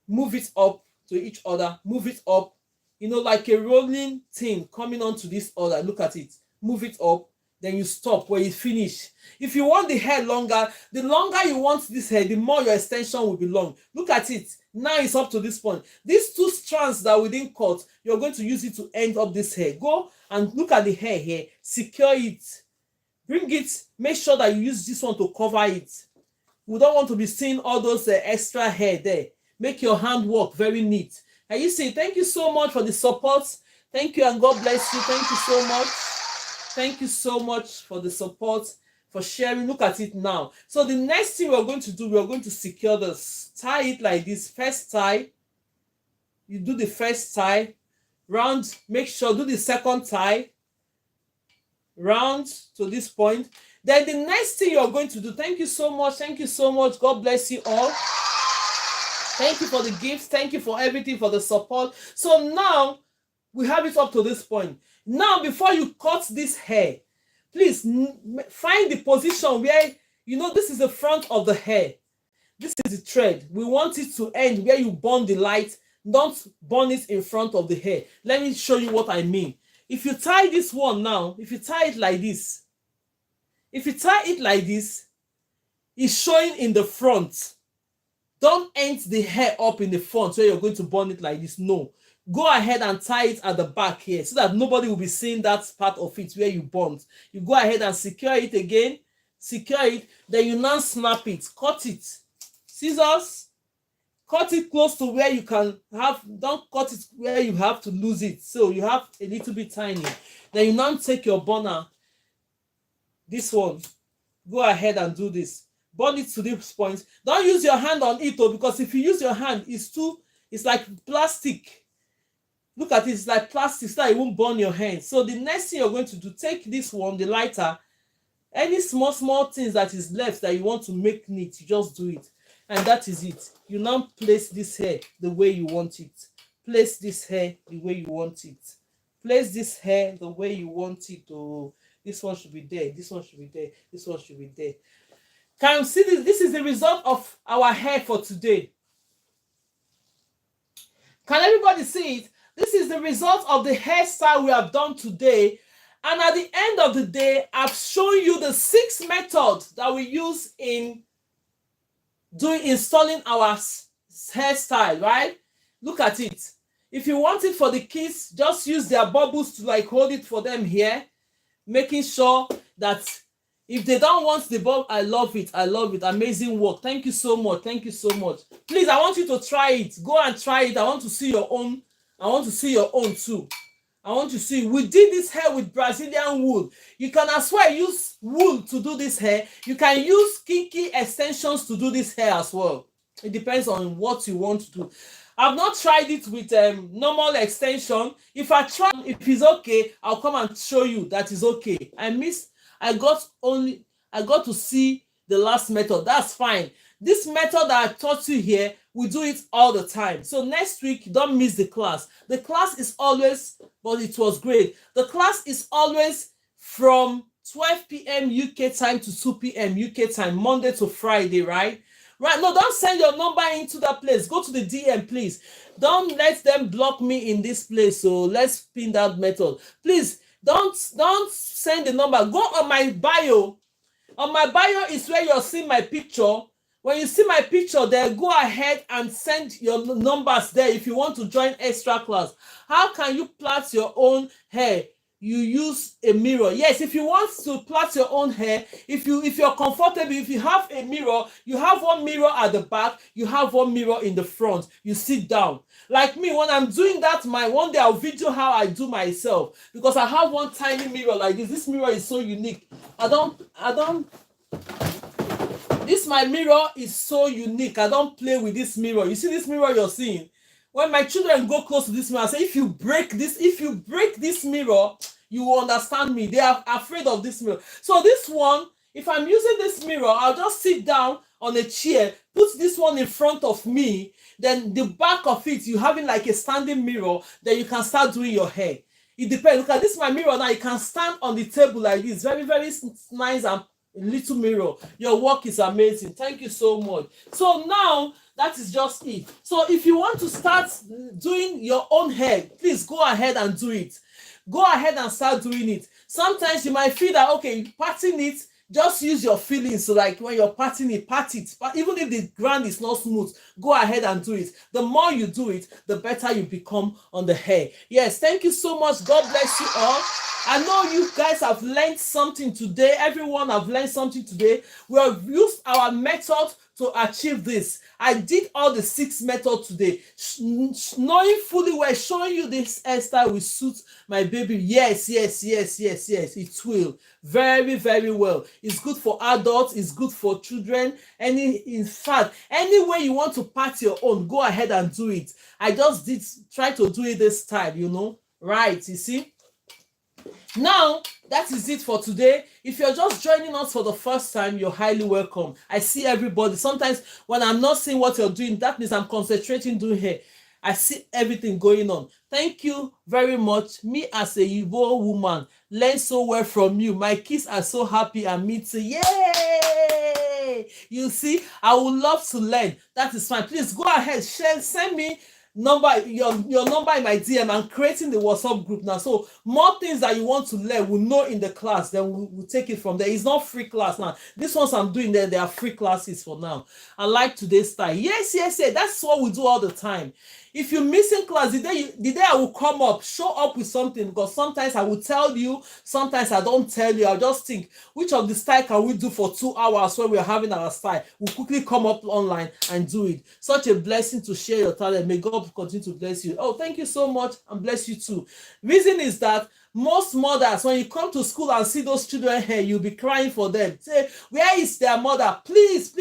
Move it up to each other. Move it up. You know, like a rolling thing coming onto this other. Look at it. Move it up. Then you stop where you finish. If you want the hair longer, the longer you want this hair, the more your extension will be long. Look at it. Now it's up to this point. These two strands that we didn't cut, you're going to use it to end up this hair. Go and look at the hair here. Secure it. Bring it. Make sure that you use this one to cover it. We don't want to be seeing all those extra hair there. Make your hand work very neat. And you see, thank you so much for the support. Thank you and God bless you. Thank you so much. Thank you so much for the support, for sharing. Look at it now. So the next thing we're going to do, we're going to secure this. Tie it like this. First tie. You do the first tie. Round. Make sure, do the second tie. Round to this point. Then the next thing you're going to do, thank you so much. Thank you so much. God bless you all. Thank you for the gifts. Thank you for everything, for the support. So now we have it up to this point. Now, before you cut this hair, please find the position where, you know, this is the front of the hair. This is the thread. We want it to end where you burn the light. Don't burn it in front of the hair. Let me show you what I mean. If you tie this one now, if you tie it like this, it's showing in the front. Don't end the hair up in the front where you're going to burn it like this. No. Go ahead and tie it at the back here so that nobody will be seeing that part of it where you burnt. You go ahead and secure it again. Secure it. Then you now snap it. Cut it. Scissors. Cut it close to where you can have. Don't cut it where you have to lose it. So you have a little bit tiny. Then you now take your burner. This one. Go ahead and do this. Burn it to this point. Don't use your hand on it though, because if you use your hand, it's like plastic. Look at it, it's like plastic, so that it won't burn your hand. So the next thing you're going to do, take this one, the lighter, any small things that is left that you want to make neat, you just do it. And that is it. You now place this hair the way you want it. Place this hair the way you want it. Place this hair the way you want it. Oh, this one should be there. This one should be there. This one should be there. Can you see this? This is the result of our hair for today. Can everybody see it? This is the result of the hairstyle we have done today. And at the end of the day, I've shown you the 6 methods that we use in installing our hairstyle, right? Look at it. If you want it for the kids, just use their bubbles to like hold it for them here, making sure that if they don't want the bulb, I love it. I love it. Amazing work. Thank you so much. Thank you so much. Please, I want you to try it. Go and try it. I want to see your own. I want to see your own too. I want to see. We did this hair with Brazilian wool. You can as well use wool to do this hair. You can use kinky extensions to do this hair as well. It depends on what you want to do. I've not tried it with normal extension. If I try, if it's okay, I'll come and show you that is okay. I got to see the last method. That's fine. This method that I taught you here, we do it all the time. So next week, don't miss the class. The class is always, but it was great. The class is always from 12 p.m. UK time to 2 p.m. UK time, Monday to Friday, right? Right, no, don't send your number into that place. Go to the DM, please. Don't let them block me in this place. So let's pin that method. Please, don't send the number. Go on my bio. On my bio is where you're seeing my picture. When you see my picture there, go ahead and send your numbers there if you want to join extra class. How can you plait your own hair? You use a mirror. Yes, if you want to plait your own hair, if you're comfortable, if you have a mirror, you have one mirror at the back, you have one mirror in the front. You sit down. Like me, when I'm doing that, one day I'll video how I do myself, because I have one tiny mirror like this. This mirror is so unique. This my mirror is so unique. I don't play with this mirror. You see this mirror you're seeing? When my children go close to this mirror, I say, if you break this mirror, you will understand me. They are afraid of this mirror. So this one, if I'm using this mirror, I'll just sit down on a chair, put this one in front of me, then the back of it, you have it like a standing mirror, then you can start doing your hair. It depends. Look at this, my mirror now. You can stand on the table like this. Very, very nice and little mirror. Your work is amazing. Thank you so much. So now, that is just it. So if you want to start doing your own hair, please go ahead and do it. Go ahead and start doing it. Sometimes you might feel that, okay, parting it, just use your feelings. So like when you're parting it, part it. But even if the ground is not smooth, go ahead and do it. The more you do it, the better you become on the hair. Yes, thank you so much. God bless you all. I know you guys have learned something today. Everyone have learned something today. We have used our method to achieve this. I did all the 6 methods today, knowing fully well, showing you this hairstyle will suit my baby. Yes, it will. Very, very well. It's good for adults, it's good for children. In fact, any way you want to part your own, go ahead and do it. I just try to do it this time, you know. Right, you see? Now, that is it for today. If you're just joining us for the first time, you're highly welcome. I see everybody. Sometimes when I'm not seeing what you're doing, that means I'm concentrating doing hair. I see everything going on. Thank you very much. Me as a Igbo woman, learn so well from you. My kids are so happy and me too. Yay! You see, I would love to learn. That is fine. Please go ahead, send me your number in my DM. I'm creating the WhatsApp group now. So more things that you want to learn, we'll know in the class. Then we'll take it from there. It's not free class now. These ones I'm doing there, they are free classes for now. I like today's style. Yes. That's what we do all the time. If you're missing class, the day I will come up, show up with something, because sometimes I will tell you, sometimes I don't tell you. I'll just think, which of the style can we do for 2 hours when we're having our style? We'll quickly come up online and do it. Such a blessing to share your talent. May God continue to bless you. Oh, thank you so much, and bless you too. Reason is that most mothers, when you come to school and see those children here, you'll be crying for them. Say, where is their mother? Please,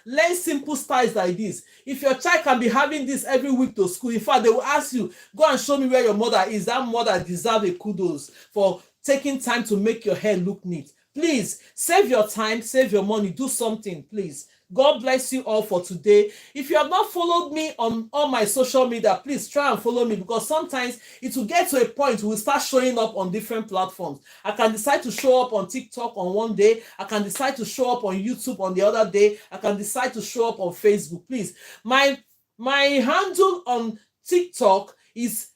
learn simple styles like this. If your child can be having this every week to school, in fact, they will ask you, go and show me where your mother is. That mother deserves a kudos for taking time to make your hair look neat. Please, save your time, save your money, do something, please. God bless you all for today. If you have not followed me on all my social media, please try and follow me, because sometimes it will get to a point we'll start showing up on different platforms. I can decide to show up on TikTok on one day. I can decide to show up on YouTube on the other day. I can decide to show up on Facebook. Please, my handle on TikTok is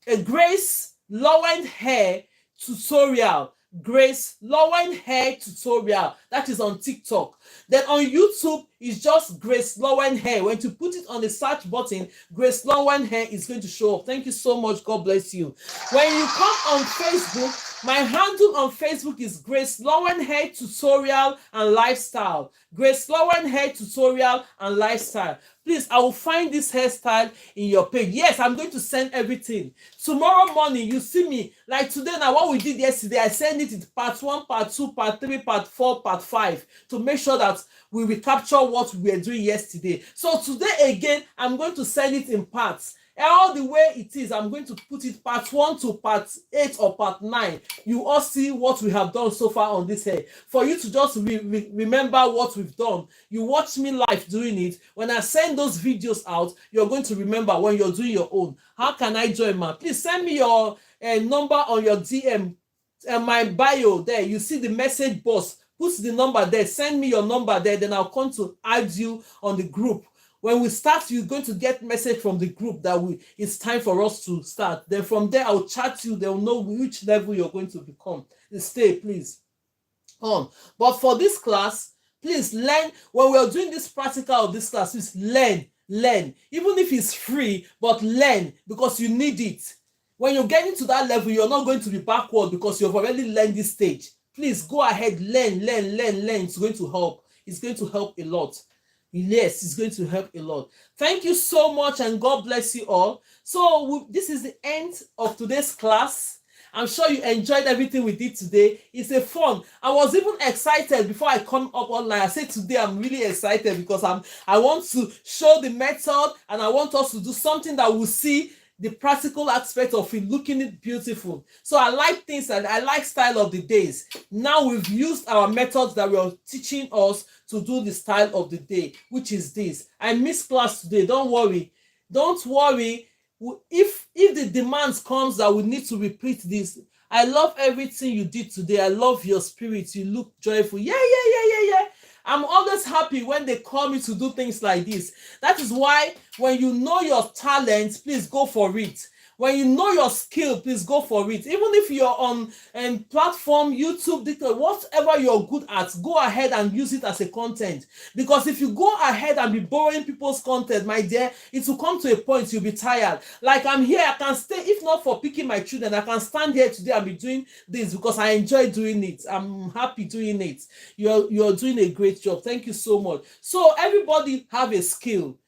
a GraceLawendhair tutorial. GraceLawendhair tutorial. That is on TikTok. Then on YouTube is just GraceLawendhair. When you put it on the search button, GraceLawendhair is going to show up. Thank you so much. God bless you. When you come on Facebook, my handle on Facebook is GraceLawendhair tutorial and lifestyle. GraceLawendhair tutorial and lifestyle. Please, I will find this hairstyle in your page. Yes, I'm going to send everything. Tomorrow morning, you see me. Like today, now what we did yesterday, I send it in part 1, part 2, part 3, part 4, part 5 to make sure that we recapture what we were doing yesterday. So today again, I'm going to send it in parts. All the way it is, I'm going to put it part 1 to part 8 or part 9. You all see what we have done so far on this hair. For you to just remember what we've done. You watch me live doing it. When I send those videos out, you're going to remember when you're doing your own. How can I join, man? Please send me your number on your DM. My bio there, you see the message box. Put the number there. Send me your number there. Then I'll come to add you on the group. When we start, you're going to get message from the group that it's time for us to start. Then from there, I'll chat you. They'll know which level you're going to become. Stay, please. But for this class, please learn. When we're doing this practical of this class, please learn. Even if it's free, but learn, because you need it. When you're getting to that level, you're not going to be backward because you've already learned this stage. Please go ahead, learn. It's going to help. It's going to help a lot. Yes, it's going to help a lot. Thank you so much, and God bless you all. So this is the end of today's class. I'm sure you enjoyed everything we did today. It's a fun. I was even excited before I come up online. I said today I'm really excited because I want to show the method, and I want us to do something that will see the practical aspect of it, looking it beautiful. So I like things, and I like style of the days. Now we've used our methods that were teaching us to do the style of the day, which is this. I missed class today. Don't worry. If the demands comes that we need to repeat this, I love everything you did today. I love your spirit. You look joyful. Yeah. I'm always happy when they call me to do things like this. That is why when you know your talent, please go for it. When you know your skill, please go for it. Even if you're on platform, YouTube, whatever you're good at, go ahead and use it as a content. Because if you go ahead and be borrowing people's content, my dear, it will come to a point you'll be tired. Like I'm here, I can stay, if not for picking my children, I can stand here today and be doing this because I enjoy doing it. I'm happy doing it. You're doing a great job. Thank you so much. So everybody have a skill.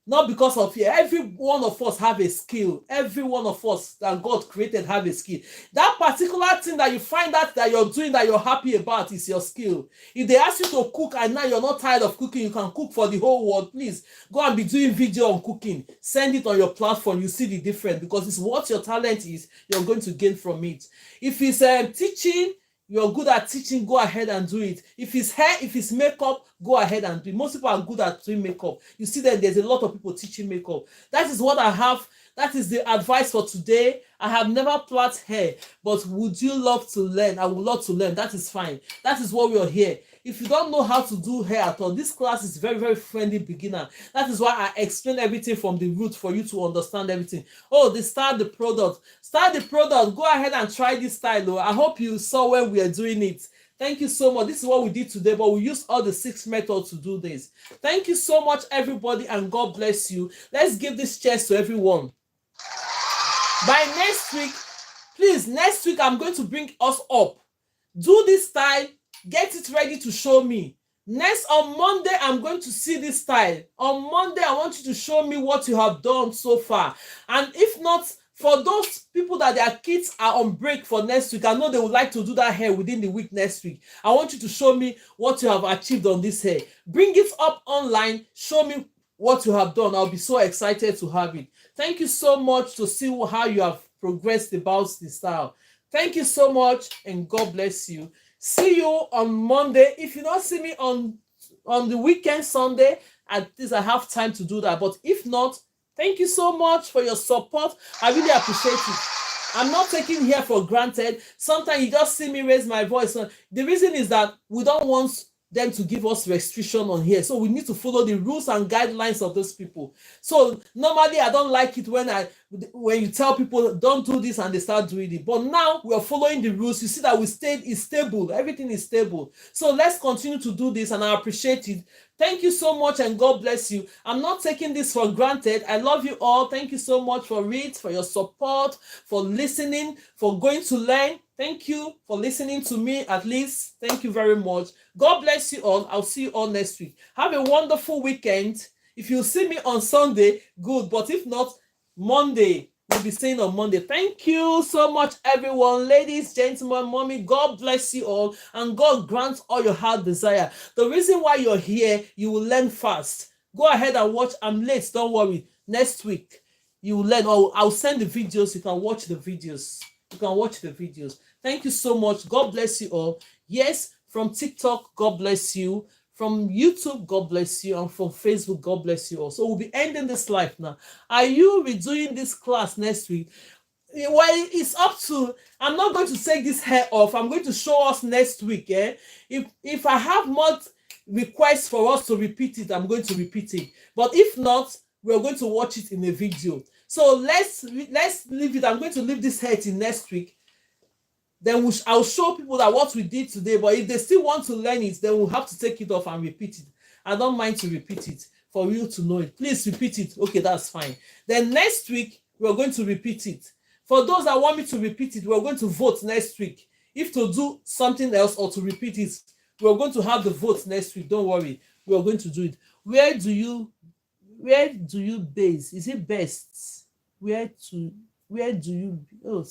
Not because of fear. Every one of us have a skill. Every one of us that God created have a skill. That particular thing that you find out that you're doing that you're happy about is your skill. If they ask you to cook and now you're not tired of cooking, you can cook for the whole world. Please go and be doing video on cooking. Send it on your platform. You see the difference because it's what your talent is. You're going to gain from it. If it's teaching, you're good at teaching, go ahead and do it. If it's hair, if it's makeup, go ahead and do it. Most people are good at doing makeup. You see that there's a lot of people teaching makeup. That is what I have. That is the advice for today. I have never plaited hair, but would you love to learn? I would love to learn. That is fine. That is what we are here. If you don't know how to do hair at all, this class is very, very friendly beginner. That is why I explain everything from the root for you to understand everything. Oh, they start the product. Start the product. Go ahead and try this style. I hope you saw when we are doing it. Thank you so much. This is what we did today, but we used all the 6 methods to do this. Thank you so much, everybody, and God bless you. Let's give this chance to everyone. By next week, please, next week, I'm going to bring us up. Do this style. Get it ready to show me. Next, on Monday, I'm going to see this style. On Monday, I want you to show me what you have done so far. And if not, for those people that their kids are on break for next week, I know they would like to do that hair within the week next week. I want you to show me what you have achieved on this hair. Bring it up online. Show me what you have done. I'll be so excited to have it. Thank you so much to see how you have progressed about the style. Thank you so much, and God bless you. See you on Monday. If you don't see me on the weekend, Sunday, at least I have time to do that. But if not, thank you so much for your support. I really appreciate it. I'm not taking here for granted. Sometimes you just see me raise my voice. The reason is that we don't want them to give us restriction on here. So we need to follow the rules and guidelines of those people. So normally I don't like it when you tell people don't do this and they start doing it. But now we are following the rules. You see that it's stable. Everything is stable. So let's continue to do this, and I appreciate it. Thank you so much, and God bless you. I'm not taking this for granted. I love you all. Thank you so much for it, for your support, for listening, for going to learn. Thank you for listening to me at least. Thank you very much. God bless you all. I'll see you all next week. Have a wonderful weekend. If you see me on Sunday, good. But if not, Monday, we'll be seeing on Monday. Thank you so much, everyone. Ladies, gentlemen, mommy, God bless you all, and God grants all your heart desire. The reason why you're here, you will learn fast. Go ahead and watch. I'm late, don't worry. Next week, you will learn. I'll send the videos. You can watch the videos. You can watch the videos. Thank you so much. God bless you all. Yes, from TikTok, God bless you. From YouTube, God bless you. And from Facebook, God bless you all. So we'll be ending this live now. Are you redoing this class next week? Well, it's up to. I'm not going to take this hair off. I'm going to show us next week. If I have more requests for us to repeat it, I'm going to repeat it. But if not, we're going to watch it in a video. So let's leave it. I'm going to leave this hair till next week. Then I'll show people that what we did today. But if they still want to learn it, then we'll have to take it off and repeat it. I don't mind to repeat it for you to know it. Please repeat it. Okay, that's fine. Then next week, we're going to repeat it. For those that want me to repeat it, we're going to vote next week. If to do something else or to repeat it, we're going to have the votes next week. Don't worry. We're going to do it. Where do you base? Is it best? Where do you... Oh,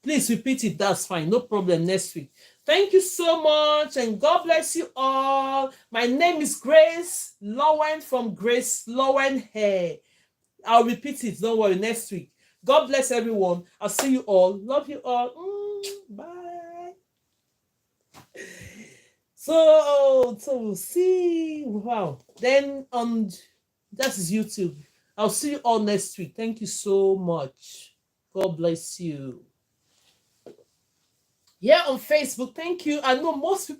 please repeat it. That's fine. No problem. Next week. Thank you so much, and God bless you all. My name is Grace Lowen from GraceLawendhair. I'll repeat it. Don't worry. Next week. God bless everyone. I'll see you all. Love you all. Bye. So we'll see. Wow. Then that is YouTube. I'll see you all next week. Thank you so much. God bless you. Yeah, on Facebook. Thank you. I know most people